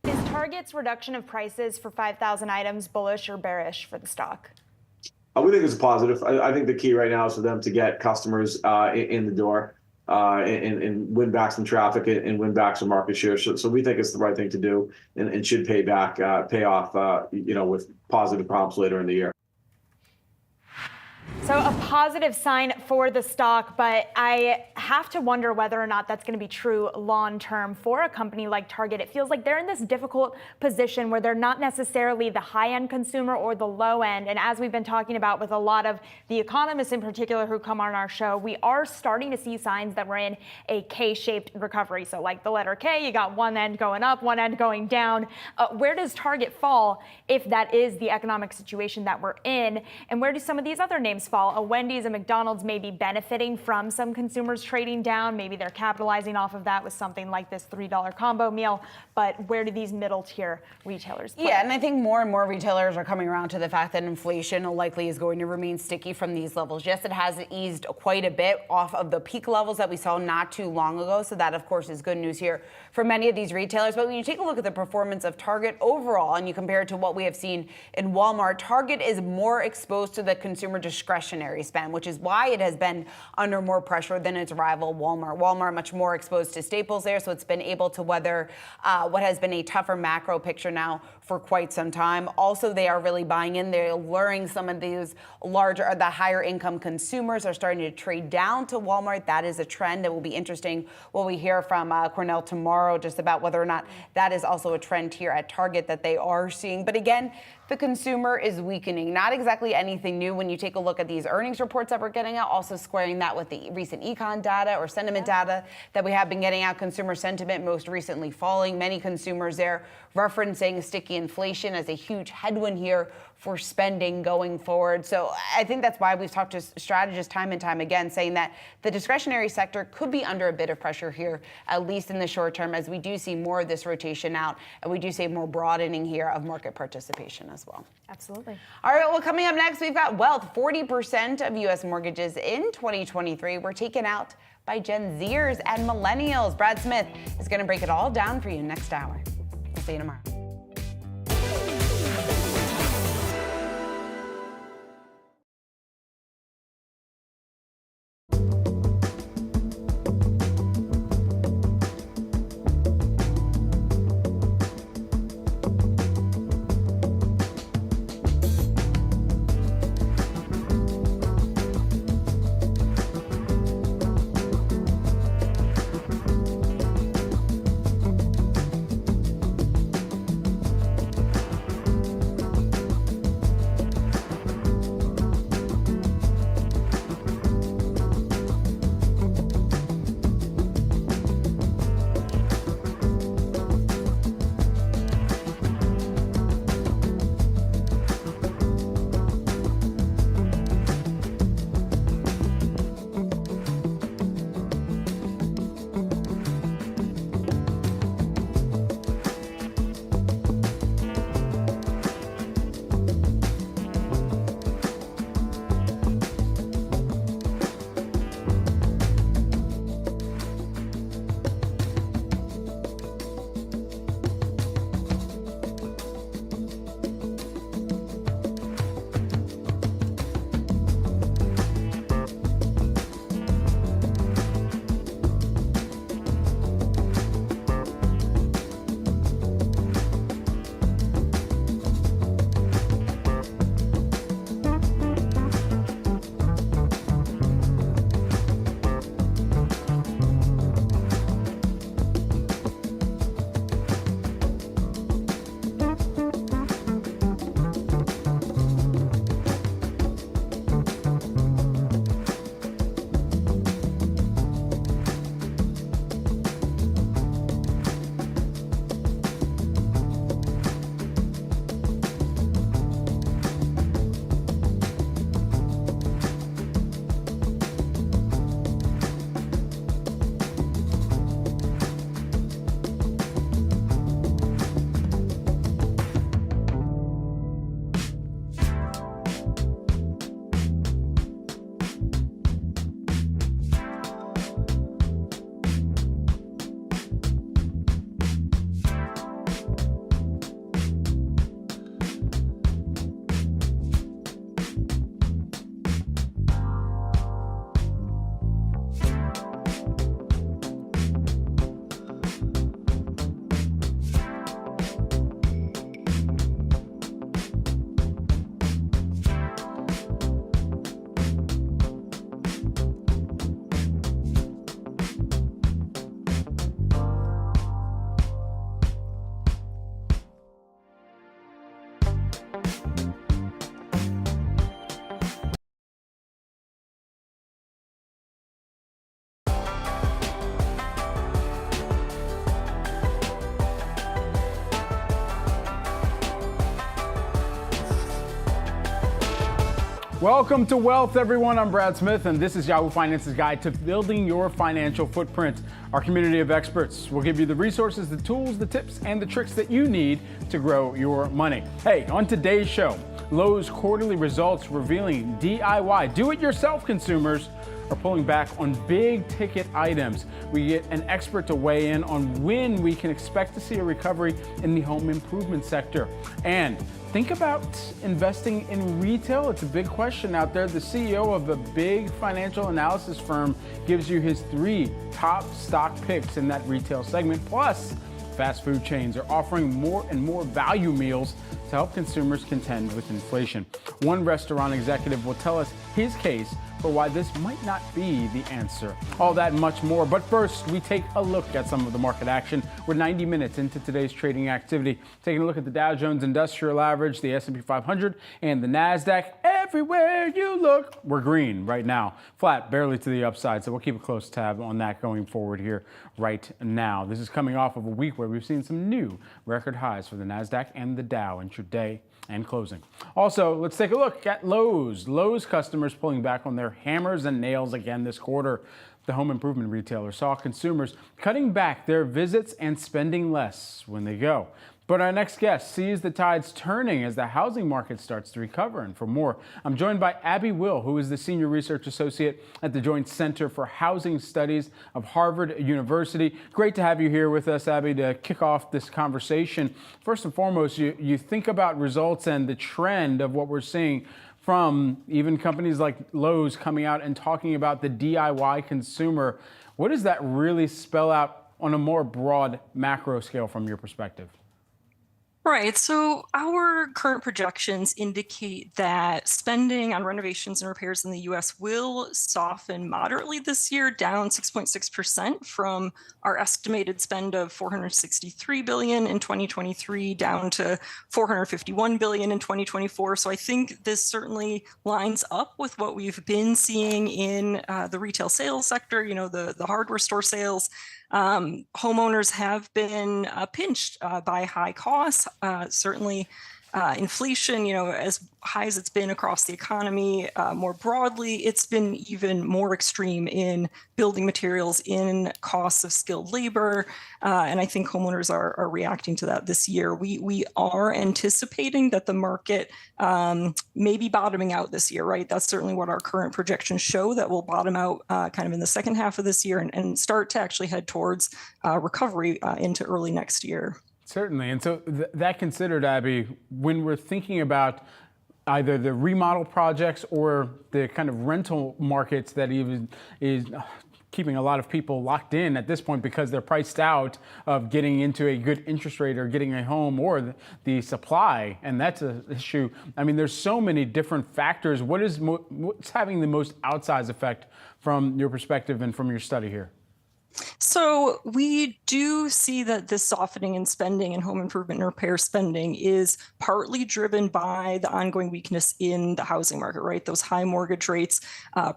S11: Is Target's reduction of prices for 5,000 items bullish or bearish for the stock?
S13: We think it's positive. I think the key right now is for them to get customers in the door and win back some traffic and win back some market share. So we think it's the right thing to do and should pay off, with positive comps later in the year.
S11: So a positive sign for the stock, but I have to wonder whether or not that's going to be true long term for a company like Target. It feels like they're in this difficult position where they're not necessarily the high-end consumer or the low end. And as we've been talking about with a lot of the economists in particular who come on our show, we are starting to see signs that we're in a K-shaped recovery. So like the letter K, you got one end going up, one end going down. Where does Target fall if that is the economic situation that we're in? And where do some of these other names fall? A Wendy's and McDonald's may be benefiting from some consumers trading down. Maybe they're capitalizing off of that with something like this $3 combo meal. But where do these middle tier retailers play?
S2: Yeah, and I think more and more retailers are coming around to the fact that inflation likely is going to remain sticky from these levels. Yes, it has eased quite a bit off of the peak levels that we saw not too long ago. So that, of course, is good news here for many of these retailers. But when you take a look at the performance of Target overall and you compare it to what we have seen in Walmart, Target is more exposed to the consumer discretionary spend, which is why it has been under more pressure than its rival Walmart. Walmart much more exposed to staples there, so it's been able to weather what has been a tougher macro picture now for quite some time. Also, they are really buying in. They're luring some of these larger, the higher income consumers are starting to trade down to Walmart. That is a trend that will be interesting. What we hear from Cornell tomorrow just about whether or not that is also a trend here at Target that they are seeing. But again, the consumer is weakening. Not exactly anything new when you take a look at these earnings reports that we're getting out, also squaring that with the recent econ data or sentiment data that we have been getting out. Consumer sentiment most recently falling. Many consumers there referencing sticky inflation as a huge headwind here for spending going forward. So I think that's why we've talked to strategists time and time again, saying that the discretionary sector could be under a bit of pressure here, at least in the short term, as we do see more of this rotation out and we do see more broadening here of market participation as well.
S11: Absolutely.
S2: All right, well, coming up next, we've got wealth. 40 40% of U.S. mortgages in 2023 were taken out by Gen Zers and millennials. Brad Smith is going to break it all down for you next hour. We'll see you tomorrow.
S1: Welcome to Wealth, everyone. I'm Brad Smith, and this is Yahoo Finance's guide to building your financial footprint. Our community of experts will give you the resources, the tools, the tips, and the tricks that you need to grow your money. Hey, on today's show, Lowe's quarterly results revealing DIY, do-it-yourself consumers are pulling back on big ticket items. We get an expert to weigh in on when we can expect to see a recovery in the home improvement sector. And think about investing in retail. It's a big question out there. The CEO of a big financial analysis firm gives you his 3 top stock picks in that retail segment. Plus, fast food chains are offering more and more value meals to help consumers contend with inflation. One restaurant executive will tell us his case for why this might not be the answer. All that and much more. But first, we take a look at some of the market action. We're 90 minutes into today's trading activity. Taking a look at the Dow Jones Industrial Average, the S&P 500, and the Nasdaq. Everywhere you look, we're green right now. Flat, barely to the upside. So we'll keep a close tab on that going forward here right now. This is coming off of a week where we've seen some new record highs for the Nasdaq and the Dow intraday and closing. Also, let's take a look at Lowe's. Lowe's customers pulling back on their hammers and nails again this quarter. The home improvement retailer saw consumers cutting back their visits and spending less when they go. But our next guest sees the tides turning as the housing market starts to recover. And for more, I'm joined by Abby Will, who is the Senior Research Associate at the Joint Center for Housing Studies of Harvard University. Great to have you here with us, Abby, to kick off this conversation. First and foremost, you think about results and the trend of what we're seeing from even companies like Lowe's coming out and talking about the DIY consumer. What does that really spell out on a more broad macro scale from your perspective?
S3: Right. So our current projections indicate that spending on renovations and repairs in the U.S. will soften moderately this year, down 6.6% from our estimated spend of $463 billion in 2023, down to $451 billion in 2024. So I think this certainly lines up with what we've been seeing in the retail sales sector, the hardware store sales. Homeowners have been pinched by high costs, certainly inflation, as high as it's been across the economy. More broadly, it's been even more extreme in building materials, in costs of skilled labor. And I think homeowners are reacting to that this year. We are anticipating that the market may be bottoming out this year, right? That's certainly what our current projections show, that we'll bottom out kind of in the second half of this year and start to actually head towards recovery into early next year.
S1: Certainly. And so that considered, Abby, when we're thinking about either the remodel projects or the kind of rental markets that even is keeping a lot of people locked in at this point because they're priced out of getting into a good interest rate or getting a home, or the supply, and that's an issue. I mean, there's so many different factors. What's having the most outsized effect from your perspective and from your study here?
S3: So we do see that this softening in spending and home improvement and repair spending is partly driven by the ongoing weakness in the housing market, right? Those high mortgage rates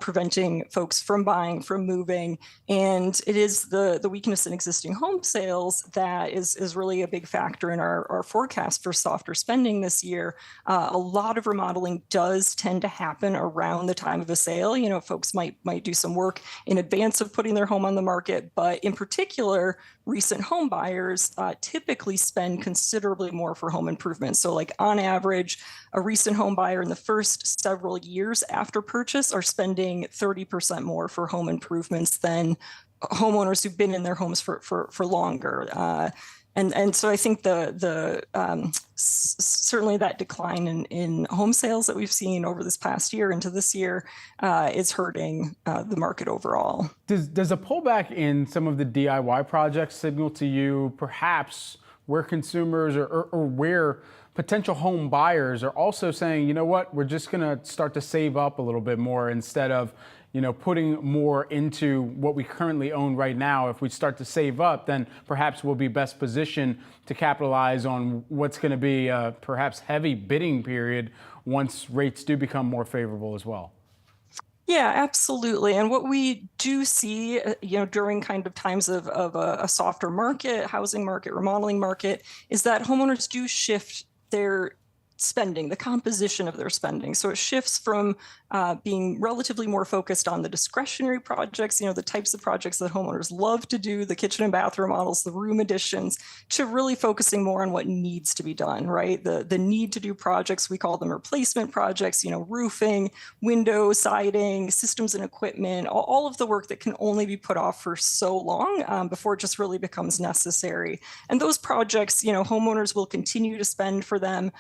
S3: preventing folks from buying, from moving. And it is the weakness in existing home sales that is really a big factor in our forecast for softer spending this year. A lot of remodeling does tend to happen around the time of a sale. Folks might do some work in advance of putting their home on the market. But in particular, recent home buyers typically spend considerably more for home improvements. So like on average, a recent home buyer in the first several years after purchase are spending 30% more for home improvements than homeowners who've been in their homes for longer. And so I think certainly that decline in home sales that we've seen over this past year into this year is hurting the market overall.
S1: Does a pullback in some of the DIY projects signal to you perhaps where consumers or where potential home buyers are also saying, you know what, we're just going to start to save up a little bit more instead of putting more into what we currently own right now? If we start to save up, then perhaps we'll be best positioned to capitalize on what's going to be a perhaps heavy bidding period once rates do become more favorable as well.
S3: Yeah, absolutely. And what we do see, during kind of times of a softer market, housing market, remodeling market, is that homeowners do shift their spending, the composition of their spending. So it shifts from being relatively more focused on the discretionary projects, the types of projects that homeowners love to do, the kitchen and bath remodels, the room additions, to really focusing more on what needs to be done, right? The need to do projects, we call them replacement projects, roofing, window, siding, systems and equipment, all of the work that can only be put off for so long before it just really becomes necessary. And those projects, homeowners will continue to spend for them.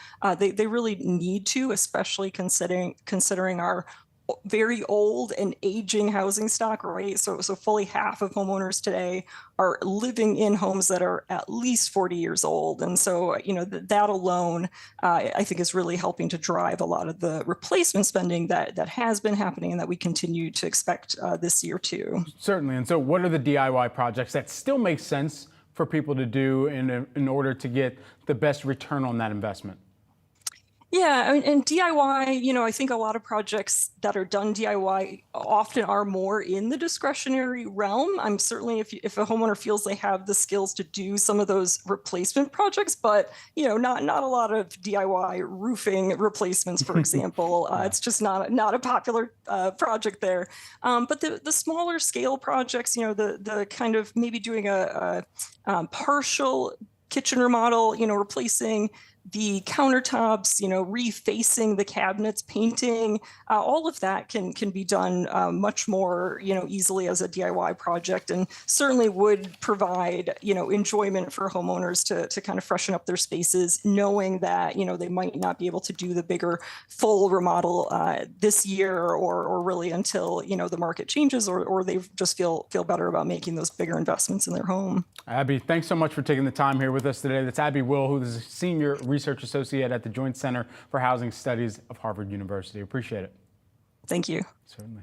S3: They really need to, especially considering our very old and aging housing stock, right? So fully half of homeowners today are living in homes that are at least 40 years old. And so, that alone, I think is really helping to drive a lot of the replacement spending that has been happening and that we continue to expect this year too.
S1: Certainly. And so what are the DIY projects that still make sense for people to do in order to get the best return on that investment?
S3: Yeah, and DIY, I think a lot of projects that are done DIY often are more in the discretionary realm. I'm certainly, if a homeowner feels they have the skills to do some of those replacement projects, but not a lot of DIY roofing replacements, for example. It's just not a popular project there. But the smaller scale projects, the kind of maybe doing a partial kitchen remodel, replacing the countertops, refacing the cabinets, painting, all of that can be done much more, easily as a DIY project, and certainly would provide, enjoyment for homeowners to kind of freshen up their spaces, knowing that, they might not be able to do the bigger full remodel this year or really until, the market changes or they just feel better about making those bigger investments in their home.
S1: Abby, thanks so much for taking the time here with us today. That's Abby Will, who is a senior research associate at the Joint Center for Housing Studies of Harvard University. Appreciate it.
S3: Thank you.
S1: Certainly.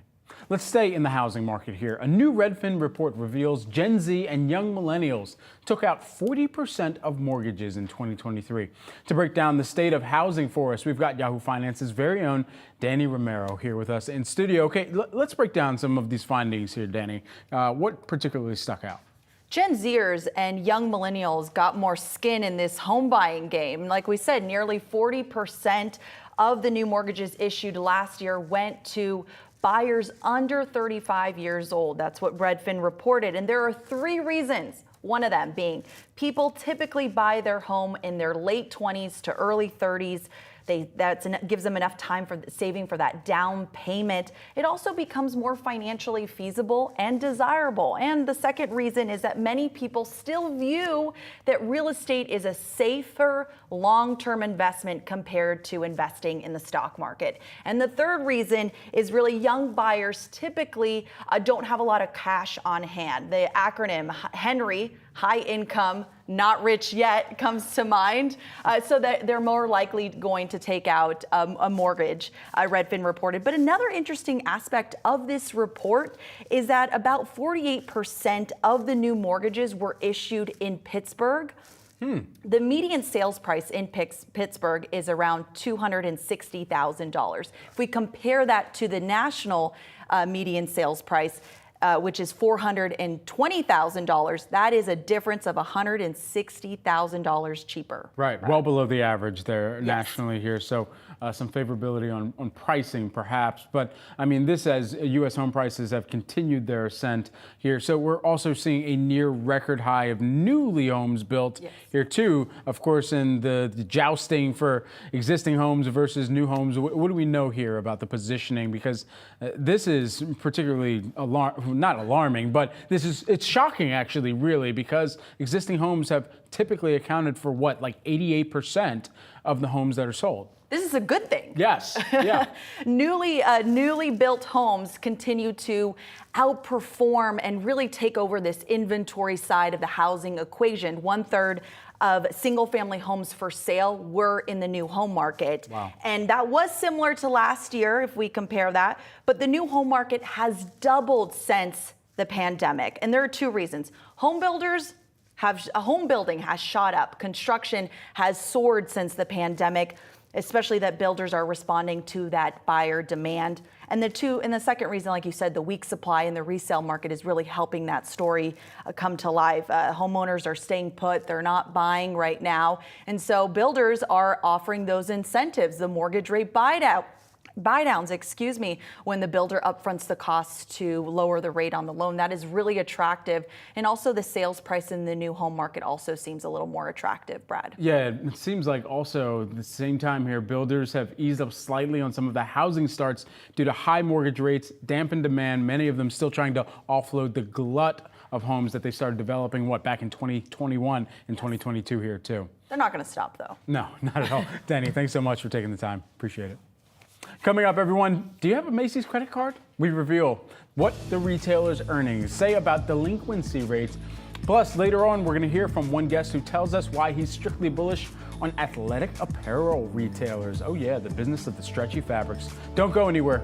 S1: Let's stay in the housing market here. A new Redfin report reveals Gen Z and young millennials took out 40% of mortgages in 2023. To break down the state of housing for us, we've got Yahoo Finance's very own Danny Romero here with us in studio. Okay, let's break down some of these findings here, Danny. What particularly stuck out?
S5: Gen Zers and young millennials got more skin in this home buying game. Like we said, nearly 40% of the new mortgages issued last year went to buyers under 35 years old. That's what Redfin reported. And there are 3 reasons. One of them being people typically buy their home in their late 20s to early 30s. That gives them enough time for saving for that down payment. It also becomes more financially feasible and desirable. And the second reason is that many people still view that real estate is a safer long-term investment compared to investing in the stock market. And the third reason is really young buyers typically don't have a lot of cash on hand. The acronym Henry, high income, not rich yet, comes to mind, so that they're more likely going to take out a mortgage, Redfin reported. But another interesting aspect of this report is that about 48% of the new mortgages were issued in Pittsburgh. The median sales price in Pittsburgh is around $260,000. If we compare that to the national median sales price, which is $420,000, that is a difference of $160,000 cheaper.
S1: Right, well below the average there nationally here. So some favorability on pricing perhaps. But I mean, this as U.S. home prices have continued their ascent here. So we're also seeing a near record high of newly homes built here too. Of course, in the jousting for existing homes versus new homes. What do we know here about the positioning? Because this is particularly not alarming, but it's shocking actually, really, because existing homes have typically accounted for what, like 88% of the homes that are sold.
S5: This is a good thing.
S1: Yes. Yeah.
S5: Newly built homes continue to outperform and really take over this inventory side of the housing equation. 1/3 of single-family homes for sale were in the new home market.
S1: Wow.
S5: And that was similar to last year if we compare that. But the new home market has doubled since the pandemic. And there are 2 reasons. Home building has shot up. Construction has soared since the pandemic, especially that builders are responding to that buyer demand. And the second reason, like you said, the weak supply in the resale market is really helping that story come to life. Homeowners are staying put. They're not buying right now. And so builders are offering those incentives, the mortgage rate buydowns, when the builder upfronts the costs to lower the rate on the loan. That is really attractive. And also the sales price in the new home market also seems a little more attractive, Brad.
S1: Yeah, it seems like also at the same time here, builders have eased up slightly on some of the housing starts due to high mortgage rates, dampened demand, many of them still trying to offload the glut of homes that they started developing, back in 2021 and 2022 here too.
S5: They're not going to stop though.
S1: No, not at all. Danny, thanks so much for taking the time. Appreciate it. Coming up, everyone, do you have a Macy's credit card? We reveal what the retailer's earnings say about delinquency rates. Plus, later on, we're going to hear from one guest who tells us why he's strictly bullish on athletic apparel retailers. Oh yeah, the business of the stretchy fabrics. Don't go anywhere.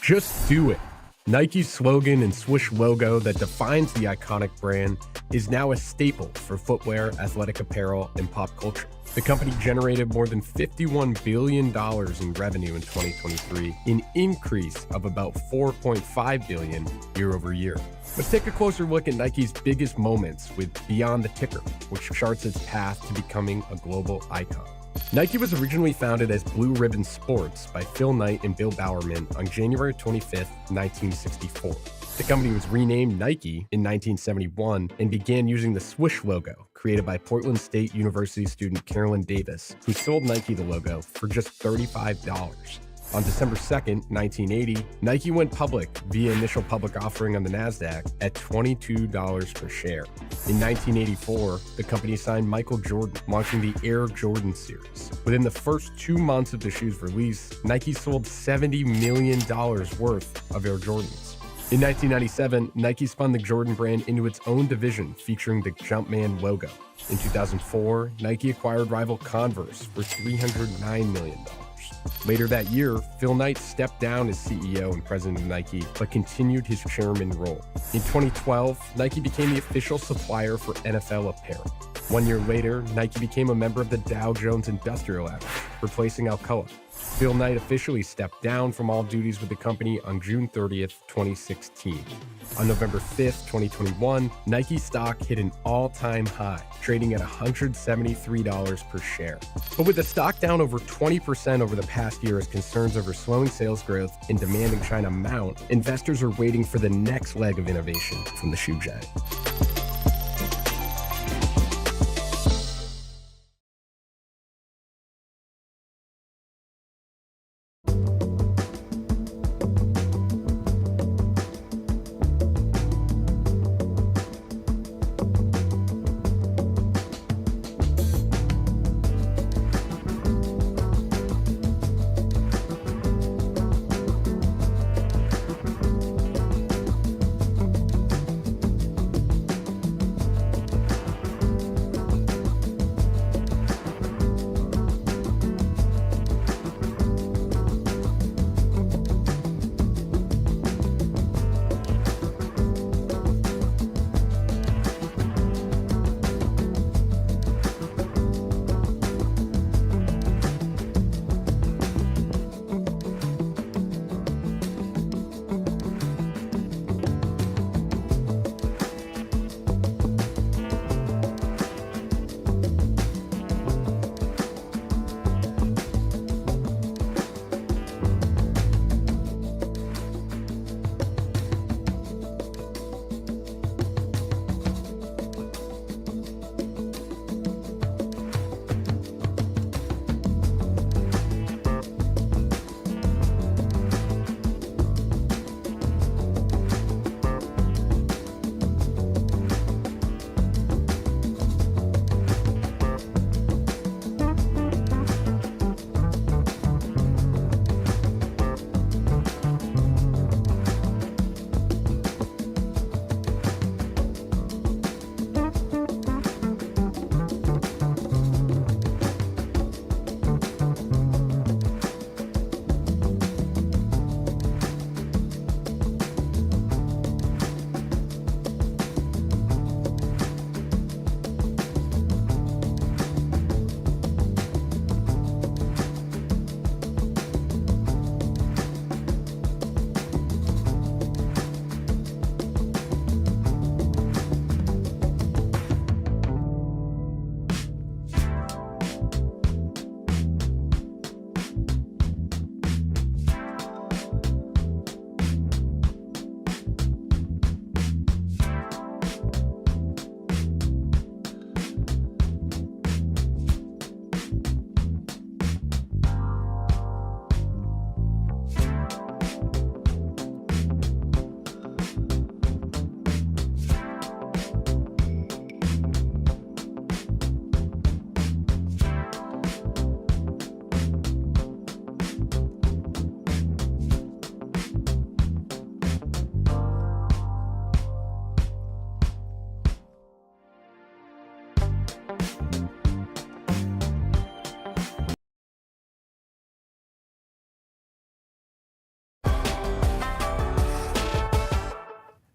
S22: Just do it. Nike's slogan and swoosh logo that defines the iconic brand is now a staple for footwear, athletic apparel, and pop culture. The company generated more than $51 billion in revenue in 2023, an increase of about $4.5 billion year over year. Let's take a closer look at Nike's biggest moments with Beyond the Ticker, which charts its path to becoming a global icon. Nike was originally founded as Blue Ribbon Sports by Phil Knight and Bill Bowerman on January 25th, 1964. The company was renamed Nike in 1971 and began using the swoosh logo created by Portland State University student Carolyn Davis, who sold Nike the logo for just $35. On December 2nd, 1980, Nike went public via initial public offering on the Nasdaq at $22 per share. In 1984, the company signed Michael Jordan, launching the Air Jordan series. Within the first 2 months of the shoe's release, Nike sold $70 million worth of Air Jordans. In 1997, Nike spun the Jordan brand into its own division featuring the Jumpman logo. In 2004, Nike acquired rival Converse for $309 million. Later that year, Phil Knight stepped down as CEO and president of Nike, but continued his chairman role. In 2012, Nike became the official supplier for NFL apparel. 1 year later, Nike became a member of the Dow Jones Industrial Average, replacing Alcoa. Phil Knight officially stepped down from all duties with the company on June 30th, 2016. On November 5th, 2021, Nike stock hit an all-time high, trading at $173 per share. But with the stock down over 20% over the past year as concerns over slowing sales growth and demand in China mount, investors are waiting for the next leg of innovation from the shoe giant.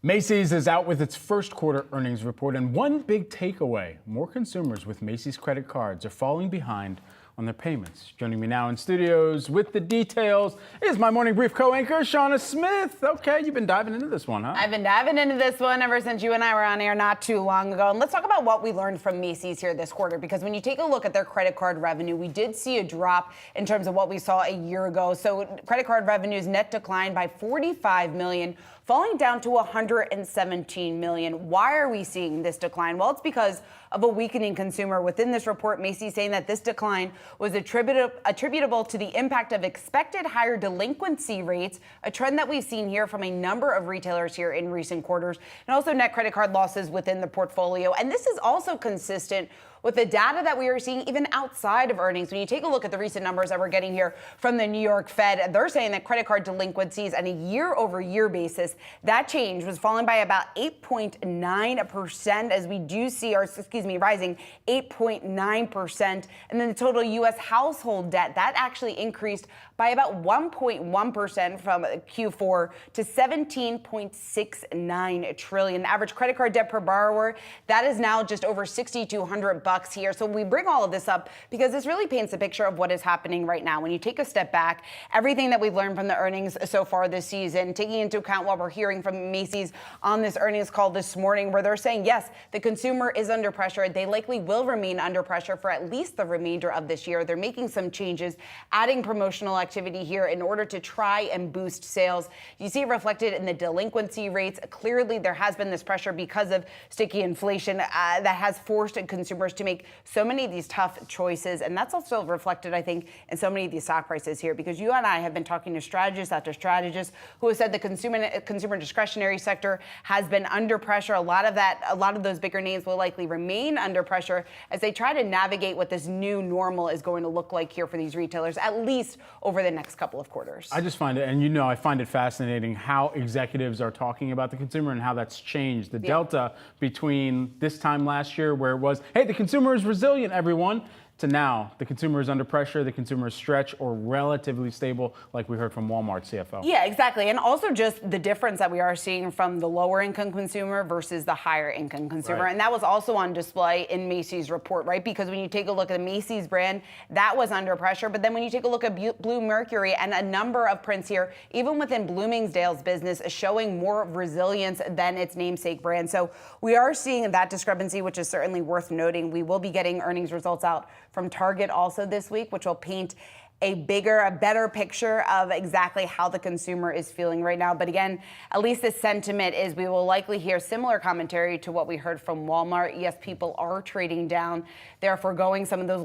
S1: Macy's is out with its first quarter earnings report, and one big takeaway: more consumers with Macy's credit cards are falling behind on their payments. Joining me now in studios with the details is my morning brief co-anchor, Shauna Smith. Okay, you've been diving into this one, huh?
S2: I've been diving into this one ever since you and I were on air not too long ago. And let's talk about what we learned from Macy's here this quarter, because when you take a look at their credit card revenue, we did see a drop in terms of what we saw a year ago. So credit card revenues net declined by $45 million, falling down to $117 million. Why are we seeing this decline? Well, it's because of a weakening consumer. Within this report, Macy's saying that this decline was attributable to the impact of expected higher delinquency rates, a trend that we've seen here from a number of retailers here in recent quarters, and also net credit card losses within the portfolio. And this is also consistent with the data that we are seeing even outside of earnings. When you take a look at the recent numbers that we're getting here from the New York Fed, they're saying that credit card delinquencies on a year-over-year basis, that change was falling by about 8.9% as we do see, rising 8.9%. And then the total U.S. household debt, that actually increased by about 1.1% from Q4 to $17.69 trillion. Average credit card debt per borrower, that is now just over $6,200 here. So we bring all of this up because this really paints a picture of what is happening right now. When you take a step back, everything that we've learned from the earnings so far this season, taking into account what we're hearing from Macy's on this earnings call this morning, where they're saying, yes, the consumer is under pressure. They likely will remain under pressure for at least the remainder of this year. They're making some changes, adding promotional activity here in order to try and boost sales. You see it reflected in the delinquency rates. Clearly, there has been this pressure because of sticky inflation that has forced consumers to make so many of these tough choices. And that's also reflected, I think, in so many of these stock prices here, because you and I have been talking to strategists after strategists who have said the consumer discretionary sector has been under pressure. A lot of those bigger names will likely remain under pressure as they try to navigate what this new normal is going to look like here for these retailers, at least over the next couple of quarters.
S1: I just find it, and I find it fascinating how executives are talking about the consumer and how that's changed. The delta between this time last year where it was, hey, the consumer is resilient, everyone, to now the consumer is under pressure, the consumer is stretched or relatively stable, like we heard from Walmart CFO.
S2: Yeah, exactly. And also just the difference that we are seeing from the lower income consumer versus the higher income consumer. Right. And that was also on display in Macy's report, right? Because when you take a look at the Macy's brand, that was under pressure. But then when you take a look at Bluemercury and a number of prints here, even within Bloomingdale's business, showing more resilience than its namesake brand. So we are seeing that discrepancy, which is certainly worth noting. We will be getting earnings results out from Target also this week, which will paint a better picture of exactly how the consumer is feeling right now. But again, at least the sentiment is we will likely hear similar commentary to what we heard from Walmart. Yes, people are trading down. They're foregoing some of those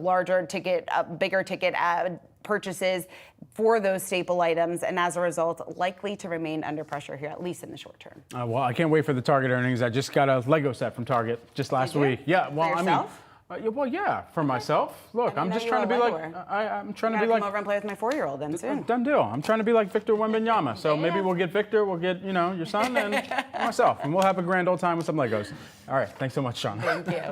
S2: bigger ticket purchases for those staple items, and as a result, likely to remain under pressure here, at least in the short term.
S1: Well, I can't wait for the Target earnings. I just got a Lego set from Target just last week. Yeah, well,
S2: for yourself?
S1: For myself. Look, I'm just trying to be like, I'm trying to be like.
S2: Come over and play with my 4-year-old then soon.
S1: Done deal. I'm trying to be like Victor Wembanyama. So maybe we'll get Victor, we'll get, your son and myself, and we'll have a grand old time with some Legos. All right, thanks so much, Sean.
S2: Thank you.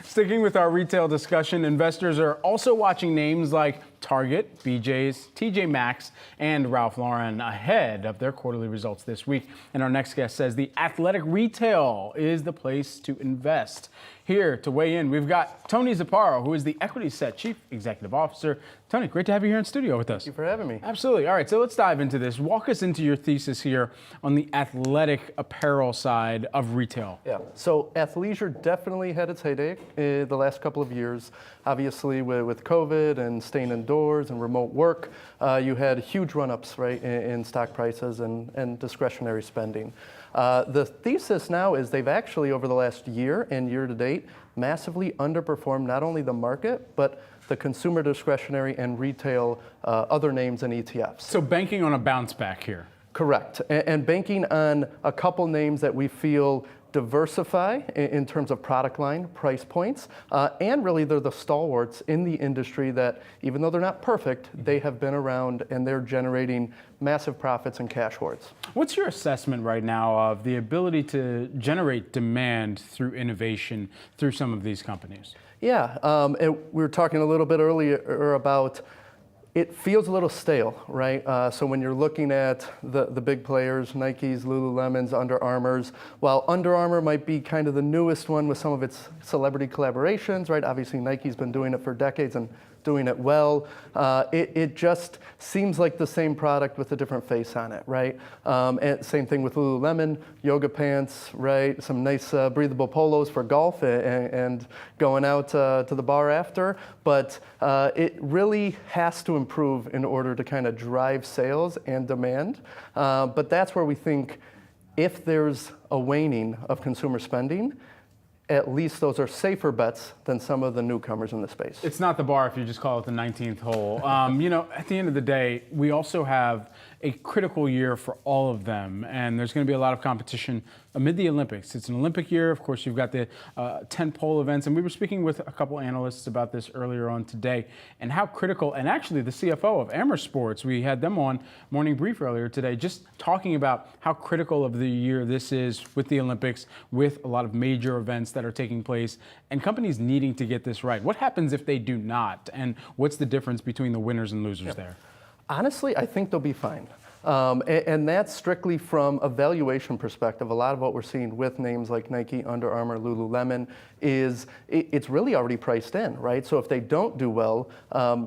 S1: Sticking with our retail discussion, investors are also watching names like Target, BJ's, TJ Maxx, and Ralph Lauren ahead of their quarterly results this week. And our next guest says the athletic retail is the place to invest. Here to weigh in, we've got Tony Zapparo, who is the EquitySet Chief Executive Officer. Tony, great to have you here in studio with us.
S6: Thank you for having me.
S1: Absolutely. All right, so let's dive into this. Walk us into your thesis here on the athletic apparel side of retail.
S6: Yeah, so athleisure definitely had its heyday the last couple of years. Obviously, with COVID and staying indoors and remote work, you had huge run-ups, right, in stock prices and discretionary spending. The thesis now is they've actually, over the last year and year to date, massively underperformed not only the market, but the consumer discretionary and retail other names and ETFs.
S1: So banking on a bounce back here.
S6: Correct. And banking on a couple names that we feel diversify in terms of product line, price points, and really they're the stalwarts in the industry that, even though they're not perfect, they have been around and they're generating massive profits and cash hoards.
S1: What's your assessment right now of the ability to generate demand through innovation through some of these companies?
S6: Yeah, and we were talking a little bit earlier about it feels a little stale, right? So when you're looking at the big players, Nikes, Lululemons, Under Armours, while Under Armour might be kind of the newest one with some of its celebrity collaborations, right? Obviously Nike's been doing it for decades and doing it well. It just seems like the same product with a different face on it, right? And same thing with Lululemon, yoga pants, right? Some nice breathable polos for golf and going out to the bar after. But it really has to improve in order to kind of drive sales and demand. But that's where we think if there's a waning of consumer spending, at least those are safer bets than some of the newcomers in the space.
S1: It's not the bar if you just call it the 19th hole. At the end of the day, we also have a critical year for all of them, and there's going to be a lot of competition amid the Olympics. It's an Olympic year. Of course, you've got the tentpole events, and we were speaking with a couple analysts about this earlier on today, and how critical, and actually the CFO of Amer Sports, we had them on Morning Brief earlier today, just talking about how critical of the year this is with the Olympics, with a lot of major events that are taking place, and companies needing to get this right. What happens if they do not, and what's the difference between the winners and losers there?
S6: Honestly, I think they'll be fine. And that's strictly from a valuation perspective. A lot of what we're seeing with names like Nike, Under Armour, Lululemon is it's really already priced in, right? So if they don't do well,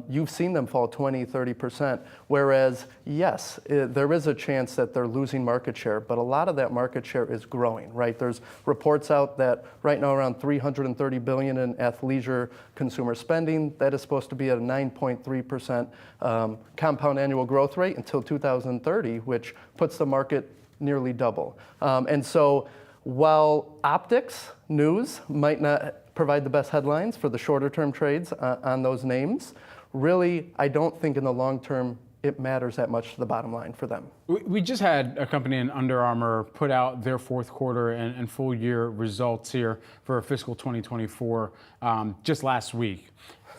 S6: you've seen them fall 20, 30%. Whereas, yes, there is a chance that they're losing market share, but a lot of that market share is growing, right? There's reports out that right now around $330 billion in athleisure consumer spending. That is supposed to be at a 9.3% compound annual growth rate until 2030, which puts the market nearly double. And so while optics, news might not provide the best headlines for the shorter term trades on those names, really, I don't think in the long term it matters that much to the bottom line for them.
S1: We just had a company in Under Armour put out their fourth quarter and full year results here for fiscal 2024 just last week.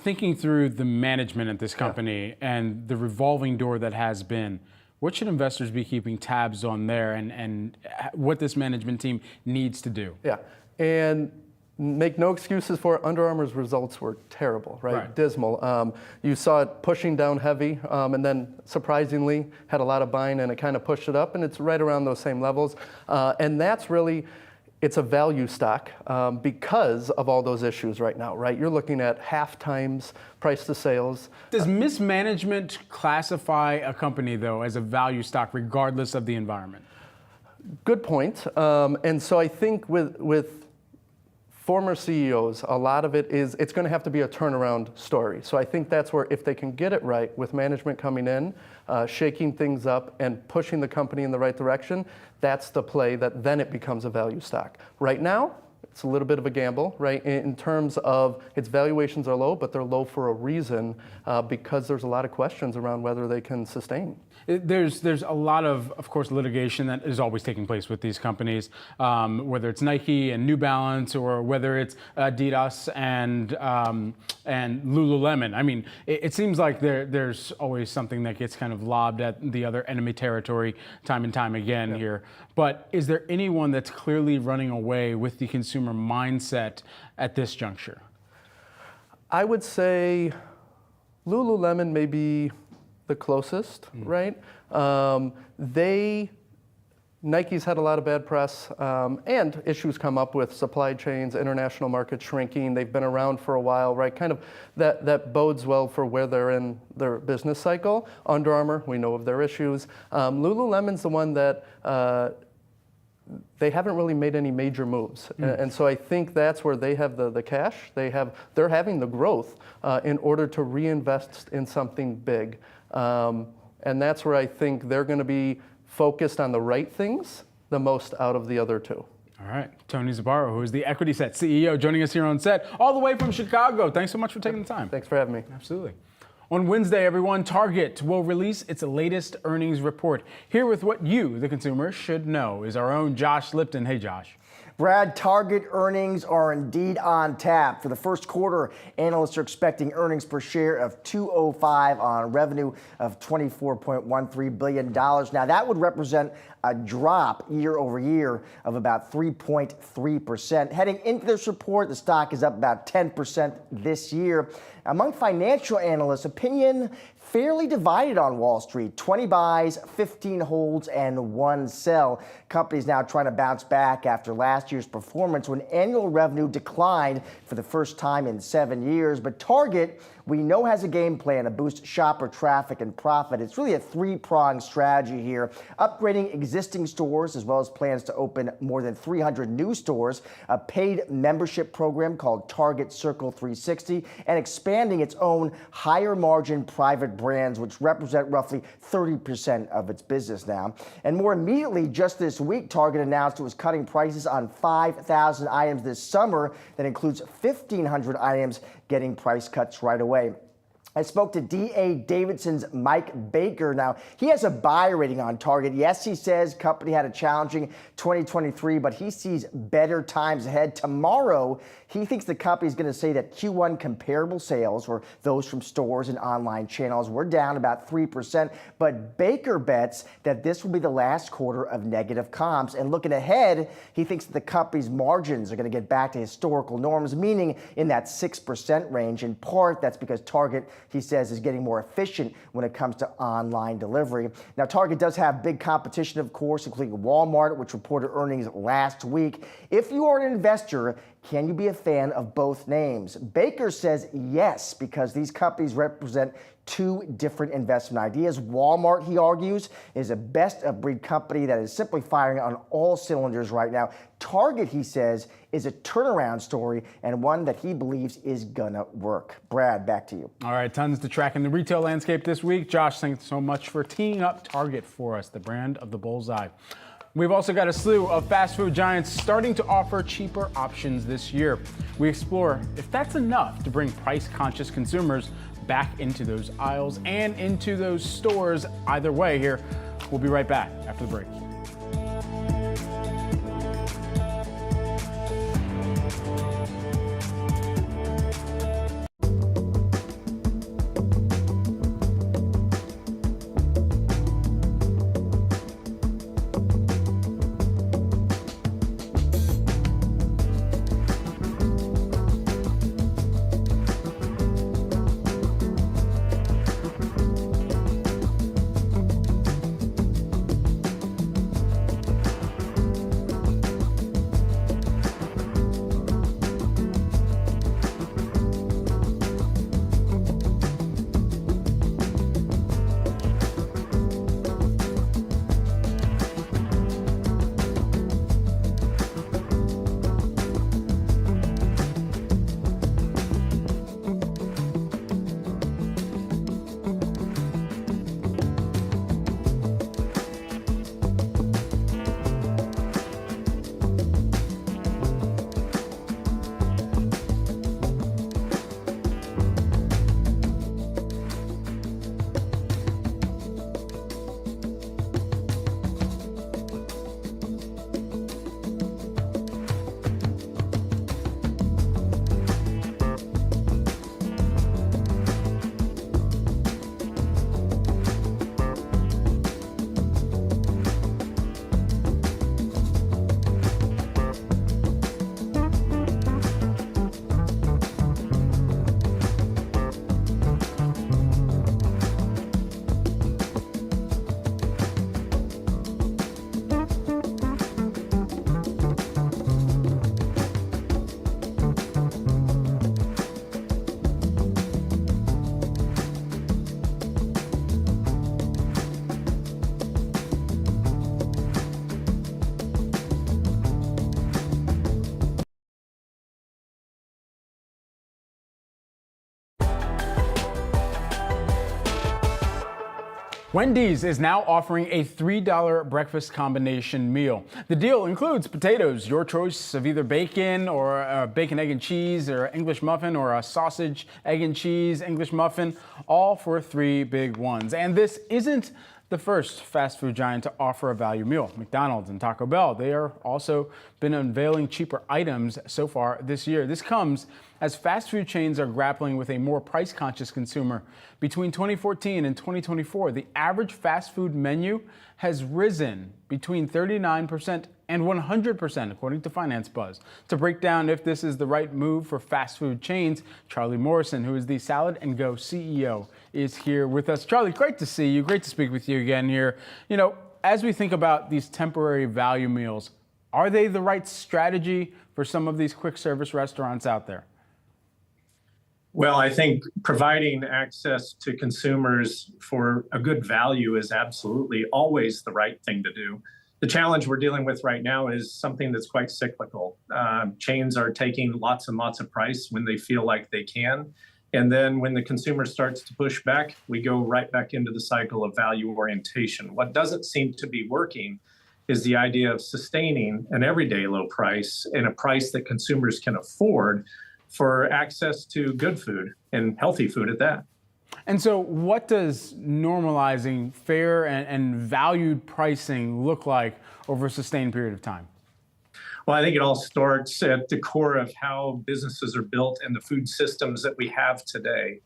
S1: Thinking through the management at this company and the revolving door that has been, what should investors be keeping tabs on there and what this management team needs to do?
S6: Yeah, and make no excuses for it, Under Armour's results were terrible, right? Dismal. You saw it pushing down heavy and then surprisingly had a lot of buying and it kind of pushed it up and it's right around those same levels. And that's really, it's a value stock because of all those issues right now, right? You're looking at half times price to sales.
S1: Does mismanagement classify a company, though, as a value stock regardless of the environment?
S6: Good point. And so I think with former CEOs, a lot of it is, it's going to have to be a turnaround story. So I think that's where if they can get it right with management coming in, shaking things up and pushing the company in the right direction, that's the play that then it becomes a value stock. Right now, it's a little bit of a gamble, right? In terms of its valuations are low, but they're low for a reason because there's a lot of questions around whether they can sustain.
S1: There's a lot of course, litigation that is always taking place with these companies, whether it's Nike and New Balance or whether it's Adidas and Lululemon. I mean, it seems like there's always something that gets kind of lobbed at the other enemy territory time and time again here. But is there anyone that's clearly running away with the consumer mindset at this juncture?
S6: I would say Lululemon may be the closest, right? Nike's had a lot of bad press and issues come up with supply chains, international markets shrinking. They've been around for a while, right? Kind of that bodes well for where they're in their business cycle. Under Armour, we know of their issues. Lululemon's the one that they haven't really made any major moves. And so I think that's where they have the cash. They're having the growth in order to reinvest in something big. And that's where I think they're going to be focused on the right things the most out of the other two.
S1: All right, Tony Zabaro, who is the Equity Set CEO, joining us here on set, all the way from Chicago. Thanks so much for taking the time.
S6: Thanks for having me.
S1: Absolutely. On Wednesday, everyone, Target will release its latest earnings report. Here with what you, the consumer, should know is our own Josh Lipton. Hey, Josh.
S20: Brad, Target earnings are indeed on tap. For the first quarter, analysts are expecting earnings per share of $2.05 on revenue of $24.13 billion. Now, that would represent a drop year over year of about 3.3%. Heading into this report, the stock is up about 10% this year. Among financial analysts, opinion fairly divided on Wall Street. 20 buys, 15 holds, and 1 sell. Companies now trying to bounce back after last last year's performance when annual revenue declined for the first time in 7 years. But Target, we know, has a game plan to boost shopper traffic and profit. It's really a three-pronged strategy here, upgrading existing stores as well as plans to open more than 300 new stores, a paid membership program called Target Circle 360, and expanding its own higher margin private brands, which represent roughly 30% of its business now. And more immediately, just this week, Target announced it was cutting prices on 5,000 items this summer. That includes 1,500 items getting price cuts right away. I spoke to D.A. Davidson's Mike Baker. Now, he has a buy rating on Target. Yes, he says company had a challenging 2023, but he sees better times ahead. Tomorrow, he thinks the company is going to say that Q1 comparable sales, or those from stores and online channels, were down about 3%. But Baker bets that this will be the last quarter of negative comps. And looking ahead, he thinks that the company's margins are going to get back to historical norms, meaning in that 6% range. In part, that's because Target, he says, is getting more efficient when it comes to online delivery. Now, Target does have big competition, of course, including Walmart, which reported earnings last week. If you are an investor, can you be a fan of both names? Baker says yes, because these companies represent two different investment ideas. Walmart, he argues, is a best-of-breed company that is simply firing on all cylinders right now. Target, he says, is a turnaround story and one that he believes is gonna work. Brad, back to you.
S1: All right, tons to track in the retail landscape this week. Josh, thanks so much for teeing up Target for us, the brand of the bullseye. We've also got a slew of fast food giants starting to offer cheaper options this year. We explore if that's enough to bring price-conscious consumers back into those aisles and into those stores. Either way here, we'll be right back after the break. Wendy's is now offering a $3 breakfast combination meal. The deal includes potatoes, your choice of either bacon or a bacon, egg, and cheese, or English muffin, or a sausage, egg, and cheese English muffin, all for 3 big ones. And this isn't the first fast food giant to offer a value meal. McDonald's and Taco Bell, they are also been unveiling cheaper items so far this year. This comes as fast food chains are grappling with a more price-conscious consumer. Between 2014 and 2024, the average fast food menu has risen between 39% and 100%, according to Finance Buzz. To break down if this is the right move for fast food chains, Charlie Morrison, who is the Salad and Go CEO, is here with us. Charlie, great to see you. Great to speak with you again here. You know, as we think about these temporary value meals, Are they the right strategy for some of these quick service restaurants out there?
S4: Well, I think providing access to consumers for a good value is absolutely always the right thing to do. The challenge we're dealing with right now is something that's quite cyclical. Chains are taking lots and lots of price when they feel like they can. And then when the consumer starts to push back, we go right back into the cycle of value orientation. What doesn't seem to be working is the idea of sustaining an everyday low price and a price that consumers can afford for access to good food and healthy food at that.
S1: And so what does normalizing fair and valued pricing look like over a sustained period of time?
S4: Well, I think it all starts at the core of how businesses are built and the food systems that we have today.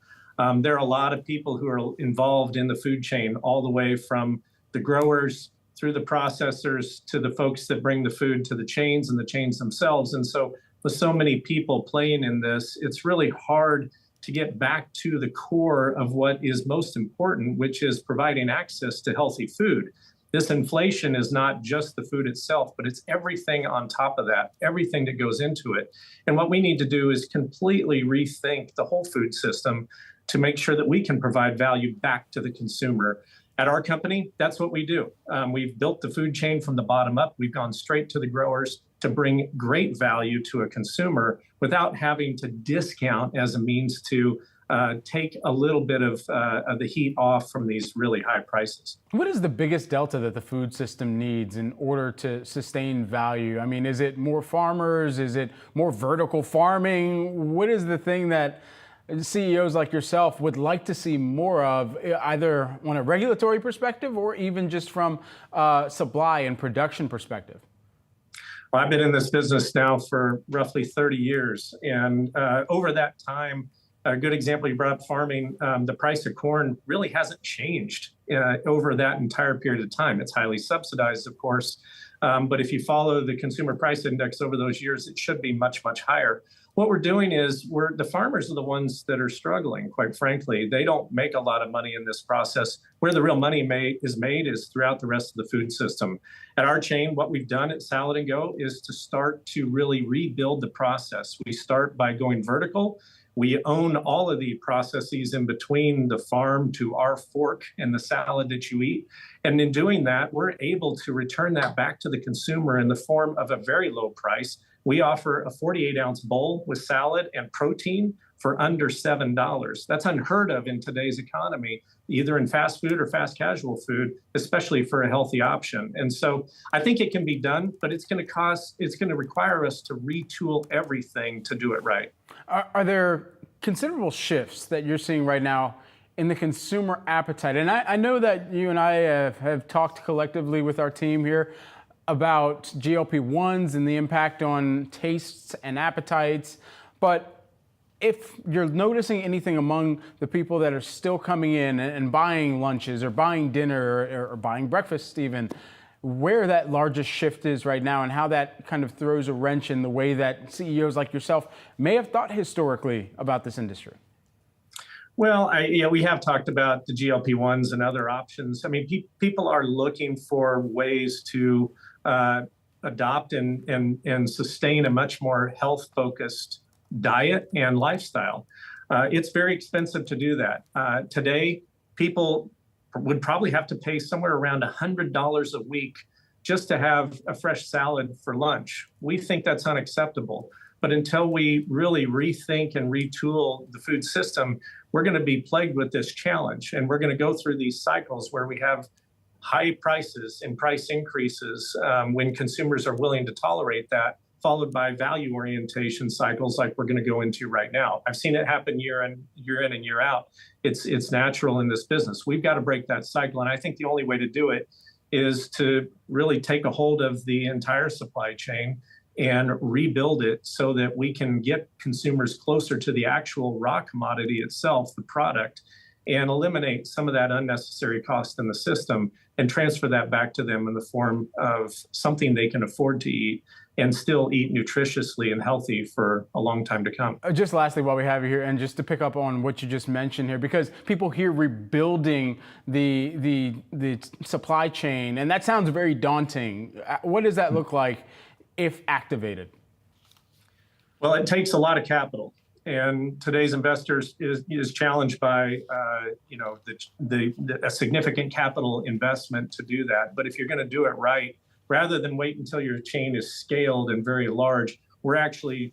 S4: There are a lot of people who are involved in the food chain, all the way from the growers through the processors to the folks that bring the food to the chains and the chains themselves. And so with so many people playing in this, it's really hard to get back to the core of what is most important, which is providing access to healthy food. This inflation is not just the food itself, but it's everything on top of that, everything that goes into it. And what we need to do is completely rethink the whole food system to make sure that we can provide value back to the consumer. At our company, that's what we do. We've built the food chain from the bottom up. We've gone straight to the growers to bring great value to a consumer without having to discount as a means to take a little bit of the heat off from these really high prices.
S1: What is the biggest delta that the food system needs in order to sustain value? I mean, is it more farmers? Is it more vertical farming? What is the thing that CEOs like yourself would like to see more of, either on a regulatory perspective or even just from a supply and production perspective?
S4: Well, I've been in this business now for roughly 30 years. And over that time, a good example, you brought up farming, the price of corn really hasn't changed over that entire period of time. It's highly subsidized, of course. But if you follow the consumer price index over those years, it should be much, much higher. What we're doing is the farmers are the ones that are struggling, quite frankly. They don't make a lot of money in this process. Where the real money is made is throughout the rest of the food system. At our chain, what we've done at Salad & Go is to start to really rebuild the process. We start by going vertical. We own all of the processes in between the farm to our fork and the salad that you eat. And in doing that, we're able to return that back to the consumer in the form of a very low price. We offer a 48-ounce bowl with salad and protein for under $7. That's unheard of in today's economy, either in fast food or fast casual food, especially for a healthy option. And so I think it can be done, but it's going to require us to retool everything to do it right.
S1: Are there considerable shifts that you're seeing right now in the consumer appetite? And I know that you and I have talked collectively with our team here about GLP-1s and the impact on tastes and appetites. But if you're noticing anything among the people that are still coming in and buying lunches or buying dinner or buying breakfast even, where that largest shift is right now and how that kind of throws a wrench in the way that CEOs like yourself may have thought historically about this industry?
S4: Well, we have talked about the GLP-1s and other options. I mean, people are looking for ways to adopt and sustain a much more health-focused diet and lifestyle. It's very expensive to do that. Today, people would probably have to pay somewhere around $100 a week just to have a fresh salad for lunch. We think that's unacceptable. But until we really rethink and retool the food system, we're going to be plagued with this challenge. And we're going to go through these cycles where we have high prices and price increases when consumers are willing to tolerate that, followed by value orientation cycles like we're going to go into right now. I've seen it happen year in and year out. It's natural in this business. We've got to break that cycle. And I think the only way to do it is to really take a hold of the entire supply chain and rebuild it so that we can get consumers closer to the actual raw commodity itself, the product, and eliminate some of that unnecessary cost in the system and transfer that back to them in the form of something they can afford to eat and still eat nutritiously and healthy for a long time to come.
S1: Just lastly, while we have you here, and just to pick up on what you just mentioned here, because people hear rebuilding the supply chain, and that sounds very daunting. What does that look like if activated?
S4: Well, it takes a lot of capital, and today's investors is challenged by a significant capital investment to do that. But if you're going to do it right, rather than wait until your chain is scaled and very large, we're actually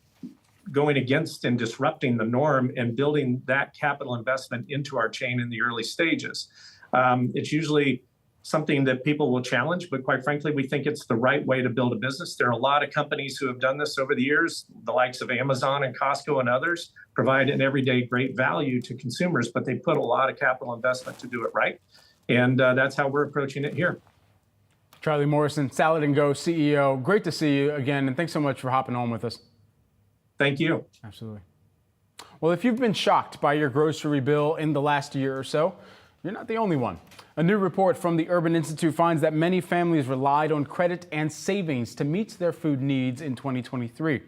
S4: going against and disrupting the norm and building that capital investment into our chain in the early stages. It's usually something that people will challenge, but quite frankly, we think it's the right way to build a business. There are a lot of companies who have done this over the years, the likes of Amazon and Costco and others, provide an everyday great value to consumers, but they put a lot of capital investment to do it right. And that's how we're approaching it here.
S1: Charlie Morrison, Salad and Go CEO. Great to see you again, and thanks so much for hopping on with us.
S4: Thank you.
S1: Absolutely. Well, if you've been shocked by your grocery bill in the last year or so, you're not the only one. A new report from the Urban Institute finds that many families relied on credit and savings to meet their food needs in 2023.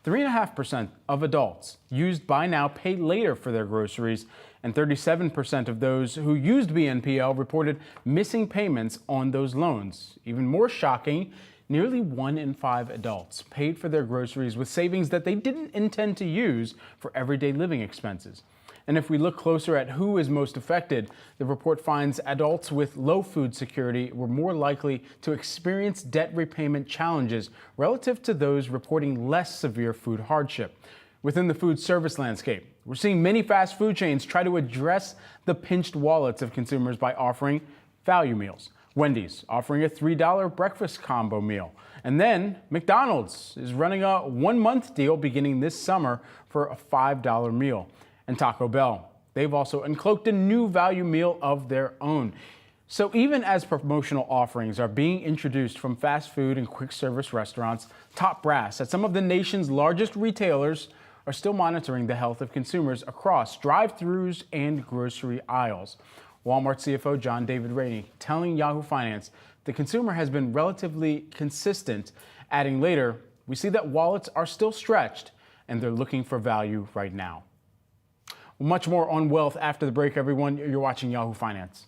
S1: 3.5% of adults used Buy Now, Pay Later for their groceries, and 37% of those who used BNPL reported missing payments on those loans. Even more shocking, nearly 1 in 5 adults paid for their groceries with savings that they didn't intend to use for everyday living expenses. And if we look closer at who is most affected, the report finds adults with low food security were more likely to experience debt repayment challenges relative to those reporting less severe food hardship. Within the food service landscape, we're seeing many fast food chains try to address the pinched wallets of consumers by offering value meals. Wendy's offering a $3 breakfast combo meal. And then McDonald's is running a 1-month deal beginning this summer for a $5 meal. And Taco Bell, they've also uncloaked a new value meal of their own. So even as promotional offerings are being introduced from fast food and quick service restaurants, top brass at some of the nation's largest retailers are still monitoring the health of consumers across drive-thrus and grocery aisles. Walmart CFO John David Rainey telling Yahoo Finance the consumer has been relatively consistent, adding later, we see that wallets are still stretched and they're looking for value right now. Much more on wealth after the break, everyone. You're watching Yahoo Finance.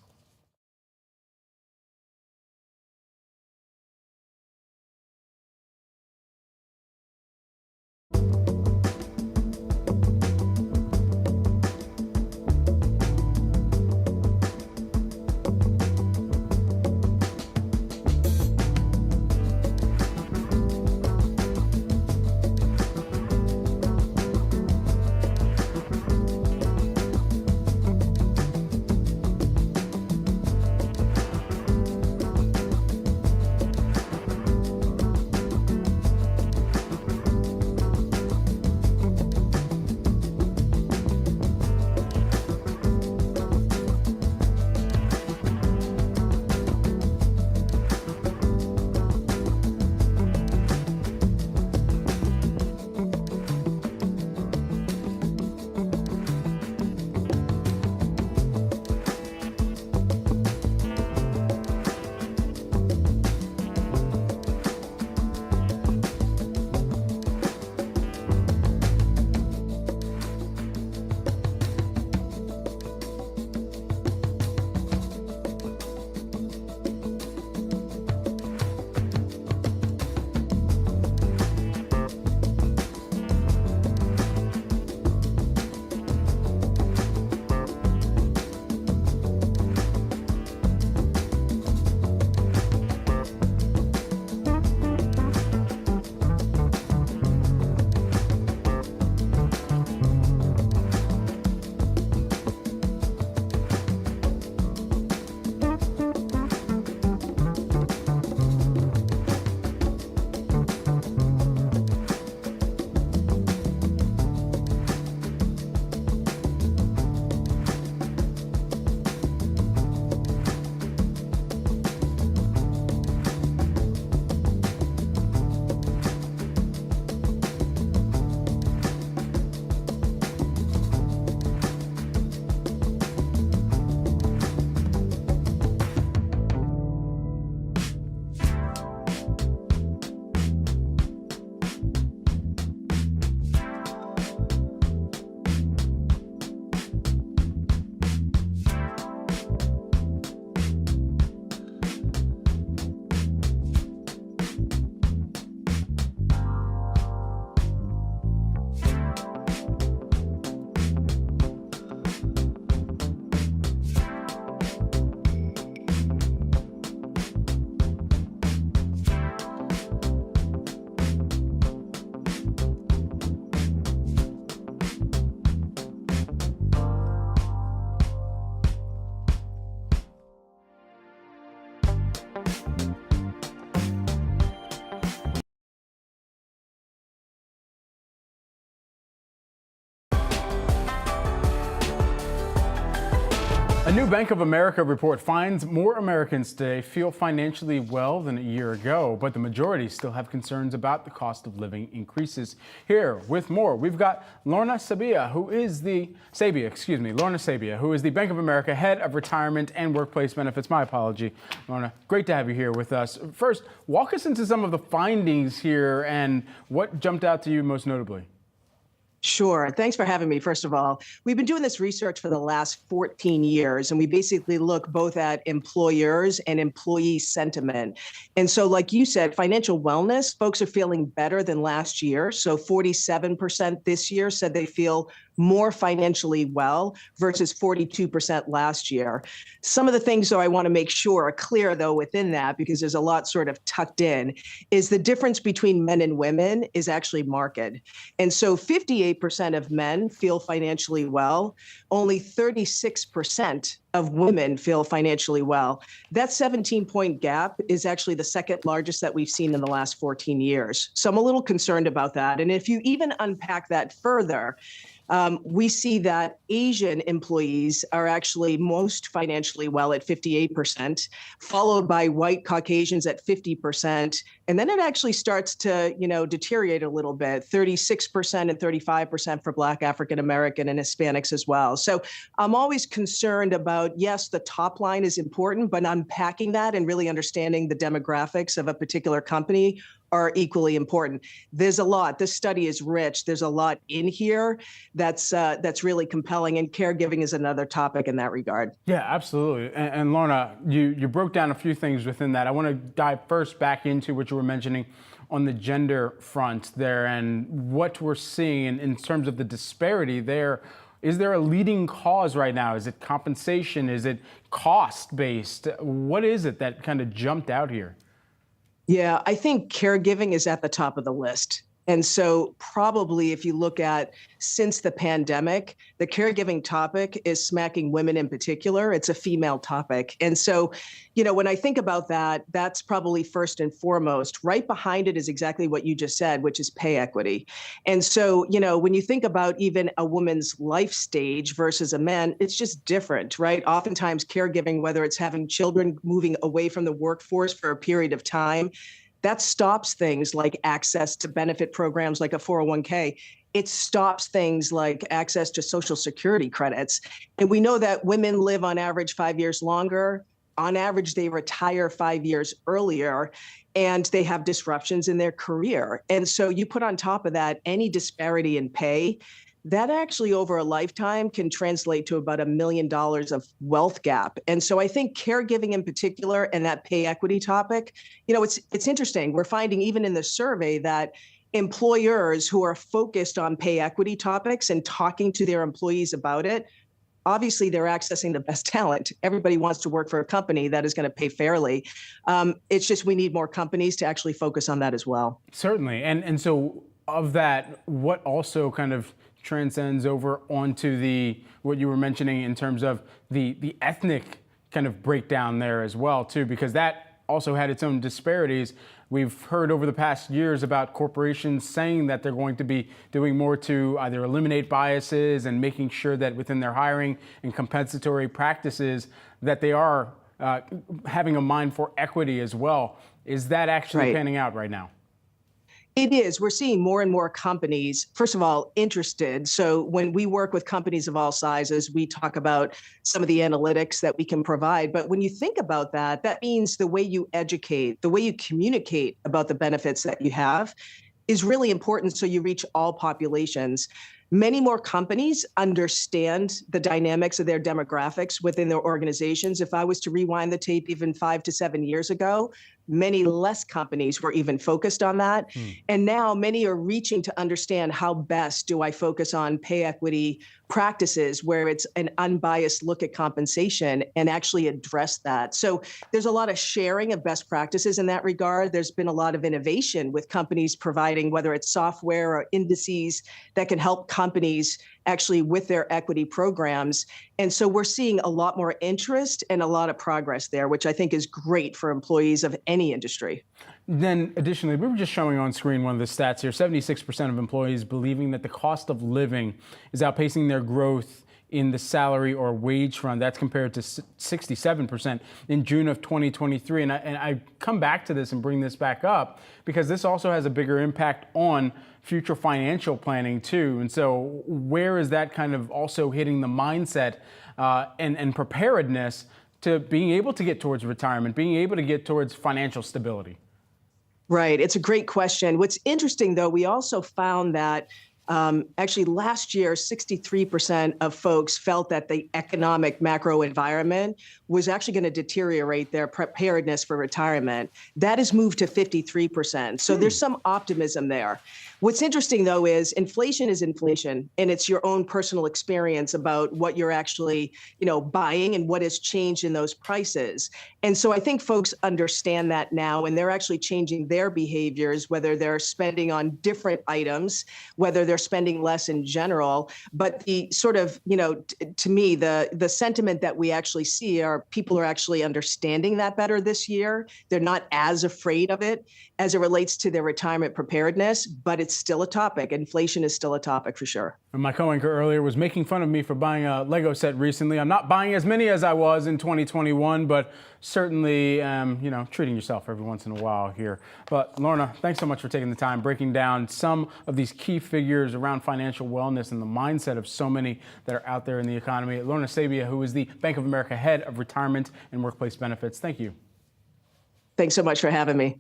S1: A new Bank of America report finds more Americans today feel financially well than a year ago, but the majority still have concerns about the cost of living increases. Here with more, we've got Lorna Sabia, who is the Bank of America Head of Retirement and Workplace Benefits. My apology, Lorna. Great to have you here with us. First, walk us into some of the findings here and what jumped out to you most notably.
S7: Sure. Thanks for having me, first of all. We've been doing this research for the last 14 years, and we basically look both at employers and employee sentiment. And so, like you said, financial wellness, folks are feeling better than last year. So 47% this year said they feel more financially well versus 42% last year. Some of the things, though, I want to make sure are clear, though, within that, because there's a lot sort of tucked in, is the difference between men and women is actually marked. And so 58% of men feel financially well. Only 36% of women feel financially well. That 17-point gap is actually the second largest that we've seen in the last 14 years. So I'm a little concerned about that. And if you even unpack that further, we see that Asian employees are actually most financially well at 58%, followed by white Caucasians at 50%. And then it actually starts to, deteriorate a little bit, 36% and 35% for Black, African American, and Hispanics as well. So I'm always concerned about, yes, the top line is important, but unpacking that and really understanding the demographics of a particular company are equally important. There's a lot. This study is rich. There's a lot in here that's really compelling, and caregiving is another topic in that regard.
S1: Yeah, absolutely. And Lorna, you broke down a few things within that. I want to dive first back into what you were mentioning on the gender front there and what we're seeing in terms of the disparity there. Is there a leading cause right now? Is it compensation? Is it cost-based? What is it that kind of jumped out here?
S7: Yeah, I think caregiving is at the top of the list. And so probably if you look at since the pandemic, the caregiving topic is smacking women in particular. It's a female topic. And so, when I think about that, that's probably first and foremost. Right behind it is exactly what you just said, which is pay equity. And so, when you think about even a woman's life stage versus a man, it's just different, right? Oftentimes caregiving, whether it's having children moving away from the workforce for a period of time, that stops things like access to benefit programs like a 401k. It stops things like access to Social Security credits. And we know that women live on average 5 years longer. On average, they retire 5 years earlier, and they have disruptions in their career. And so you put on top of that any disparity in pay, that actually over a lifetime can translate to about $1 million of wealth gap. And so I think caregiving in particular and that pay equity topic, it's interesting. We're finding even in the survey that employers who are focused on pay equity topics and talking to their employees about it, obviously they're accessing the best talent. Everybody wants to work for a company that is going to pay fairly. It's just we need more companies to actually focus on that as well.
S1: Certainly. And so of that, what also kind of transcends over onto what you were mentioning in terms of the ethnic kind of breakdown there as well, too, because that also had its own disparities. We've heard over the past years about corporations saying that they're going to be doing more to either eliminate biases and making sure that within their hiring and compensatory practices that they are having a mind for equity as well. Is that actually panning out right now?
S7: It is. We're seeing more and more companies, first of all, interested. So when we work with companies of all sizes, we talk about some of the analytics that we can provide. But when you think about that, that means the way you educate, the way you communicate about the benefits that you have is really important so you reach all populations. Many more companies understand the dynamics of their demographics within their organizations. If I was to rewind the tape even 5 to 7 years ago, many less companies were even focused on that. And now many are reaching to understand how best do I focus on pay equity practices where it's an unbiased look at compensation and actually address that. So there's a lot of sharing of best practices in that regard. There's been a lot of innovation with companies providing, whether it's software or indices that can help companies actually with their equity programs. And so we're seeing a lot more interest and a lot of progress there, which I think is great for employees of any industry.
S1: Then additionally, we were just showing on screen one of the stats here, 76% of employees believing that the cost of living is outpacing their growth in the salary or wage front. That's compared to 67% in June of 2023. And I come back to this and bring this back up because this also has a bigger impact on future financial planning too. And so where is that kind of also hitting the mindset and preparedness to being able to get towards retirement, being able to get towards financial stability?
S7: Right. It's a great question. What's interesting, though, we also found that actually last year, 63% of folks felt that the economic macro environment was actually going to deteriorate their preparedness for retirement. That has moved to 53%. So there's some optimism there. What's interesting, though, is inflation is inflation, and it's your own personal experience about what you're actually, buying and what has changed in those prices. And so I think folks understand that now, and they're actually changing their behaviors, whether they're spending on different items, whether they're spending less in general. But the sort of, to me, the sentiment that we actually see are people are actually understanding that better this year. They're not as afraid of it as it relates to their retirement preparedness, but it's still a topic. Inflation is still a topic for sure.
S1: And my co-anchor earlier was making fun of me for buying a Lego set recently. I'm not buying as many as I was in 2021, but certainly, treating yourself every once in a while here. But Lorna, thanks so much for taking the time, breaking down some of these key figures around financial wellness and the mindset of so many that are out there in the economy. Lorna Sabia, who is the Bank of America Head of Retirement and Workplace Benefits. Thank you.
S7: Thanks so much for having me.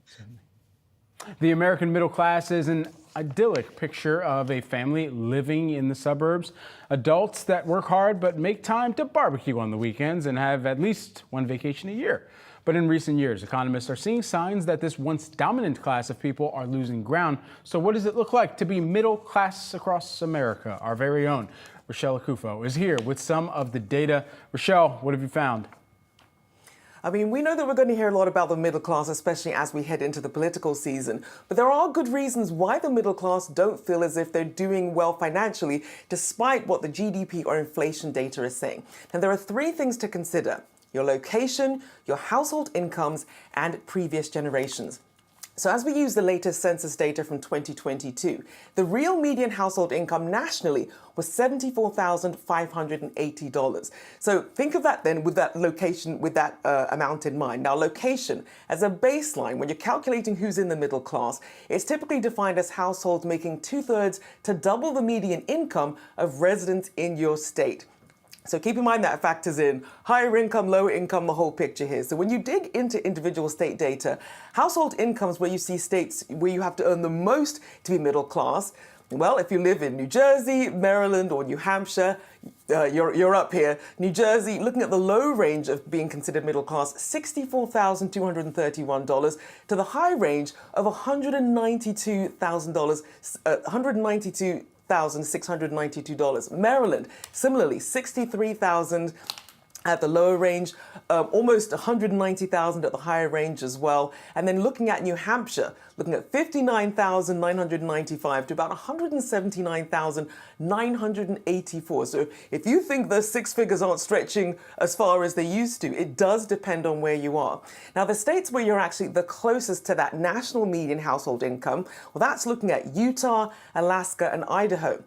S1: The American middle class is an idyllic picture of a family living in the suburbs. Adults that work hard but make time to barbecue on the weekends and have at least one vacation a year. But in recent years, economists are seeing signs that this once dominant class of people are losing ground. So what does it look like to be middle class across America? Our very own Rochelle Akufo is here with some of the data. Rochelle, what have you found?
S8: I mean, we know that we're going to hear a lot about the middle class, especially as we head into the political season. But there are good reasons why the middle class don't feel as if they're doing well financially, despite what the GDP or inflation data is saying. And there are three things to consider: your location, your household incomes, and previous generations. So as we use the latest census data from 2022, the real median household income nationally was $74,580. So think of that then with that location, with that amount in mind. Now, location as a baseline, when you're calculating who's in the middle class, it's typically defined as households making 2/3 to double the median income of residents in your state. So keep in mind that factors in higher income, lower income, the whole picture here. So when you dig into individual state data, household incomes where you see states where you have to earn the most to be middle class, well, if you live in New Jersey, Maryland, or New Hampshire, you're up here. New Jersey, looking at the low range of being considered middle class, $64,231 to the high range of $192,000, $192,692. Maryland, similarly, $63,000 at the lower range, almost $190,000 at the higher range as well. And then looking at New Hampshire, looking at $59,995 to about $179,984. So if you think those six figures aren't stretching as far as they used to, it does depend on where you are. Now, the states where you're actually the closest to that national median household income, well, that's looking at Utah, Alaska, and Idaho.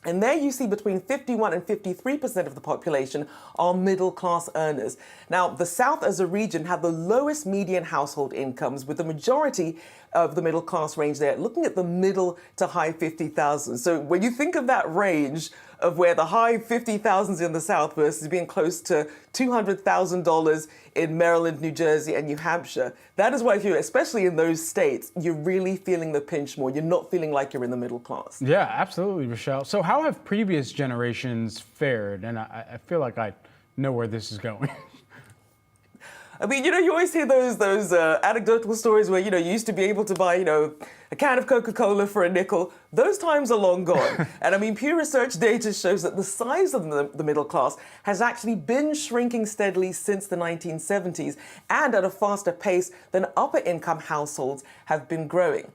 S8: And there you see between 51 and 53% of the population are middle-class earners. Now, the South as a region have the lowest median household incomes, with the majority of the middle-class range there looking at the middle to high 50,000. So when you think of that range of where the high 50,000s in the South versus being close to $200,000 in Maryland, New Jersey, and New Hampshire, that is why if you're, especially in those states, you're really feeling the pinch more. You're not feeling like you're in the middle class.
S1: Yeah, absolutely, Rochelle. So how have previous generations fared? And I feel like I know where this is going.
S8: I mean, you always hear those anecdotal stories where, you used to be able to buy, a can of Coca-Cola for a nickel. Those times are long gone. And I mean, Pew Research data shows that the size of the middle class has actually been shrinking steadily since the 1970s and at a faster pace than upper income households have been growing.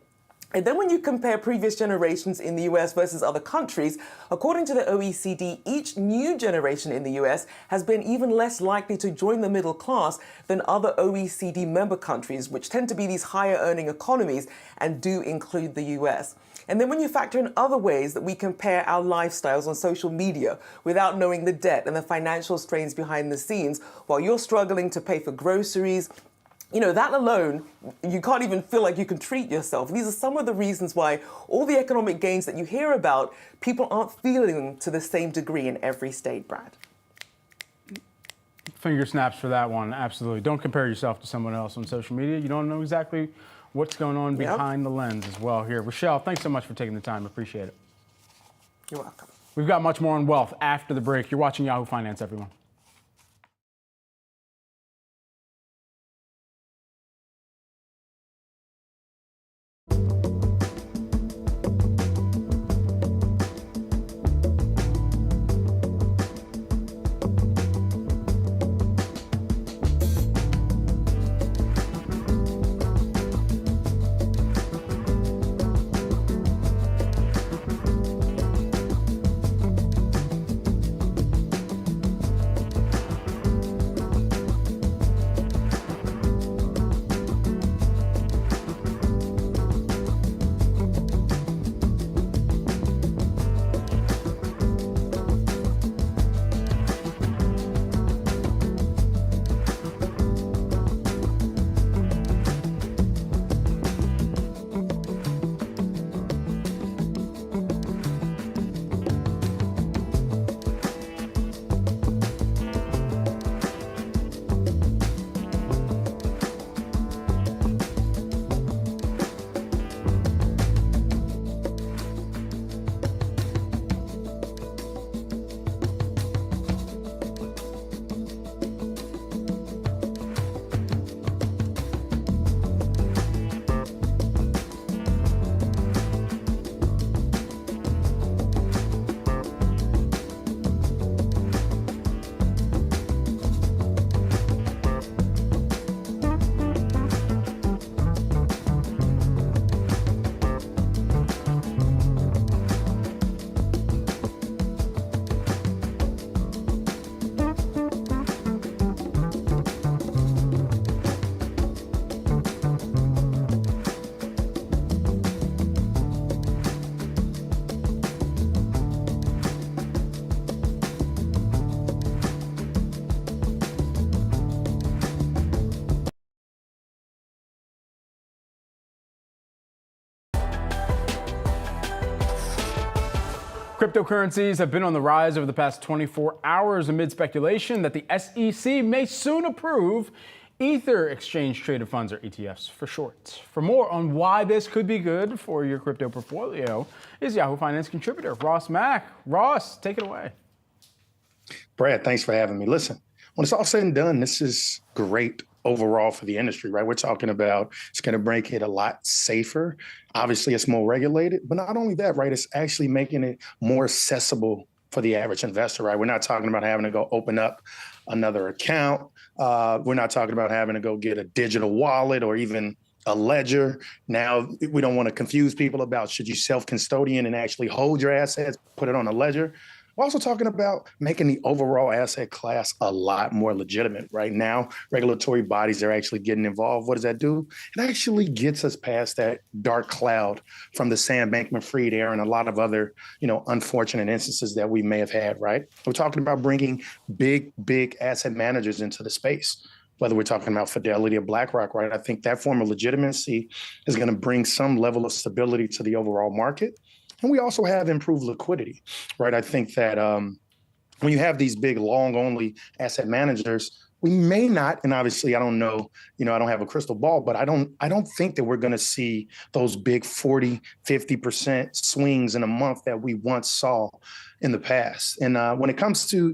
S8: And then when you compare previous generations in the US versus other countries, according to the OECD, each new generation in the US has been even less likely to join the middle class than other OECD member countries, which tend to be these higher earning economies and do include the US. And then when you factor in other ways that we compare our lifestyles on social media without knowing the debt and the financial strains behind the scenes, while you're struggling to pay for groceries, that alone, you can't even feel like you can treat yourself. These are some of the reasons why all the economic gains that you hear about, people aren't feeling them to the same degree in every state, Brad.
S1: Finger snaps for that one, absolutely. Don't compare yourself to someone else on social media. You don't know exactly what's going on behind the lens as well here. Rochelle, thanks so much for taking the time. Appreciate it.
S8: You're welcome.
S1: We've got much more on wealth after the break. You're watching Yahoo Finance, everyone. Cryptocurrencies have been on the rise over the past 24 hours amid speculation that the SEC may soon approve Ether exchange-traded funds, or ETFs for short. For more on why this could be good for your crypto portfolio is Yahoo Finance contributor Ross Mack. Ross, take it away.
S9: Brad, thanks for having me. Listen, when it's all said and done, this is great overall for the industry, right? We're talking about it's going to make it a lot safer. Obviously, it's more regulated, but not only that, right? It's actually making it more accessible for the average investor, right? We're not talking about having to go open up another account. We're not talking about having to go get a digital wallet or even a ledger. Now, we don't want to confuse people about should you self-custodian and actually hold your assets, put it on a ledger. We're also talking about making the overall asset class a lot more legitimate. Right now, regulatory bodies are actually getting involved. What does that do? It actually gets us past that dark cloud from the Sam Bankman-Fried era and a lot of other, unfortunate instances that we may have had, right? We're talking about bringing big asset managers into the space, whether we're talking about Fidelity or BlackRock, right? I think that form of legitimacy is going to bring some level of stability to the overall market. And we also have improved liquidity, right? I think that when you have these big long-only asset managers, we may not, and obviously I don't know, I don't have a crystal ball, but I don't think that we're going to see those big 40, 50% swings in a month that we once saw in the past. And when it comes to,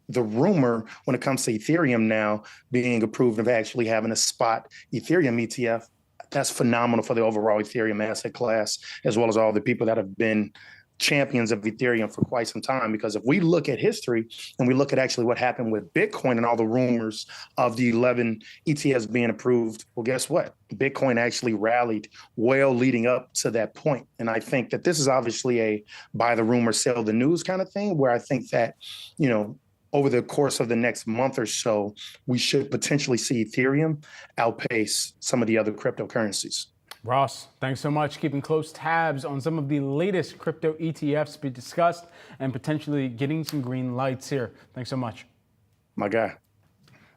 S9: the rumor, when it comes to Ethereum now being approved of actually having a spot Ethereum ETF, that's phenomenal for the overall Ethereum asset class, as well as all the people that have been champions of Ethereum for quite some time. Because if we look at history and we look at actually what happened with Bitcoin and all the rumors of the 11 ETFs being approved, well, guess what? Bitcoin actually rallied well leading up to that point. And I think that this is obviously a buy the rumor, sell the news kind of thing, where I think that, over the course of the next month or so, we should potentially see Ethereum outpace some of the other cryptocurrencies.
S1: Ross, thanks so much. Keeping close tabs on some of the latest crypto ETFs to be discussed and potentially getting some green lights here. Thanks so much.
S9: My guy.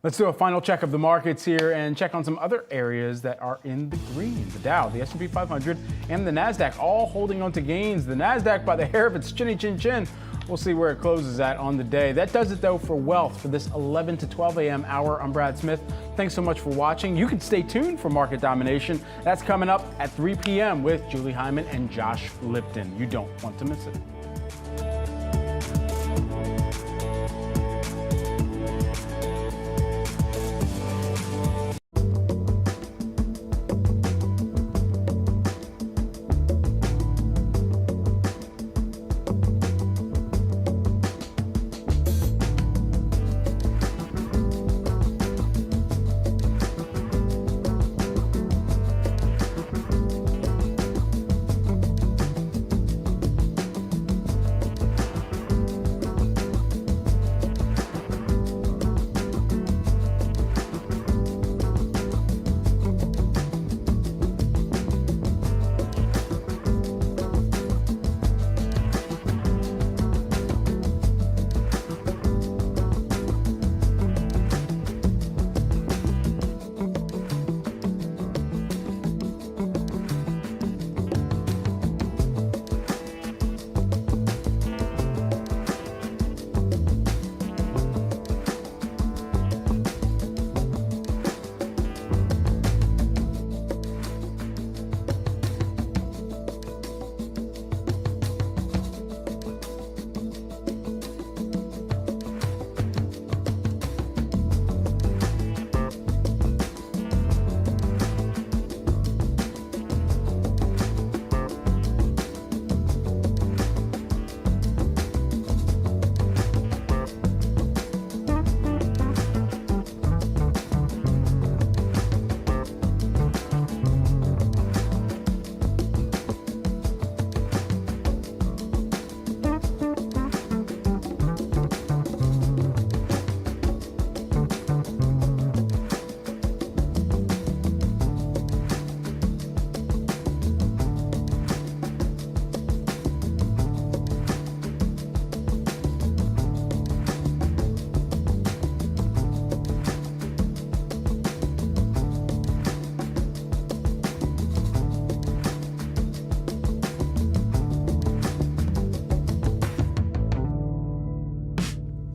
S1: Let's do a final check of the markets here and check on some other areas that are in the green. The Dow, the S&P 500, and the Nasdaq all holding on to gains. The Nasdaq by the hair of its chinny chin chin. We'll see where it closes at on the day. That does it, though, for Wealth for this 11 to 12 a.m. hour. I'm Brad Smith. Thanks so much for watching. You can stay tuned for Market Domination. That's coming up at 3 p.m. with Julie Hyman and Josh Lipton. You don't want to miss it.